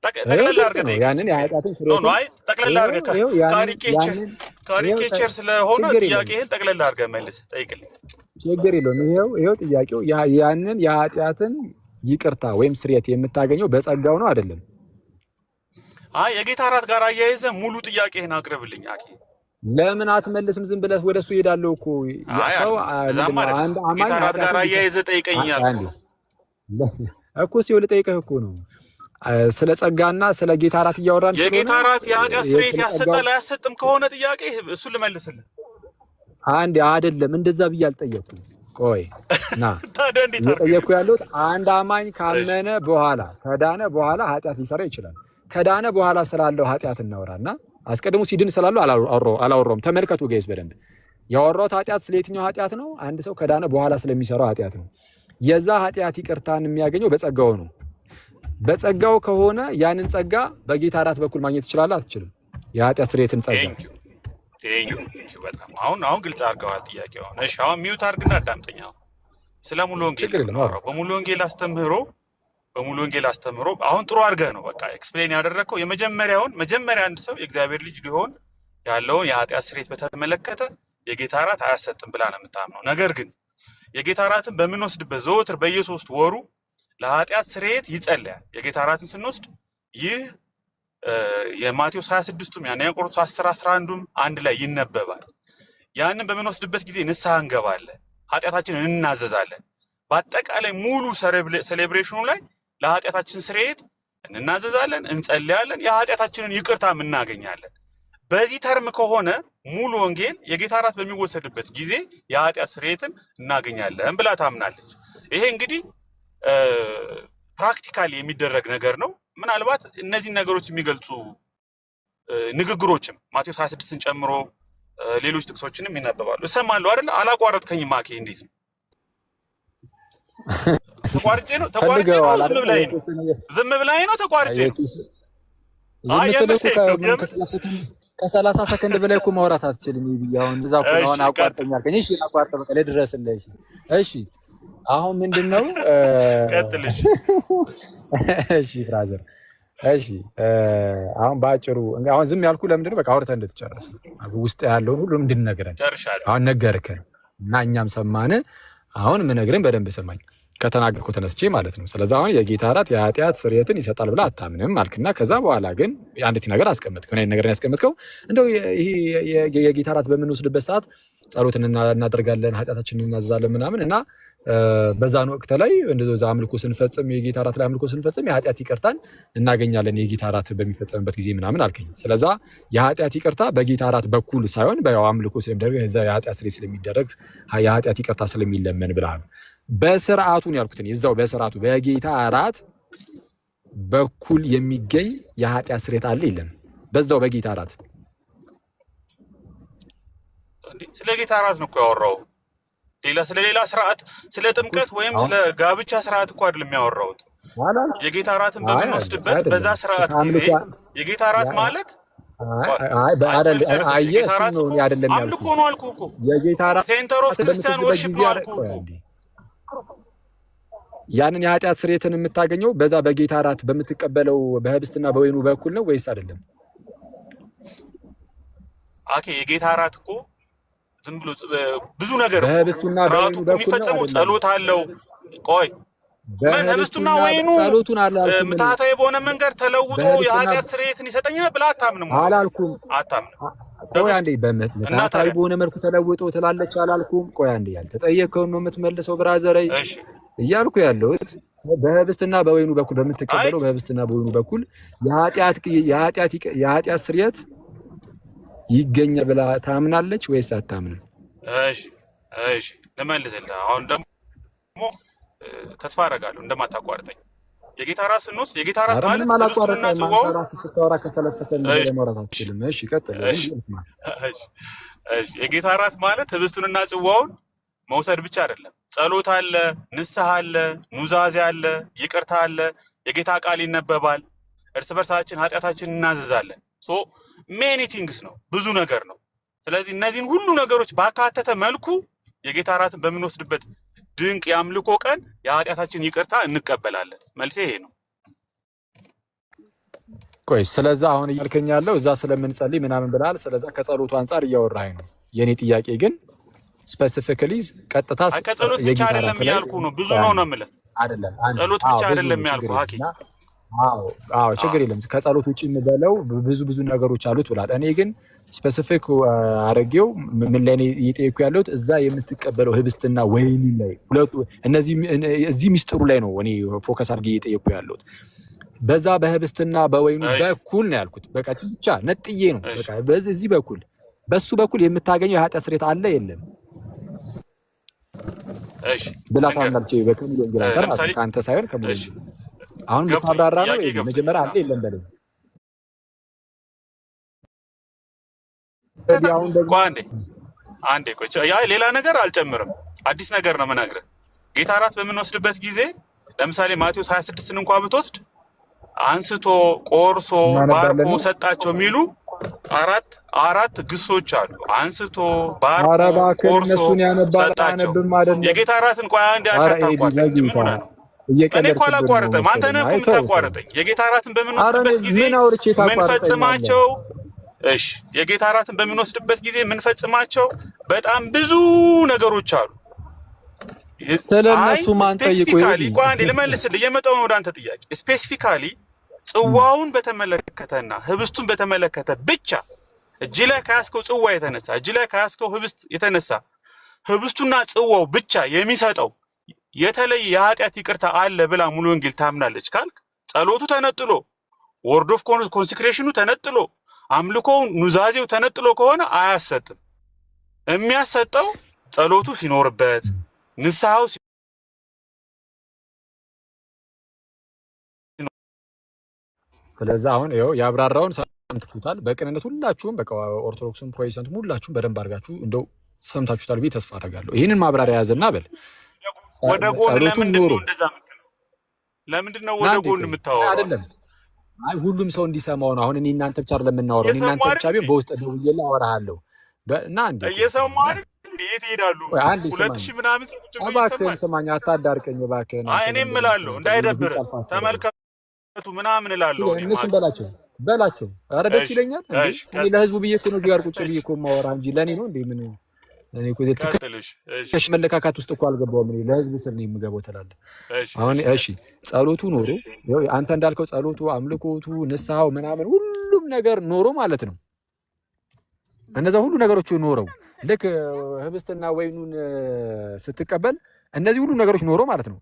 ጠቅላላ አድርገህ ጠይቀኝ። ያንን የኃጢአትን ስርየት ነው። አይ ጠቅላላ አድርገህ ካሪኬቸር ስለሆነ ጥያቄህን ጠቅላላ አድርገህ መልስ ጠይቅልኝ። ችግር የለውም። ይሄው ጥያቄው ያንን የኃጢአትን ይቅርታ ወይም ስርየት የምታገኘው በጸጋው ነው አይደለም? አይ የጌታ እራት ጋር አያይዘህ ሙሉ ጥያቄህን አቅርብልኝ አኬ። ለምን አትመልስም? ዝም ብለህ ወደሱ ይሄዳለሁ እኮ ሰው አንድ ጌታ እራት ጋር አያይዘህ ጠይቀኛል እኮ ሲው ልጠይቅህ እኮ ነው። ስለ ጸጋና ስለ ጌታ እራት እያወራን ስለሆነ የጌታ እራት የኃጢአት ስርየት ያሰጣል አያሰጥም ከሆነ ጥያቄ እሱን ልመልስልህ። አንዴ አይደለም እንደዛ ብዬ አልጠየኩም። ቆይ ና ታዲያ እንዴት እየጠየኩ ያለሁት አንድ አማኝ ካመነ በኋላ ከዳነ በኋላ ኃጢአት ሊሰራ ይችላል። ከዳነ በኋላ ስላለው ኃጢአት እናወራና አስቀድሞ ሲድን ስላለው አላወራውም። ተመልከቱ ጋይስ በደንብ ያወራሁት ኃጢአት ስለየትኛው ኃጢአት ነው? አንድ ሰው ከዳነ በኋላ ስለሚሰራው ኃጢአት ነው። የዛ ኃጢአት ይቅርታን የሚያገኘው በጸጋው ነው። በጸጋው ከሆነ ያንን ጸጋ በጌታ እራት በኩል ማግኘት ትችላለህ አትችልም? የኃጢአት ስርየትን ጸጋ በጣም አሁን ግልጽ አድርገዋል ጥያቄውን። እሺ አሁን ሚውት አድርግና አዳምጠኝ። ስለ ሙሉ ወንጌል በሙሉ ወንጌል አስተምህሮ አሁን ጥሩ አድርገህ ነው በቃ ኤክስፕሌን ያደረግከው። መጀመሪያ አንድ ሰው የእግዚአብሔር ልጅ ሊሆን ያለውን የኃጢአት ስርየት በተመለከተ የጌታ እራት አያሰጥም ብላ ነው የምታምነው። ነገር ግን የጌታ እራትን በምንወስድበት ዘወትር በየሶስት ወሩ ለኃጢአት ስርየት ይጸልያል። የጌታ እራትን ስንወስድ ይህ የማቴዎስ 26ቱም የአንደኛ ቆሮንቶስ 10:11ዱም አንድ ላይ ይነበባል። ያንን በምንወስድበት ጊዜ ንስሐ እንገባለን፣ ኃጢአታችንን እናዘዛለን። በአጠቃላይ ሙሉ ሴሌብሬሽኑ ላይ ለኃጢአታችን ስርየት እንናዘዛለን፣ እንጸልያለን፣ የኃጢአታችንን ይቅርታም እናገኛለን። በዚህ ተርም ከሆነ ሙሉ ወንጌል የጌታ እራት በሚወሰድበት ጊዜ የኃጢአት ስርየትን እናገኛለን ብላ ታምናለች። ይሄ እንግዲህ ፕራክቲካሊ የሚደረግ ነገር ነው። ምናልባት እነዚህ ነገሮች የሚገልጹ ንግግሮችም ማቴዎስ 26ን ጨምሮ ሌሎች ጥቅሶችንም ይነበባሉ። እሰማለሁ አይደል? አላቋረጥከኝም አኬ። እንዴት ነው? ተቋርጬ ነው? ዝም ብላኝ ነው? ተቋርጬ ነው? ከ30 ሰከንድ በላይ እኮ ማውራት አትችልም። ይብያውን እዛ እኮ አሁን አቋርጠኝ አልከኝ። እሺ አቋርጠ በቃ ልድረስልህ። እሺ አሁን ምንድነው? ቀጥልሽ። እሺ ብራዘር፣ እሺ አሁን ባጭሩ አሁን ዝም ያልኩ ለምንድን ነው? በቃ አውርተህ እንድትጨርስ ውስጥ ያለውን ሁሉ እንድንነግረን አሁን ነገርከን እና እኛም ሰማን። አሁን ምነግረን በደንብ ሰማኝ ከተናገርኩ ተነስቼ ማለት ነው። ስለዚህ አሁን የጌታ እራት የኃጢአት ስርየትን ይሰጣል ብለህ አታምንም አልክና ከዛ በኋላ ግን አንዲት ነገር አስቀመጥከው። እኔ ነገር ያስቀመጥከው እንደው ይሄ የጌታ እራት በምንወስድበት ሰዓት ጸሎትን እናደርጋለን፣ ኃጢአታችንን እናዘዛለን ምናምን እና በዛን ወቅት ላይ እንደዛ አምልኮ ስንፈጽም የጌታ እራት ላይ አምልኮ ስንፈጽም የኃጢአት ይቅርታን እናገኛለን የጌታ እራት በሚፈጸምበት ጊዜ ምናምን አልከኝ። ስለዛ የኃጢአት ይቅርታ በጌታ እራት በኩል ሳይሆን በአምልኮ ስለሚደረግ እዛ የኃጢአት ስርየት ስለሚደረግ የኃጢአት ይቅርታ ስለሚለመን ብለሃል። በስርዓቱን ያልኩትን ይዛው በስርዓቱ በጌታ እራት በኩል የሚገኝ የኃጢአት ስርየት አለ የለም? በዛው በጌታ እራት ስለ ጌታ እራት ነው እኮ ያወራው። ስለሌላ ስርዓት ስለ ጥምቀት ወይም ስለ ጋብቻ ስርዓት እኮ አይደለም ያወራሁት። የጌታ እራትን በምንወስድበት በዛ ስርዓት ጊዜ የጌታ እራት ማለት አምልኮ ነው አልኩህ እኮ። ሴንተር ኦፍ ክርስቲያን ወርሺፕ ነው አልኩህ እኮ። ያንን የኃጢአት ስርየትን የምታገኘው በዛ በጌታ እራት በምትቀበለው በህብስትና በወይኑ በኩል ነው ወይስ አይደለም? ኦኬ የጌታ እራት እኮ ዝም ብሎ ብዙ ነገር በህብስቱና በወይኑ በኩል ነው። ጸሎት አለው። ቆይ ህብስቱና ወይኑ ምታታዊ በሆነ መንገድ ተለውጦ የኃጢአት ስርየትን ይሰጠኛል ብለህ አታምንም? አላልኩም። አታምንም? ቆይ አንዴ በምታታዊ በሆነ መልኩ ተለውጦ ትላለች አላልኩም? ቆይ አንዴ ያልተጠየቀውን ነው የምትመልሰው ብራዘረይ እያልኩ ያለሁት በህብስትና በወይኑ በኩል በምትቀበለው በህብስትና በወይኑ በኩል የኃጢአት ስርየት ይገኛል ብላ ታምናለች ወይስ አታምንም? እሺ ልመልስልህ። አሁን ደግሞ ተስፋ አደርጋለሁ እንደማታቋርጠኝ። የጌታ እራት ስንወስድ የጌታ እራት ማለት ህብስቱንና ጽዋው ስታወራ ከተለሰከ ለማውራት አትችልም። እሺ ቀጥል። የጌታ እራት ማለት ህብስቱንና ጽዋውን መውሰድ ብቻ አይደለም። ጸሎት አለ፣ ንስሐ አለ፣ ኑዛዜ አለ፣ ይቅርታ አለ፣ የጌታ ቃል ይነበባል፣ እርስ በርሳችን ኃጢአታችንን እናዘዛለን። ሜኒ ቲንግስ ነው፣ ብዙ ነገር ነው። ስለዚህ እነዚህን ሁሉ ነገሮች ባካተተ መልኩ የጌታ እራትን በምንወስድበት ድንቅ የአምልኮ ቀን የኃጢአታችን ይቅርታ እንቀበላለን። መልሴ ይሄ ነው። ቆይ ስለዛ አሁን እያልከኝ ያለው እዛ ስለምንጸልይ ምናምን ብለሃል። ስለዛ ከጸሎቱ አንጻር እያወራኸኝ ነው። የኔ ጥያቄ ግን ስፔሲፊካሊ ቀጥታ ከጸሎት ብቻ አይደለም ያልኩ ነው። ብዙ ነው የምልህ አይደለም። ጸሎት ብቻ አይደለም ያልኩ ሀቂ። አዎ ችግር የለም። ከጸሎት ውጪ የምበለው ብዙ ነገሮች አሉት ብሏል። እኔ ግን ስፔሲፊክ አድርጌው ምን ላይ እየጠየኩ ያለሁት እዛ የምትቀበለው ህብስትና ወይን ላይ ሁለቱ እዚህ ሚስጥሩ ላይ ነው እኔ ፎከስ አድርጌ እየጠየኩ ያለሁት። በዛ በህብስትና በወይኑ በኩል ነው ያልኩት። በቃ ብቻ ነጥዬ ነው በቃ በዚህ በኩል በሱ በኩል የምታገኘው የኃጢአት ስርየት አለ የለም? እሺ ብላ ታምናለች። በከሙሉ ወንጌል አንፃር ካንተ ሳይሆን ከሙሉ አሁን ልታብራራ ነው። መጀመሪያ አለ የለም በለኝ። አንዴ ቆይ፣ ሌላ ነገር አልጨምርም፣ አዲስ ነገር ነው የምነግርህ። ጌታ እራት በምንወስድበት ጊዜ ለምሳሌ ማቴዎስ 26ን እንኳን ብትወስድ አንስቶ ቆርሶ ባርኮ ሰጣቸው የሚሉ አራት ግሶች አሉ። አንስቶ ባርኮ ቆርሶ ሰጣቸው። የጌታ እራትን ቆይ አንዴ አታቋርጠኝ። ምን ሆነህ ነው? እኔ እኮ አላቋርጥም፣ አንተ ነህ እኮ የምታቋርጠኝ። የጌታ እራትን በምንወስድበት ጊዜ ምንፈጽማቸው የጌታ እራትን በምንወስድበት ጊዜ ምንፈጽማቸው በጣም ብዙ ነገሮች አሉ። ስለነሱ ማን ጠይቆ ቆይ አንዴ ልመልስልህ፣ የመጣው ነው ወደ አንተ ጥያቄ። ስፔሲፊካሊ ጽዋውን በተመለከተና ህብስቱን በተመለከተ ብቻ እጅ ላይ ከያዝከው ጽዋ የተነሳ እጅ ላይ ከያዝከው ህብስት የተነሳ ህብስቱና ጽዋው ብቻ የሚሰጠው የተለየ የኃጢአት ይቅርታ አለ ብላ ሙሉ ወንጌል ታምናለች ካልክ፣ ጸሎቱ ተነጥሎ ወርድ ኦፍ ኮንሲክሬሽኑ ተነጥሎ አምልኮው ኑዛዜው ተነጥሎ ከሆነ አያሰጥም። የሚያሰጠው ጸሎቱ ሲኖርበት ንስሐው ስለዚህ አሁን ይኸው ያብራራውን ሰምታችሁታል። በቅንነት ሁላችሁም በቃ ኦርቶዶክስም ፕሮቴስታንትም ሁላችሁም በደንብ አድርጋችሁ እንደው ሰምታችሁታል ብዬ ተስፋ አደርጋለሁ። ይህንን ማብራሪያ ያዘና በል ወደ ጎን ለምንድን ነው እንደዛ የምትለው? ለምንድን ነው ወደ ጎን የምታወራው? አይደለም አይ ሁሉም ሰው እንዲሰማው ነው። አሁን እኔ እናንተ ብቻ አይደለም የምናወራው። እኔ እናንተ ብቻ ቢሆን በውስጥ ደውዬልህ አወራሃለሁ እና እንዴ እየሰማህ አይደል? የት ይሄዳሉ? 2000 ምናምን ሰው ቁጭ ብሎ እባክህን ስማኝ፣ አታዳርቀኝ እባክህን። አይ እኔም እላለሁ እንዳይደብር ተመልከቱ ምናምን እላለሁ። እነሱም በላቸው። ኧረ ደስ ይለኛል እንዴ እኔ ለህዝቡ ብዬ እኮ ነው ጋር ቁጭ ብዬ እኮ የማወራ እንጂ ለእኔ ነው እንዴ? ምን እኔ እኮ ትክክለሽ መለካካት ውስጥ እኮ አልገባሁም። እኔ ለህዝቡ ስል ነው የምገባው ትላለህ። አሁን እሺ ጸሎቱ ኖሮ አንተ እንዳልከው ጸሎቱ፣ አምልኮቱ፣ ንስሐው ምናምን ሁሉም ነገር ኖሮ ማለት ነው። እነዛ ሁሉ ነገሮች ኖረው ልክ ህብስትና ወይኑን ስትቀበል እነዚህ ሁሉ ነገሮች ኖሮ ማለት ነው።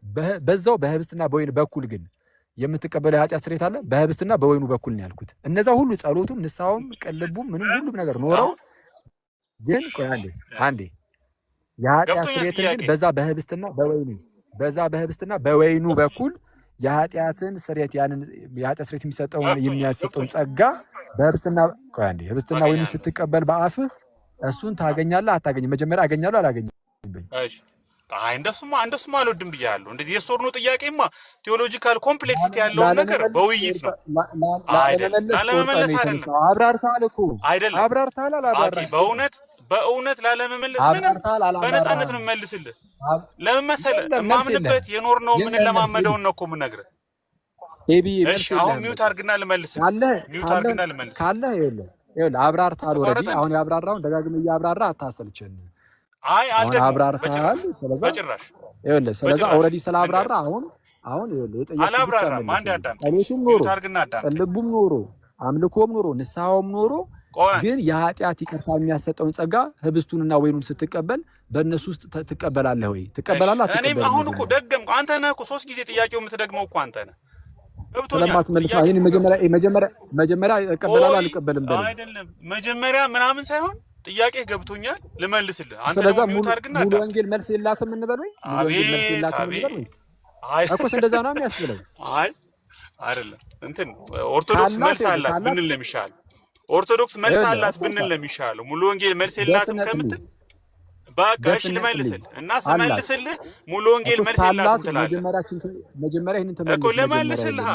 በዛው በህብስትና በወይን በኩል ግን የምትቀበለው የኃጢአት ስርየት አለ። በህብስትና በወይኑ በኩል ነው ያልኩት። እነዛ ሁሉ ጸሎቱም፣ ንስሐውም፣ ቅልቡም ምንም ሁሉም ነገር ኖረው ግን ቆይ አንዴ የኃጢአት ስርየትን ግን በዛ በህብስትና በወይኑ በዛ በህብስትና በወይኑ በኩል የኃጢአትን ስርየት ያንን የኃጢአት ስርየት የሚያሰጠውን ጸጋ በህብስትና ህብስትና ወይኑ ስትቀበል በአፍህ እሱን ታገኛለህ አታገኝም? መጀመሪያ አገኛለሁ አላገኝም? እሺ አይ እንደሱማ አልወድም ብያለሁ። እንደዚህ የሶር ነው ጥያቄማ ቴዎሎጂካል ኮምፕሌክሲቲ ያለው ነገር በውይይት ነው አይደለም። ላለመመለስ አይደለም። አብራርታል እኮ አይደለም። አብራርታል አላብራርታል። በእውነት ላለመመለስ ምንም በነፃነት ነው መልስልህ። ለምን መሰለህ የማምንበት የኖርነው ምን ለማመደውን ነው እኮ የምነግርህ። እሺ አሁን ሚውት አድርግና ልመልስልህ። ሚውት አድርግና ልመልስልህ ካለ ይኸውልህ አብራርታል። ኦልሬዲ አሁን ያብራራውን ደጋግመህ እያብራራ አታሰልቸን። አይ አልደግሞ አብራርታል። ስለዚህ በጭራሽ ይኸውልህ ስለዚህ ኦልሬዲ ስላብራራ አሁን ይኸውልህ የጠየቁት አላብራራም። አንድ አዳም ጸሎቱም ኖሮ ቅልቡም ኖሮ አምልኮም ኖሮ ንስሐውም ኖሮ ግን የኃጢአት ይቅርታ የሚያሰጠውን ጸጋ ህብስቱንና ወይኑን ስትቀበል በእነሱ ውስጥ ትቀበላለህ ወይ? ትቀበላለህ አትቀበልም? እኔም አሁን እኮ ደገምኩ። አንተ ነህ እኮ 3 ጊዜ ጥያቄው የምትደግመው እኮ አንተ ነህ። ስለማትመልስ ነው። ይሄን መጀመሪያ እቀበላለሁ አልቀበልም በል አይደለም። መጀመሪያ ምናምን ሳይሆን ጥያቄ ገብቶኛል ልመልስልህ። አንተ ስለዚህ ነው ሚውት አድርግና ሙሉ ወንጌል መልስ የላትም እንበል ወይ? ሙሉ ወንጌል መልስ የላትም እንበል ወይ? አይ እኮ እንደዛ ነው የሚያስብለው። አይ አይደለም እንትን ኦርቶዶክስ መልስ አላት ብንል ነው የሚሻለው። ኦርቶዶክስ መልስ አላት ብንል ነው የሚሻለው። ሙሉ ወንጌል መልስ የላትም ከምትል በቃ እሺ ልመልስልህ እና ስመልስልህ ሙሉ ወንጌል መልስ የላትም ትላለህ። መጀመሪያ ይሄንን እኮ ልመልስልህ።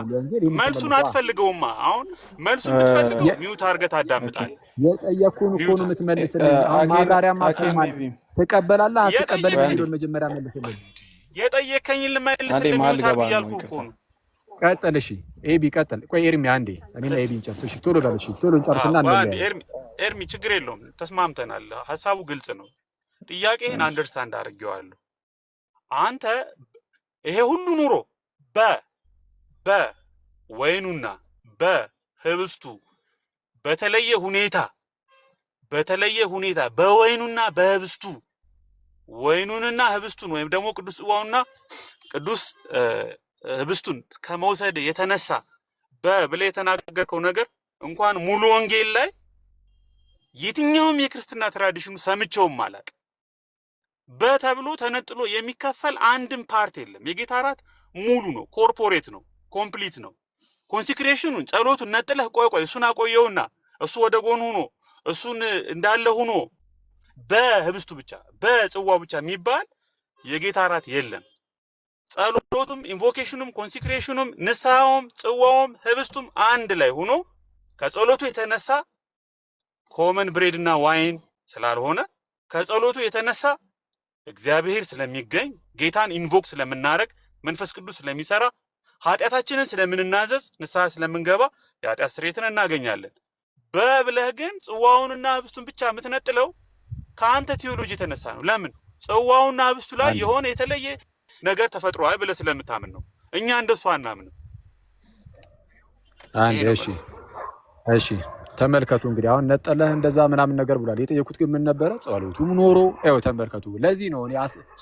መልሱን አትፈልገውማ። አሁን መልሱን የምትፈልገው ሚውት አድርገህ ታዳምጣለህ። የጠየኩህን እኮ ነው የምትመልስልኝ። አሁን ማብራሪያ ማሰማል ትቀበላለህ አትቀበልም? እንደው መጀመሪያ መልስልኝ። የጠየከኝን ልመልስልህ ሚውት አድርግ እያልኩህ እኮ ነው። ቀጥል። እሺ ኤቢ ቀጥል። ቆይ ኤርሚ አንዴ እኔና ኤቢ እንጨርስ። እሺ ቶሎ በል። እሺ ቶሎ እንጨርስና ኤርሚ ችግር የለውም ተስማምተናል። ሐሳቡ ግልጽ ነው። ጥያቄህን አንደርስታንድ አድርጌዋለሁ። አንተ ይሄ ሁሉ ኑሮ በወይኑና በህብስቱ በተለየ ሁኔታ በወይኑና በህብስቱ ወይኑንና ህብስቱን ወይም ደግሞ ቅዱስ ጽዋውና ቅዱስ ህብስቱን ከመውሰድ የተነሳ በብለህ የተናገርከው ነገር እንኳን ሙሉ ወንጌል ላይ የትኛውም የክርስትና ትራዲሽኑ ሰምቼውም አላውቅም። በተብሎ ተነጥሎ የሚከፈል አንድም ፓርት የለም። የጌታ እራት ሙሉ ነው፣ ኮርፖሬት ነው፣ ኮምፕሊት ነው። ኮንሲክሬሽኑን ጸሎቱን ነጥለህ ቆይ እሱን አቆየውና እሱ ወደ ጎን ሆኖ እሱን እንዳለ ሆኖ በህብስቱ ብቻ በጽዋው ብቻ የሚባል የጌታ እራት የለም። ጸሎቱም ኢንቮኬሽኑም ኮንሲክሬሽኑም ንስሐውም ጽዋውም ህብስቱም አንድ ላይ ሆኖ ከጸሎቱ የተነሳ ኮመን ብሬድ እና ዋይን ስላልሆነ ከጸሎቱ የተነሳ እግዚአብሔር ስለሚገኝ ጌታን ኢንቮክ ስለምናረግ መንፈስ ቅዱስ ስለሚሰራ ኃጢአታችንን ስለምንናዘዝ ንስሐ ስለምንገባ የኃጢአት ስርየትን እናገኛለን። በብለህ ግን ጽዋውንና ህብስቱን ብቻ የምትነጥለው ከአንተ ቴዎሎጂ የተነሳ ነው። ለምን? ጽዋውና ህብስቱ ላይ የሆነ የተለየ ነገር ተፈጥሯል ብለህ ስለምታምን ነው። እኛ እንደሱ አናምንም። አንዴ እሺ ተመልከቱ እንግዲህ አሁን ነጠለህ እንደዛ ምናምን ነገር ብሏል። የጠየኩት ግን ምን ነበረ? ጸሎቱም ኖሮ ያው ተመልከቱ። ለዚህ ነው እኔ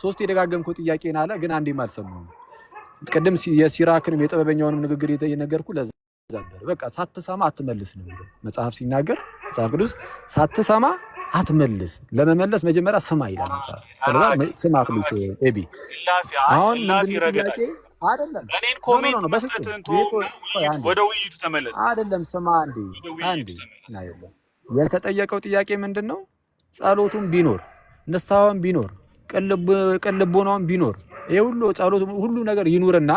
3 የደጋገምኩት ጥያቄን አለ ግን አንዴም አልሰማሁም። ቅድም የሲራክንም የጥበበኛውንም ንግግር እየነገርኩ ለዛ ነበር። በቃ ሳትሰማ አትመልስ ነው የሚለው መጽሐፍ ሲናገር፣ መጽሐፍ ቅዱስ ሳትሰማ አትመልስ፣ ለመመለስ መጀመሪያ ስማ ይላል መጽሐፍ። ስለዚህ ስማ ፕሊስ ኤቢ። አሁን ምንድነው ጥያቄ አይደለም እኔን ኮሜንት መስጠትን ወደ ውይይቱ ተመለስ። አይደለም ስማ አንዴ ናይለ የተጠየቀው ጥያቄ ምንድነው? ጸሎቱም ቢኖር ንስሐውም ቢኖር ቅልቦናውም ቢኖር ይሄ ሁሉ ጸሎቱ ሁሉ ነገር ይኑርና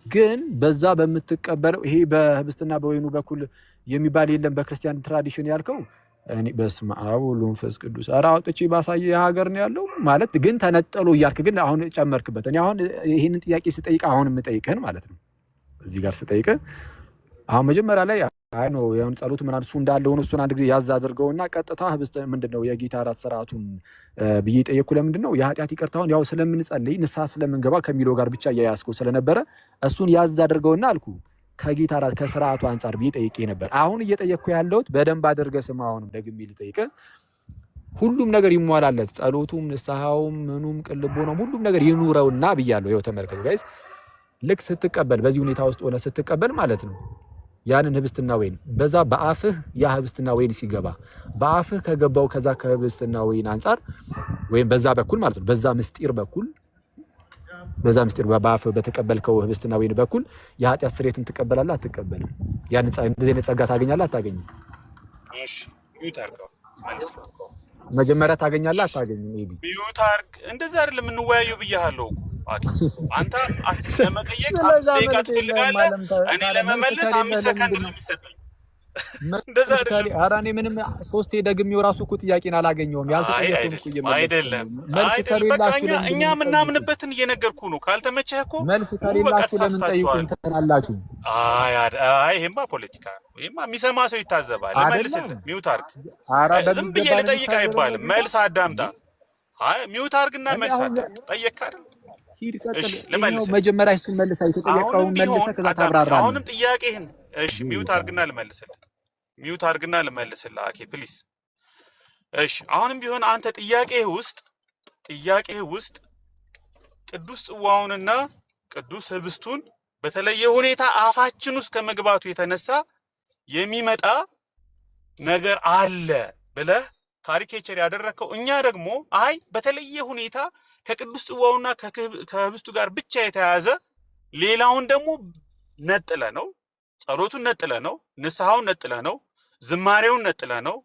ግን በዛ በምትቀበለው ይሄ በህብስትና በወይኑ በኩል የሚባል የለም በክርስቲያን ትራዲሽን ያልከው እኔ በስመ አብ ወወልድ ወመንፈስ ቅዱስ ኧረ አውጥቼ ባሳየ ሀገር ነው ያለው ማለት ግን ተነጠሉ እያልክ ግን አሁን ጨመርክበት። እኔ አሁን ይሄንን ጥያቄ ስጠይቅ አሁን የምጠይቅህን ማለት ነው እዚህ ጋር ስጠይቅህ አሁን መጀመሪያ ላይ አይ ነው ያውን ጸሎት ምናምን እሱ እንዳለ ሆኖ እሱን አንድ ጊዜ ያዝ አድርገውና ቀጥታ ህብስት ምንድነው የጌታ እራት ስርዓቱን ብዬ ጠየቅኩ። ለምንድነው የኃጢአት ይቅርታውን ያው ስለምንጸልይ ንስሐ ስለምንገባ ከሚለው ጋር ብቻ እያያዝከው ስለነበረ እሱን ያዝ አድርገውና አልኩ ከጌታ እራት ከስርዓቱ አንፃር ብዬ ጠይቄ ነበር። አሁን እየጠየቅኩ ያለሁት በደንብ አድርገህ ስማ። አሁንም ደግሜ ልጠይቅህ ሁሉም ነገር ይሟላለት ጸሎቱም ንስሐውም ምኑም ቅልቦናውም ሁሉም ነገር ይኑረውና ብያለሁ። ይኸው ተመልከቱ ጋይስ ልክ ስትቀበል በዚህ ሁኔታ ውስጥ ሆነ ስትቀበል ማለት ነው ያንን ህብስትና ወይን በዛ በአፍህ ያ ህብስትና ወይን ሲገባ በአፍህ ከገባው ከዛ ከህብስትና ወይን አንፃር ወይም በዛ በኩል ማለት ነው በዛ ምስጢር በኩል በዛ ምስጢር በአፍ በተቀበልከው ህብስትና ወይን በኩል የኃጢአት ስርየትን ትቀበላለህ አትቀበልም? ያን እንደዚህ አይነት ጸጋ ታገኛለህ አታገኝም? እሺ ሚዩት አድርገው ማለት ነው። መጀመሪያ ታገኛለህ አታገኝም? ኤቢ ሚዩት አድርግ። እንደዛ አይደለም የምንወያየው ብያለሁ እኮ አንተ ለመጠየቅ 5 ደቂቃ ትፈልጋለህ፣ እኔ ለመመለስ 5 ሰከንድ ነው የሚሰጠኝ። እንደዛ አይደለም። ኧረ እኔ ምንም 3 ደግሜው ራሱ እኮ ጥያቄን አላገኘውም። ያልተጠየቀውን እኮ እየመለስኩ አይደለም። መልስ ከሌላችሁ እኛ የምናምንበትን እየነገርኩ ነው። ካልተመቸህ እኮ መልስ ከሌላችሁ ለምን ጠይቁኝ ትላላችሁ? አይ ይሄማ ፖለቲካ ነው። ይሄማ የሚሰማ ሰው ይታዘባል። መልስልህ። ሚዩት አድርግ። ዝም ብዬ ልጠይቅ አይባልም። መልስ አዳምጣ። አይ ሚዩት አድርግና መልስ አዳምጥ። ጠየቅክ አይደል? ሂድ ቀጥል። መጀመሪያ እሱን መልስ የተጠየቀውን መልሰህ ከዛ ታብራራለህ። አሁንም ጥያቄህን እሺ ሚዩት አድርግና ልመልስልህ። ሚዩት አድርግና ልመልስልህ። ኦኬ ፕሊዝ። እሺ አሁንም ቢሆን አንተ ጥያቄህ ውስጥ ቅዱስ ጽዋውንና ቅዱስ ህብስቱን በተለየ ሁኔታ አፋችን ውስጥ ከመግባቱ የተነሳ የሚመጣ ነገር አለ ብለህ ካሪኬቸር ያደረከው፣ እኛ ደግሞ አይ በተለየ ሁኔታ ከቅዱስ ጽዋውና ከህብስቱ ጋር ብቻ የተያዘ ሌላውን ደግሞ ነጥለ ነው፣ ጸሎቱን ነጥለ ነው፣ ንስሐውን ነጥለ ነው፣ ዝማሬውን ነጥለ ነው፣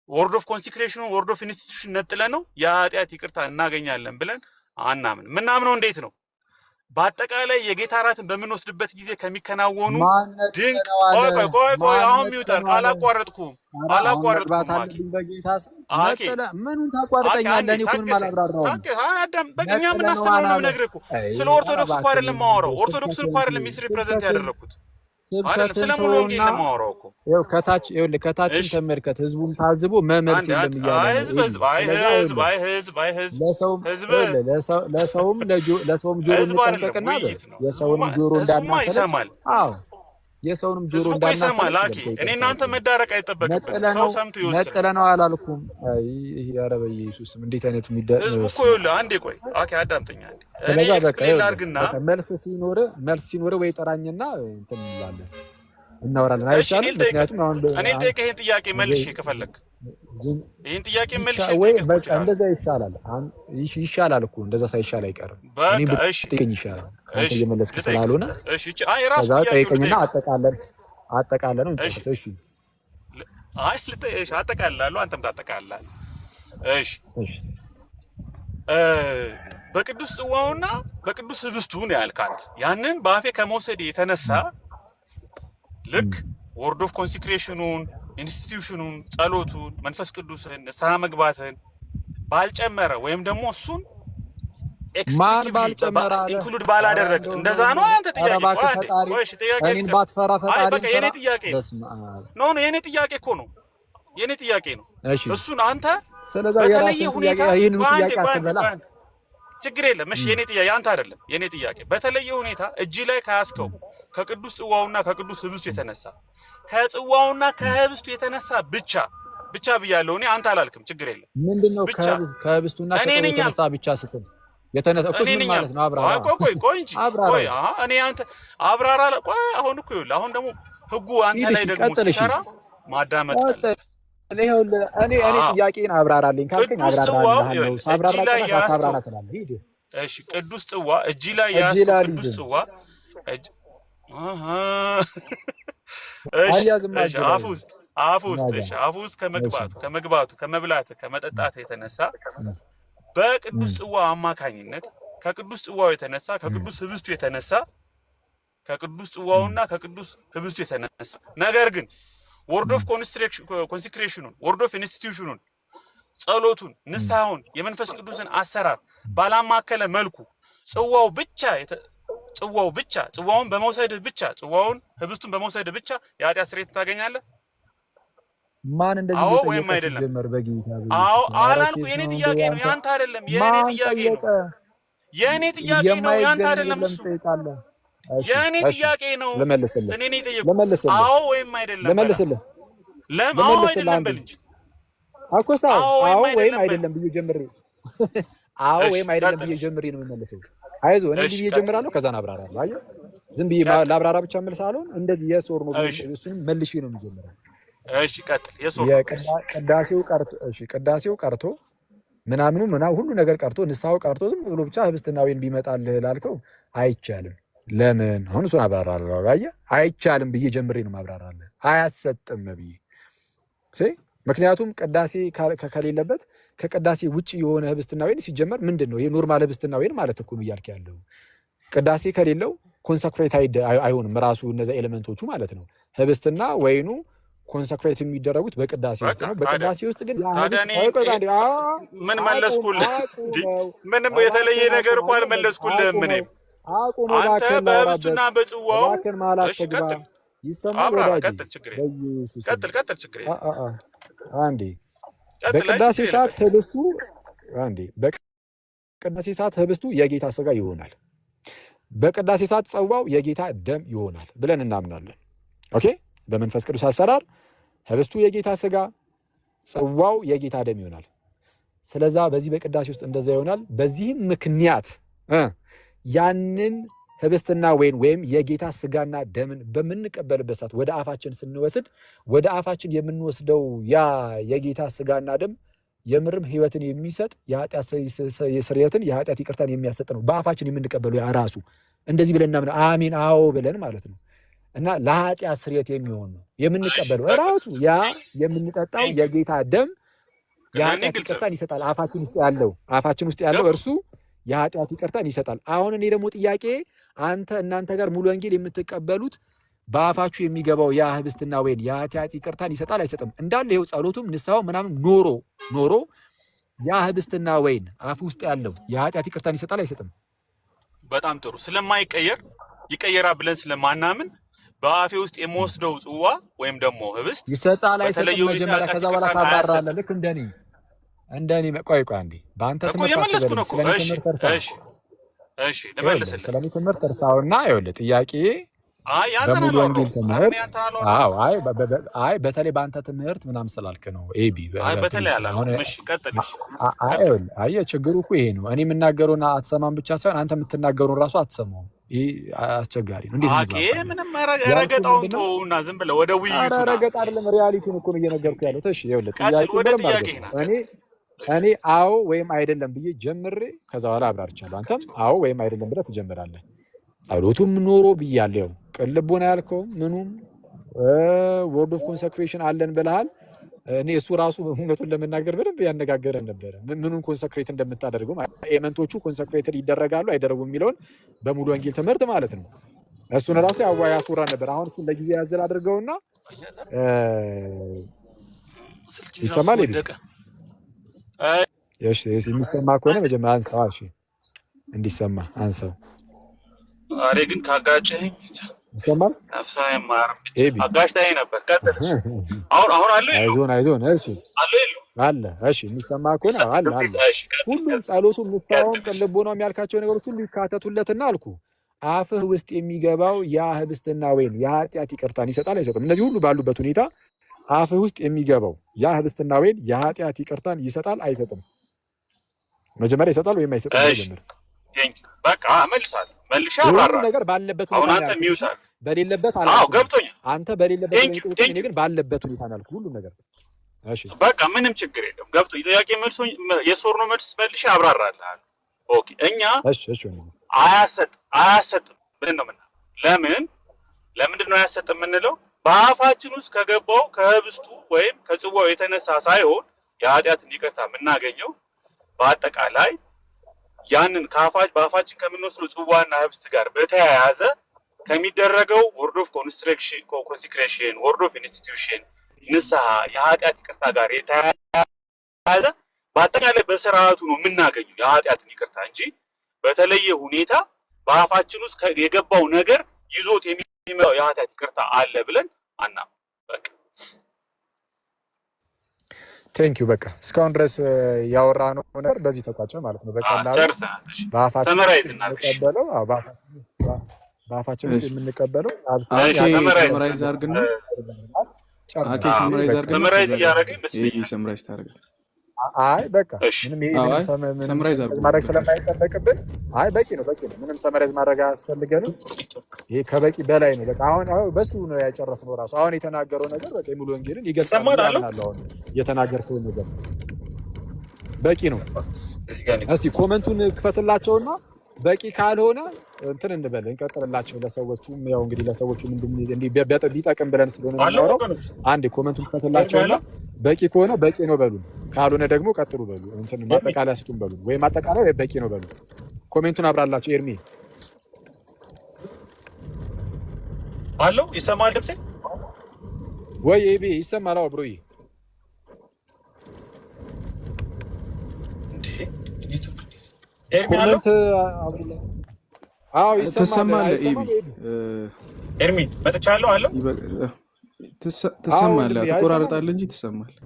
ወርድ ኦፍ ኮንሲክሬሽኑን ወርድ ኦፍ ኢንስቲትዩሽን ነጥለ ነው የኃጢአት ይቅርታ እናገኛለን ብለን አናምን። ምናምነው እንዴት ነው? በአጠቃላይ የጌታ እራትን በምንወስድበት ጊዜ ከሚከናወኑ ድንቅ ቆይ አሁን ሚውተር አላቋረጥኩም ማኪ ምኑን ታቋርጠኛለህ? እኔ እኮ ምንም አላብራራሁም። በቃ እኛ የምናስተምረው ነው የምነግርህ እኮ። ስለ ኦርቶዶክስ እኮ አይደለም የማወራው። ኦርቶዶክስን እኮ አይደለም ሚስሪ ፕሬዘንት ያደረኩት አይደለም፣ ስለ ሙሉ ወንጌል ነው የማወራው እኮ። ይኸው ከታችን ተመልከት። ህዝቡን ታዝቦ መመልስ የለም እያለ ለሰውም ጆሮ እንጠንቀቅና የሰውንም ጆሮ እንዳናሰለች። አዎ የሰውንም ጆሮ እንዳናሰለች። እኔ እናንተ መዳረቅ አይጠበቅብንም። ሰው ሰምቶ ይወስድ። ነጥለነው አላልኩም። አይ ኧረ በኢየሱስም እንዴት አይነት ህዝቡ እኮ ይኸውልህ፣ አንዴ ቆይ ኦኬ አዳምጠኝ አንዴ። እኔ ኤክስፕሌን ላድርግና መልስ ሲኖር ወይ ጠራኝና እንትን እንላለን እናወራለን። አይቻልም? ምክንያቱም አሁን እኔ ልጠይቅህ ጥያቄ መልሼ ከፈለክ ይሄን ጥያቄ መልሼ ወይ በቃ እንደዛ ይቻላል። ይሻላል እኮ እንደዛ ሳይሻል አይቀርም። እኔ ብትጠይቀኝ ይሻላል አንተ እየመለስክ ስላልሆነ። እሺ አይ ራስ ጠይቀኝና አጠቃለን ነው። እሺ አይ ልጠይቅሽ አጠቃላለሁ፣ አንተም ታጠቃላለህ። እሺ በቅዱስ ጽዋውና በቅዱስ ህብስቱ ነው ያልካት። ያንን በአፌ ከመውሰድ የተነሳ ልክ ወርድ ኦፍ ኮንሲክሬሽኑን ኢንስቲትዩሽኑን ጸሎቱን መንፈስ ቅዱስን ንስሐ መግባትን ባልጨመረ ወይም ደግሞ እሱን ኢንክሉድ ባላደረገ እንደዛ ነው አንተ ጥያቄ። ቆይ ጥያቄ እኔን ባትፈራ ፈጣሪ በቃ የኔ ጥያቄ ነው የኔ ጥያቄ እኮ ነው የኔ ጥያቄ ነው። እሱን አንተ በተለየ ሁኔታ ችግር የለም። እሺ የኔ ጥያቄ አንተ አይደለም የኔ ጥያቄ። በተለየ ሁኔታ እጅ ላይ ከያዝከው ከቅዱስ ጽዋውና ከቅዱስ ህብስቱ የተነሳ ከጽዋውና ከህብስቱ የተነሳ ብቻ ብያለሁ እኔ። አንተ አላልክም። ችግር የለም። ምንድነው ከህብስቱና ከጽዋው የተነሳ ብቻ ስትል የተነሳ እኮ ምን ማለት ነው? አብራራ። ቆይ እንጂ ቆይ እኔ አንተ አብራራ። ቆይ አሁን እኮ ይኸውልህ፣ አሁን ደግሞ ህጉ አንተ ላይ ደግሞ ሲሰራ ማዳመጥ አለ። እኔ ጥያቄን አብራራልኝ ካልከኝ አብራራልሃለሁ። ሳብራራ ትላለህ። ሂድ። እሺ ቅዱስ ጽዋ እጅ ላይ ያዝከው ቅዱስ ጽዋ አፍ ውስጥ ከመግባቱ ከመብላት ከመጠጣት የተነሳ በቅዱስ ጽዋ አማካኝነት ከቅዱስ ጽዋው የተነሳ ከቅዱስ ህብስቱ የተነሳ ከቅዱስ ጽዋውና ከቅዱስ ህብስቱ የተነሳ ነገር ግን ወርድ ኦፍ ኮንሲክሬሽኑን ወርድ ኦፍ ኢንስቲትዩሽኑን ጸሎቱን ንስሐውን የመንፈስ ቅዱስን አሰራር ባላማከለ መልኩ ጽዋውን በመውሰድህ ብቻ ጽዋውን ህብስቱን በመውሰድህ ብቻ የኃጢአት ስርየት ታገኛለህ። ማን እንደዚህ ነው ወይም አይደለም? አዎ አላልኩ። የኔ ጥያቄ ነው ያንተ አይደለም። የኔ ጥያቄ ነው ያንተ አይደለም። እሱ የኔ ጥያቄ ነው። እኔ ነኝ የጠየኩት። አዎ ወይም አይደለም? ለመልስልህ አዎ አይደለም በል እንጂ አኮሳ አዎ ወይም አይደለም ብዬ ጀምሬ አዎ ወይም አይደለም ብዬ ጀምሬ ነው የምመልሰው። አይዞህ እኔ ብዬ ጀምራለሁ፣ ከዛን አብራራለሁ። አየህ ዝም ብዬ ላብራራ ብቻ መልስ አልሆን እንደዚህ የሶር ነው። እሱንም መልሼ ነው የምጀምረው። እሺ ቀጥል። የሶር ቅዳሴው ቀርቶ ምናምኑ ሁሉ ነገር ቀርቶ ንስሐው ቀርቶ ዝም ብሎ ብቻ ህብስትና ወይን ቢመጣልህ ላልከው አይቻልም። ለምን አሁን እሱን አብራራለሁ። አየህ አይቻልም ብዬ ጀምሬ ነው ማብራራለህ። አያሰጥም ብዬ ምክንያቱም ቅዳሴ ከሌለበት ከቅዳሴ ውጭ የሆነ ህብስትና ወይን ሲጀመር ምንድን ነው? ይሄ ኖርማል ህብስትና ወይን ማለት እኮ ነው እያልክ ያለው። ቅዳሴ ከሌለው ኮንሰክሬት አይሆንም ራሱ እነዚያ ኤሌመንቶቹ ማለት ነው። ህብስትና ወይኑ ኮንሰክሬት የሚደረጉት በቅዳሴ ውስጥ ነው። በቅዳሴ ውስጥ ግን ምን መለስኩልህ? ምንም የተለየ ነገር እኮ አልመለስኩልህም። ምንም አንተ በህብስቱና በጽዋው ይሰማል ወዳጅ። ቀጥል ችግር አንዴ በቅዳሴ ሰዓት ህብስቱ በቅዳሴ ሰዓት ህብስቱ የጌታ ስጋ ይሆናል። በቅዳሴ ሰዓት ጽዋው የጌታ ደም ይሆናል ብለን እናምናለን። ኦኬ በመንፈስ ቅዱስ አሰራር ህብስቱ የጌታ ስጋ ጽዋው የጌታ ደም ይሆናል። ስለዛ በዚህ በቅዳሴ ውስጥ እንደዛ ይሆናል። በዚህም ምክንያት ያንን ህብስትና ወይም የጌታ ስጋና ደምን በምንቀበልበት ሰዓት ወደ አፋችን ስንወስድ ወደ አፋችን የምንወስደው ያ የጌታ ስጋና ደም የምርም ህይወትን የሚሰጥ የኃጢአት ስርየትን የኃጢአት ይቅርታን የሚያሰጥ ነው። በአፋችን የምንቀበለው ያ ራሱ እንደዚህ ብለን እናምን አሜን አዎ ብለን ማለት ነው። እና ለኃጢአት ስርየት የሚሆን ነው የምንቀበለው ራሱ ያ የምንጠጣው የጌታ ደም የኃጢአት ይቅርታን ይሰጣል። አፋችን ውስጥ ያለው እርሱ የኃጢአት ይቅርታን ይሰጣል። አሁን እኔ ደግሞ ጥያቄ እናንተ ጋር ሙሉ ወንጌል የምትቀበሉት በአፋችሁ የሚገባው ያ ህብስትና ወይን የኃጢአት ይቅርታን ይሰጣል አይሰጥም? እንዳለ ይኸው ጸሎቱም ንስሐው ምናምን ኖሮ ያ ህብስትና ወይን አፍ ውስጥ ያለው የኃጢአት ይቅርታን ይሰጣል አይሰጥም? በጣም ጥሩ። ስለማይቀየር ይቀየራል ብለን ስለማናምን በአፌ ውስጥ የምወስደው ጽዋ ወይም ደግሞ ህብስት ይሰጣል አይሰጥም? መጀመሪያ ከዛ በኋላ ታባራለህ። ልክ እንደኔ ቆይ አንዴ በአንተ ትምህርት አትበልም። እሺ ልመልስልህ። ስለኔ ትምህርት እርሳውና ይኸውልህ ጥያቄ በሙሉ ወንጌል ትምህርት በተለይ በአንተ ትምህርት ምናምን ስላልክ ነው። አየህ ችግሩ እኮ ይሄ ነው። እኔ የምናገረውን አትሰማም ብቻ ሳይሆን አንተ የምትናገሩን ራሱ አትሰማውም። ይህ አስቸጋሪ ነው። እንዴት ምንም ረገጣውን ተውና ዝም ብለህ ወደ ውይይቱ ረገጣ አይደለም፣ ሪያሊቲውን እኮ ነው እየነገርኩ ያለው። እሺ ይኸውልህ ጥያቄ እኔ አዎ ወይም አይደለም ብዬ ጀምሬ ከዛ በኋላ አብራርቻለሁ። አንተም አዎ ወይም አይደለም ብለህ ትጀምራለህ። ጸሎቱም ኖሮ ብያለሁ። ቅልቦና ያልከው ምኑም ወርድ ኦፍ ኮንሰክሬሽን አለን ብለሃል። እኔ እሱ ራሱ እውነቱን ለመናገር በደንብ ያነጋገረን ነበረ። ምኑን ኮንሰክሬት እንደምታደርገው ኤመንቶቹ ኮንሰክሬትድ ይደረጋሉ አይደረጉም የሚለውን በሙሉ ወንጌል ትምህርት ማለት ነው። እሱን ራሱ ያስወራ ነበር። አሁን እሱን ለጊዜ ያዘል አድርገውና ይሰማል። እሺ የሚሰማ ከሆነ መጀመሪያ አንሳው። እሺ እንዲሰማ አንሳው። አሬ ግን ካጋጨኝ ይሰማል። አጋጭተኸኝ ነበር። ቀጥል። አሁን አለ አይዞን። እሺ አለ። እሺ የሚሰማ ከሆነ አለ። ሁሉም ጸሎቱም ንስሐውም ቅልቦናውም ያልካቸው ነገሮች ሁሉ ይካተቱለትና አልኩ። አፍህ ውስጥ የሚገባው ያ ህብስትና ወይን የኃጢአት ይቅርታን ይሰጣል አይሰጥም? እነዚህ ሁሉ ባሉበት ሁኔታ አፍህ ውስጥ የሚገባው ያ ህብስትና ወይን የኃጢአት ይቅርታን ይሰጣል አይሰጥም? መጀመሪያ ይሰጣል ወይም አይሰጥም? ጀምር። በቃ መልሻ አብራራ። ነገር ባለበት ሁኔታ አንተ ሚውታል በሌለበት አለ። አዎ ገብቶኛል። አንተ በሌለበት ሁኔታ እኔ ግን ባለበት ሁኔታ አልኩ ሁሉ ነገር። እሺ በቃ ምንም ችግር የለም። ገብቶኝ ጥያቄ መልሶ የሶር ነው መልስ መልሼ አብራራለሁ። ኦኬ እኛ እሺ አያሰጥም ብለን ነው የምናለው። ለምንድን ነው አያሰጥም የምንለው? በአፋችን ውስጥ ከገባው ከህብስቱ ወይም ከጽዋው የተነሳ ሳይሆን የኃጢአትን ይቅርታ የምናገኘው በአጠቃላይ ያንን በአፋችን ከምንወስደው ጽዋና ህብስት ጋር በተያያዘ ከሚደረገው ወርድ ኦፍ ኮንሲክሬሽን፣ ወርድ ኦፍ ኢንስቲትዩሽን፣ ንስሐ፣ የኃጢአት ይቅርታ ጋር የተያያዘ በአጠቃላይ በስርዓቱ ነው የምናገኘው የኃጢአትን ይቅርታ እንጂ በተለየ ሁኔታ በአፋችን ውስጥ የገባው ነገር ይዞት የሚመጣው የኃጢአት ይቅርታ አለ ብለን አናም። በቃ ቴንኪው። በቃ እስካሁን ድረስ ያወራነው ነገር በዚህ ተቋጨ ማለት ነው። በቀላሉ በአፋችን ውስጥ የምንቀበለው ሰመራይዝ አድርግና ሰመራይዝ እያደረገኝ ሰመራይዝ ታደርጋለህ። አይ በቃ ምንም ይሄ ሰመራይዝ ማድረግ ስለማይጠበቅብን በቂ ነው። ምንም ሰመራይዝ ማድረግ አያስፈልገንም። ይሄ ከበቂ በላይ ነው። በቃ አሁን በሱ ነው ያጨረስነው። ራሱ አሁን የተናገረው ነገር በቃ ሙሉ ወንጌልን ይገልጻል። አሁን የተናገርከው ነገር በቂ ነው። እስቲ ኮመንቱን ክፈትላቸውና በቂ ካልሆነ እንትን እንበል እንቀጥልላቸው። ለሰዎቹም ያው እንግዲህ ለሰዎቹም እንዲህ ቢጠቅም ብለን ስለሆነ ነው። አንዴ ኮመንቱን ክፈትላቸውና በቂ ከሆነ በቂ ነው በሉን፣ ካልሆነ ደግሞ ቀጥሉ በሉ። እንትን ማጠቃለያ ስጡን በሉ፣ ወይ ማጠቃለያ ወይ በቂ ነው በሉ። ኮሜንቱን አብራላቸው። ኤርሚ አለው ይሰማል ድምጼ ወይ ኤቢ ይሰማል? አዎ ብሮዬ ኮሜንት አዎ ይሰማል። ኤርሚ መጥቻለሁ አለው ትሰማለህ? ትቆራረጣለህ እንጂ ትሰማለህ።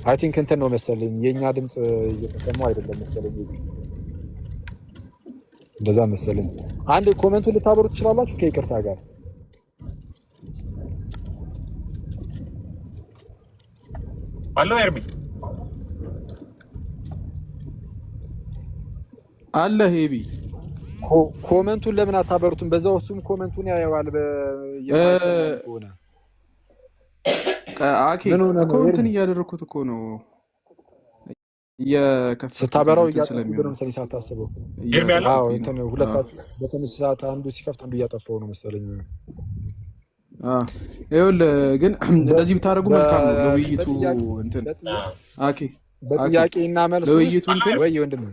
አይ ቲንክ እንትን ነው መሰለኝ የኛ ድምጽ እየተሰማው አይደለም መሰለኝ፣ እንደዛ መሰለኝ። አንዴ ኮሜንቱን ልታበሩ ትችላላችሁ ከይቅርታ ጋር። አለው ኤርሚ አለ ሄቢ ኮሜንቱን ለምን አታበሩትም? በዛው እሱም ኮሜንቱን ያየዋል። በየሆነ አኬ ኮሜንትን እያደረኩት እኮ ነው ስታበራው እያጠፋው ነው ሳታስበው። አዎ እንትን ሁለታችሁ በተመሳሳይ ሰዓት አንዱ ሲከፍት አንዱ እያጠፋው ነው መሰለኝ። ይኸውልህ ግን እንደዚህ ብታደርጉ መልካም ነው ለውይይቱ። እንትን አኬ በጥያቄና መልስ ለውይይቱ እንትን ወይ ወንድም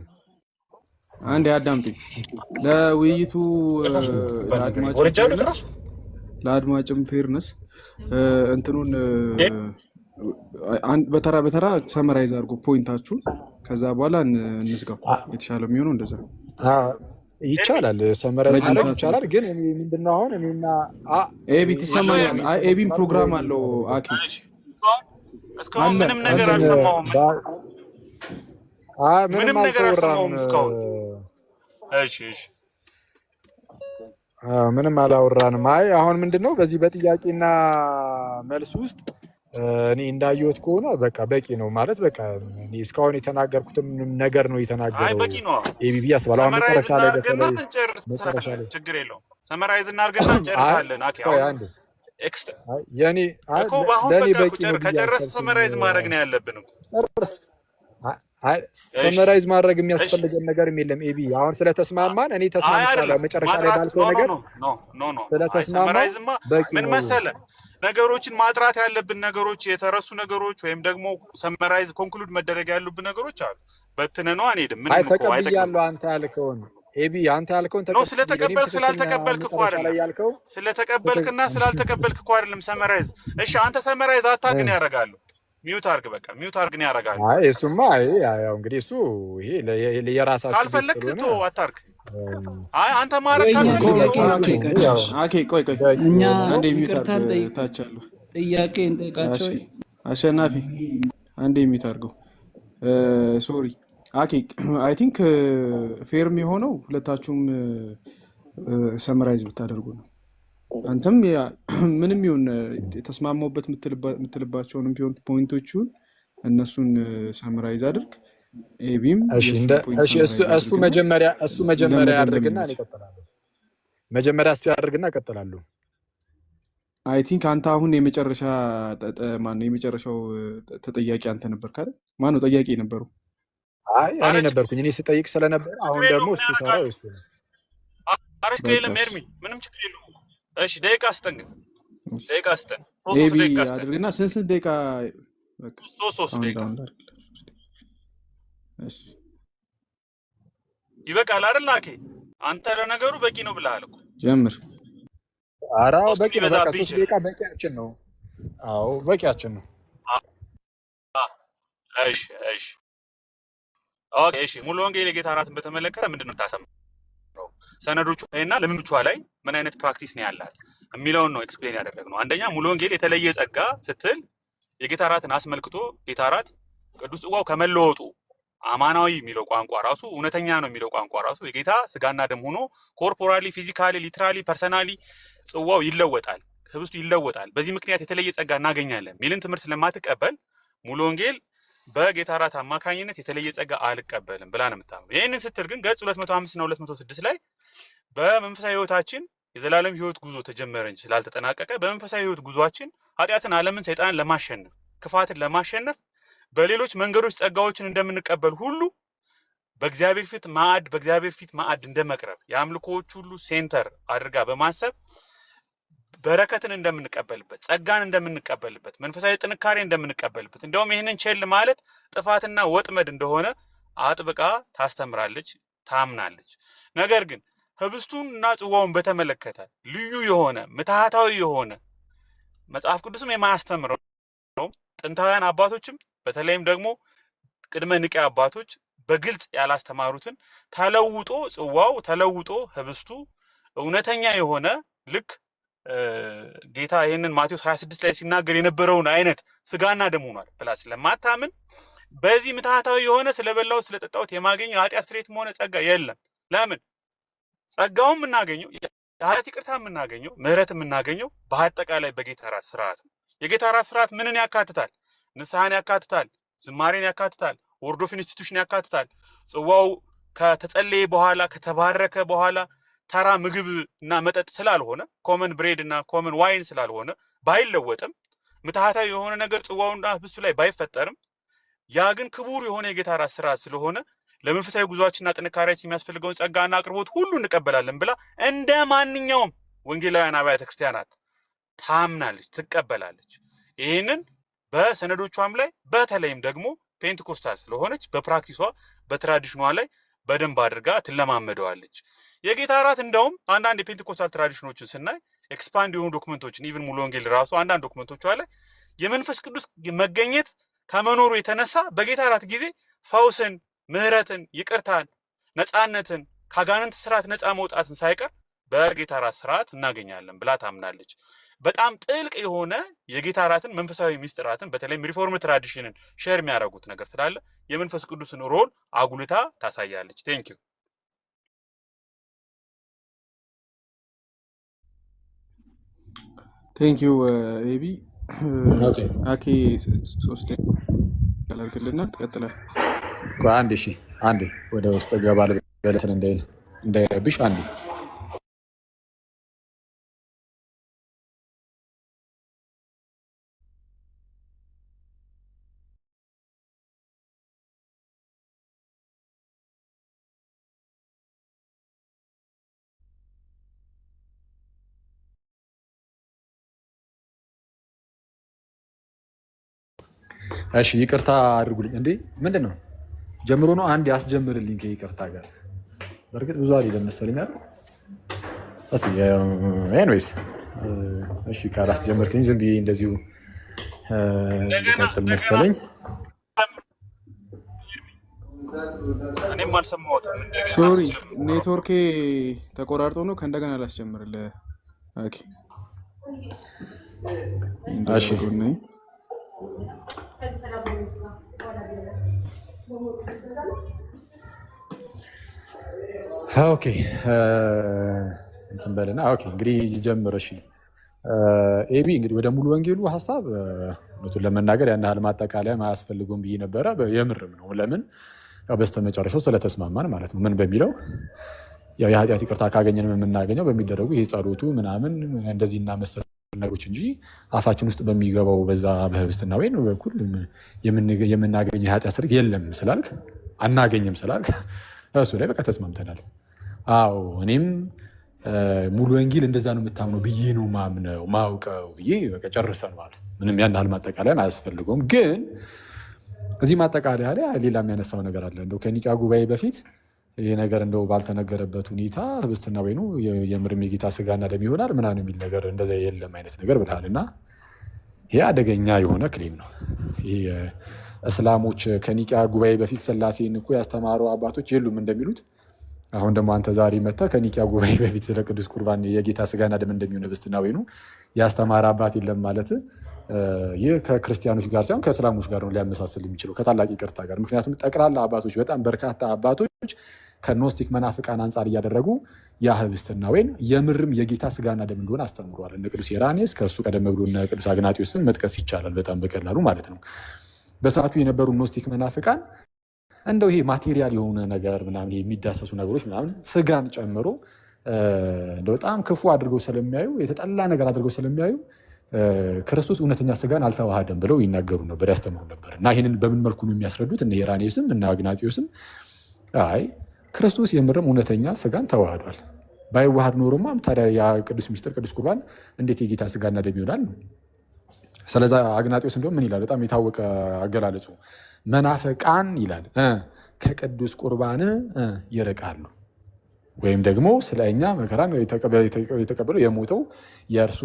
አንዴ አዳምጡኝ። ለውይይቱ ለአድማጭም ፌርነስ እንትኑን በተራ በተራ ሰመራይዝ አድርጎ ፖይንታችሁን፣ ከዛ በኋላ እንዝጋው። የተሻለው የሚሆነው እንደዛ ይቻላል። ሰመራይዝ ማድረግ ይቻላል። ግን ምንድነው አሁን እኔና ኤቢ ትሰማኛለህ? ኤቢም ፕሮግራም አለው። አኪ እስካሁን ምንም ነገር አልሰማሁም። ምንም ነገር አልሰማሁም እስካሁን። እሺ ምንም አላወራንም። አይ አሁን ምንድነው በዚህ በጥያቄና መልስ ውስጥ እኔ እንዳየሁት ከሆነ በቃ በቂ ነው ማለት በቃ እኔ እስካሁን የተናገርኩትም ነገር ነው የተናገረው። አይ በቂ ነው ኤቢቢ ያስባል። አሁን መጨረሻ ላይ ችግር የለውም ሰመራይዝ እናድርግና እንጨርሳለን። አኪ አሁን የኔ ለኔ በቂ ነው። ከጨረስን ሰመራይዝ ማድረግ ነው ያለብን እኮ። አይ ሰመራይዝ ማድረግ የሚያስፈልገን ነገርም የለም። ኤቢ አሁን ስለተስማማን እኔ ተስማምቻለሁ። መጨረሻ ላይ ባልከው ነገር ኖ ስለተስማማን በቂ ምን መሰለህ ነገሮችን ማጥራት ያለብን ነገሮች፣ የተረሱ ነገሮች ወይም ደግሞ ሰመራይዝ ኮንክሉድ መደረግ ያሉብን ነገሮች አሉ። በትነ ነው አንሄድም። ምን ነው ተቀብያለሁ። አንተ ያልከውን ኤቢ አንተ ያልከውን ተቀበል። ስለተቀበልክ ስላልተቀበልክ እኮ አይደለም። ስለተቀበልክና ስላልተቀበልክ እኮ አይደለም ሰመራይዝ። እሺ አንተ ሰመራይዝ አታግን ያደርጋሉ። ሚውት አርግ፣ በቃ ሚውት አርግ ነው ያደርጋሉ። አይ እሱማ ያው እንግዲህ እሱ ይሄ ለየራሳችሁ ካልፈለክ ቶ አታርግ። አይ አንተ ማረክ ኦኬ ቆይ እኛ አንዴ ሚውት አርግ። ታቻለሁ ጥያቄ እንጠይቃቸው። አሸናፊ አንዴ ሚውት አርገው። ሶሪ ኦኬ አይ ቲንክ ፌርም የሆነው ሁለታችሁም ሰመራይዝ ብታደርጉ ነው። አንተም ምንም ይሁን ተስማማውበት የምትልባቸውንም ቢሆን ፖይንቶቹን እነሱን ሰመራይዝ አድርግ። ኤቢም እሱ መጀመሪያ ያድርግና እኔ እቀጥላለሁ። መጀመሪያ እሱ ያድርግና እቀጥላለሁ። አይ ቲንክ አንተ አሁን የመጨረሻ ማነው የመጨረሻው ተጠያቂ አንተ ነበርክ አይደል? ማነው ጠያቂ ነበረው? አይ እኔ ነበርኩኝ። እኔ ስጠይቅ ስለነበር አሁን ደግሞ እሱ ተራው እሱ አረሽ ከለም ኤርሚ ምንም ችግር የለውም። እሺ ደቂቃ ስጠን፣ ግን ደቂቃ ስጠን። ኤቢ አድርግና ስንት ደቂቃ? በቃ 3 ደቂቃ እሺ ይበቃል አይደል? አኬ አንተ ለነገሩ በቂ ነው ብለሃል እኮ። ጀምር። ኧረ በቂ ነው። በቃ 3 ደቂቃ በቂያችን ነው። አዎ በቂያችን ነው። እሺ ኦኬ። እሺ ሙሉ ወንጌል የጌታ እራትን በተመለከተ ምንድን ነው የምታሰማው? ሰነዶቹ እና ልምምቿ ላይ ምን አይነት ፕራክቲስ ነው ያላት የሚለውን ነው ኤክስፕሌን ያደረግነው። አንደኛ ሙሉ ወንጌል የተለየ ጸጋ ስትል የጌታ እራትን አስመልክቶ ጌታ እራት ቅዱስ ጽዋው ከመለወጡ አማናዊ የሚለው ቋንቋ ራሱ እውነተኛ ነው የሚለው ቋንቋ ራሱ የጌታ ስጋና ደም ሆኖ ኮርፖራሊ፣ ፊዚካሊ፣ ሊትራሊ፣ ፐርሰናሊ ጽዋው ይለወጣል፣ ህብስቱ ይለወጣል። በዚህ ምክንያት የተለየ ጸጋ እናገኛለን ሚልን ትምህርት ስለማትቀበል ሙሉ ወንጌል በጌታ እራት አማካኝነት የተለየ ጸጋ አልቀበልም ብላ ነው የምታምነው። ይህንን ስትል ግን ገጽ 205 እና 206 ላይ በመንፈሳዊ ህይወታችን የዘላለም ህይወት ጉዞ ተጀመረ እንጂ ስላልተጠናቀቀ በመንፈሳዊ ህይወት ጉዟችን ኃጢአትን፣ ዓለምን፣ ሰይጣንን ለማሸነፍ ክፋትን ለማሸነፍ በሌሎች መንገዶች ጸጋዎችን እንደምንቀበል ሁሉ በእግዚአብሔር ፊት ማዕድ እንደመቅረብ የአምልኮዎች ሁሉ ሴንተር አድርጋ በማሰብ በረከትን እንደምንቀበልበት፣ ጸጋን እንደምንቀበልበት፣ መንፈሳዊ ጥንካሬ እንደምንቀበልበት፣ እንደውም ይህንን ቸል ማለት ጥፋትና ወጥመድ እንደሆነ አጥብቃ ታስተምራለች፣ ታምናለች። ነገር ግን ህብስቱንና ጽዋውን በተመለከተ ልዩ የሆነ ምትሃታዊ የሆነ መጽሐፍ ቅዱስም የማያስተምረው ጥንታውያን አባቶችም በተለይም ደግሞ ቅድመ ኒቅያ አባቶች በግልጽ ያላስተማሩትን ተለውጦ ጽዋው ተለውጦ ህብስቱ እውነተኛ የሆነ ልክ ጌታ ይህንን ማቴዎስ 26 ላይ ሲናገር የነበረውን አይነት ስጋና ደም ሆኗል ብላ ስለማታምን በዚህ ምትሃታዊ የሆነ ስለበላው ስለጠጣሁት የማገኘው ኃጢአት ስርየትም ሆነ ጸጋ የለም። ለምን? ጸጋውን የምናገኘው የኃጢአት ይቅርታ የምናገኘው ምህረት የምናገኘው በአጠቃላይ በጌታ ራት ስርዓት ነው። የጌታ ራት ስርዓት ምንን ያካትታል? ንስሐን ያካትታል፣ ዝማሬን ያካትታል፣ ወርድ ኦፍ ኢንስቲትዩሽን ያካትታል። ጽዋው ከተጸለየ በኋላ ከተባረከ በኋላ ተራ ምግብ እና መጠጥ ስላልሆነ ኮመን ብሬድ እና ኮመን ዋይን ስላልሆነ ባይለወጥም ምትሃታዊ የሆነ ነገር ጽዋውና ህብስቱ ላይ ባይፈጠርም ያ ግን ክቡር የሆነ የጌታ ራት ስርዓት ስለሆነ ለመንፈሳዊ ጉዟችንና ጥንካሬያችን የሚያስፈልገውን ጸጋና አቅርቦት ሁሉ እንቀበላለን ብላ እንደ ማንኛውም ወንጌላውያን አብያተ ክርስቲያናት ታምናለች፣ ትቀበላለች። ይህንን በሰነዶቿም ላይ በተለይም ደግሞ ፔንቴኮስታል ስለሆነች በፕራክቲሷ በትራዲሽኗ ላይ በደንብ አድርጋ ትለማመደዋለች። የጌታ ራት እንደውም አንዳንድ የፔንቴኮስታል ትራዲሽኖችን ስናይ ኤክስፓንድ የሆኑ ዶክመንቶችን ኢቭን ሙሉ ወንጌል ራሱ አንዳንድ ዶክመንቶቿ ላይ የመንፈስ ቅዱስ መገኘት ከመኖሩ የተነሳ በጌታ ራት ጊዜ ፈውስን፣ ምህረትን፣ ይቅርታን፣ ነፃነትን፣ ከአጋንንት ስርዓት ነፃ መውጣትን ሳይቀር በጌታ ራት ስርዓት እናገኛለን ብላ ታምናለች። በጣም ጥልቅ የሆነ የጌታ ራትን መንፈሳዊ ሚስጥራትን በተለይም ሪፎርም ትራዲሽንን ሼር የሚያደርጉት ነገር ስላለ የመንፈስ ቅዱስን ሮል አጉልታ ታሳያለች። ቴንክ ዩ ቴንክ ዩ ኤቢ። አኬ 3 ያላልክልና ትቀጥላል። አንዴ እሺ፣ አንዴ ወደ ውስጥ ገባ ልበለትን እንዳይረብሽ አንዴ። እሺ ይቅርታ አድርጉልኝ። እንዴ ምንድን ነው ጀምሮ ነው? አንድ ያስጀምርልኝ ከይቅርታ ጋር። በእርግጥ ብዙ አይደለም መሰለኝ አይደል? እስቲ ኤኒዌይስ እሺ ካላስጀመርክኝ ዝም ብዬ እንደዚሁ ልቀጥል መሰለኝ። ሶሪ ኔትወርኬ ተቆራርጦ ነው። ከእንደገና ላስጀምርልህ። ኦኬ እሺ ኦኬ እንትን በልና ኦኬ እንግዲህ ጀምር። እሺ ኤቢ እንግዲህ ወደ ሙሉ ወንጌሉ ሀሳብ እውነቱን ለመናገር ያን ያህል ማጠቃለያ አያስፈልገውም ብዬ ነበረ። የምርም ነው። ለምን ያው በስተመጨረሻው ስለተስማማን ማለት ነው። ምን በሚለው ያው የኃጢአት ይቅርታ ካገኘን የምናገኘው በሚደረጉ ይሄ ጸሎቱ ምናምን እንደዚህ እና መሰል ነገሮች እንጂ አፋችን ውስጥ በሚገባው በዛ በህብስትና ወይን በኩል የምናገኘው የኃጢአት ስርየት የለም ስላልክ አናገኝም ስላልክ እሱ ላይ በቃ ተስማምተናል። አዎ እኔም ሙሉ ወንጌል እንደዛ ነው የምታምነው ብዬ ነው ማምነው ማውቀው ብዬ በቃ ጨርሰናል። ምንም ያን ያህል ማጠቃለያ አያስፈልገውም። ግን እዚህ ማጠቃለያ ላይ ሌላ የሚያነሳው ነገር አለ። እንደው ከኒቅያ ጉባኤ በፊት ይህ ነገር እንደው ባልተነገረበት ሁኔታ ህብስትና ወይኑ የምርም የጌታ ስጋና ደም ይሆናል ምናምን የሚል ነገር እንደዛ የለም አይነት ነገር ብለሃል እና ይሄ አደገኛ የሆነ ክሌም ነው። ይሄ እስላሞች ከኒቅያ ጉባኤ በፊት ስላሴን እኮ ያስተማሩ አባቶች የሉም እንደሚሉት አሁን ደግሞ አንተ ዛሬ መጥተህ ከኒቅያ ጉባኤ በፊት ስለ ቅዱስ ቁርባን የጌታ ስጋና ደም እንደሚሆን ህብስትና ወይኑ ያስተማረ አባት የለም ማለት ይህ ከክርስቲያኖች ጋር ሳይሆን ከእስላሞች ጋር ነው ሊያመሳስል የሚችለው ከታላቅ ይቅርታ ጋር። ምክንያቱም ጠቅላላ አባቶች በጣም በርካታ አባቶች ከኖስቲክ መናፍቃን አንጻር እያደረጉ ያ ህብስትና ወይን የምርም የጌታ ስጋና ደም እንደሆነ አስተምሯል። እነ ቅዱስ ኢራኔስ ከእርሱ ቀደም ብሎ እነ ቅዱስ አግናጢዮስን መጥቀስ ይቻላል በጣም በቀላሉ ማለት ነው። በሰዓቱ የነበሩ ኖስቲክ መናፍቃን እንደው ይሄ ማቴሪያል የሆነ ነገር ምናምን የሚዳሰሱ ነገሮች ምናምን ስጋን ጨምሮ እንደው በጣም ክፉ አድርገው ስለሚያዩ የተጠላ ነገር አድርገው ስለሚያዩ ክርስቶስ እውነተኛ ስጋን አልተዋሃደም ብለው ይናገሩ ነበር፣ ያስተምሩ ነበር። እና ይህንን በምን መልኩ ነው የሚያስረዱት? እነ ኢራኔስም እና አግናጢዮስም አይ ክርስቶስ የምርም እውነተኛ ስጋን ተዋህዷል፣ ባይዋሃድ ኖሮማ ታዲያ ያ ቅዱስ ሚስጥር ቅዱስ ቁርባን እንዴት የጌታ ስጋና ደም ይሆናል? ስለዛ አግናጢዮስ እንደውም ምን ይላል? በጣም የታወቀ አገላለጹ መናፍቃን ይላል ከቅዱስ ቁርባን ይርቃሉ፣ ወይም ደግሞ ስለ እኛ መከራን የተቀበለው የሞተው የእርሱ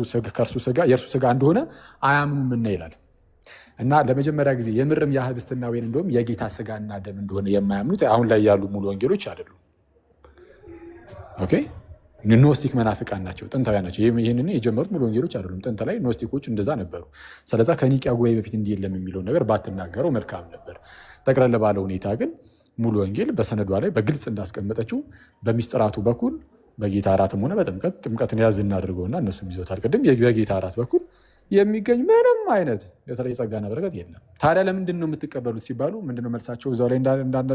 ስጋ እንደሆነ አያምኑምና ይላል። እና ለመጀመሪያ ጊዜ የምርም የህብስትና ወይን እንደውም የጌታ ስጋና ደም እንደሆነ የማያምኑት አሁን ላይ ያሉ ሙሉ ወንጌሎች አይደሉም። ኦኬ ኖስቲክ መናፍቃን ናቸው፣ ጥንታውያን ናቸው። ይህንን የጀመሩት ሙሉ ወንጌሎች አይደሉም። ጥንት ላይ ኖስቲኮች እንደዛ ነበሩ። ስለዛ ከኒቂያ ጉባኤ በፊት እንዲህ የለም የሚለውን ነገር ባትናገረው መልካም ነበር። ጠቅለል ባለ ሁኔታ ግን ሙሉ ወንጌል በሰነዷ ላይ በግልጽ እንዳስቀመጠችው በሚስጥራቱ በኩል በጌታ እራትም ሆነ በጥምቀት ጥምቀትን ያዝ እናድርገውና እነሱም ይዘውታል። ቅድም በጌታ እራት በኩል የሚገኝ ምንም አይነት የተለየ ጸጋና በረከት የለም። ታዲያ ለምንድን ነው የምትቀበሉት ሲባሉ ምንድነው መልሳቸው? እዛው ላይ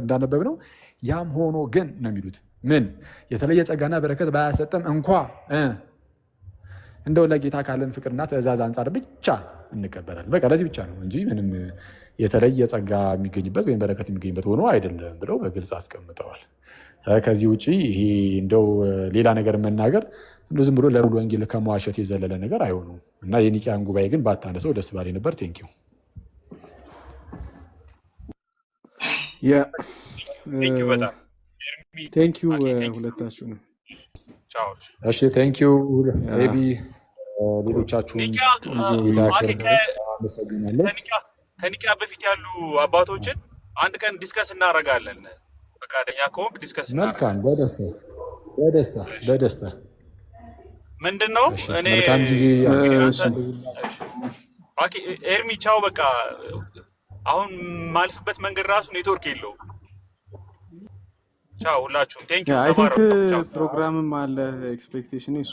እንዳነበብ ነው ያም ሆኖ ግን ነው የሚሉት ምን የተለየ ጸጋና በረከት ባያሰጠም እንኳ እንደው ለጌታ ካለን ፍቅርና ትእዛዝ አንጻር ብቻ እንቀበላለን። በቃ ለዚህ ብቻ ነው እንጂ ምንም የተለየ ጸጋ የሚገኝበት ወይም በረከት የሚገኝበት ሆኖ አይደለም ብለው በግልጽ አስቀምጠዋል። ከዚህ ውጭ ይሄ እንደው ሌላ ነገር መናገር ዝም ብሎ ለሙሉ ወንጌል ከመዋሸት የዘለለ ነገር አይሆኑም እና የኒቂያን ጉባኤ ግን ባታነሰው ደስ ባሌ ነበር። ቴንኪው ቴንኪው ሁለታችሁ ነው። እሺ ቴንኪው ኤቢ ሌሎቻችሁን አመሰግናለሁ። ከኒቂያ በፊት ያሉ አባቶችን አንድ ቀን ዲስከስ እናደርጋለን። ፈቃደኛ ከሆንክ ዲስከስ መልካም። በደስታ ምንድን ነው እኔ መልካም ጊዜ ኤርሚ ቻው። በቃ አሁን ማልፍበት መንገድ ራሱ ኔትወርክ የለውም። ቻው ሁላችሁም። ቴንኪው። ፕሮግራምም አለ ኤክስፔክቴሽን እሱ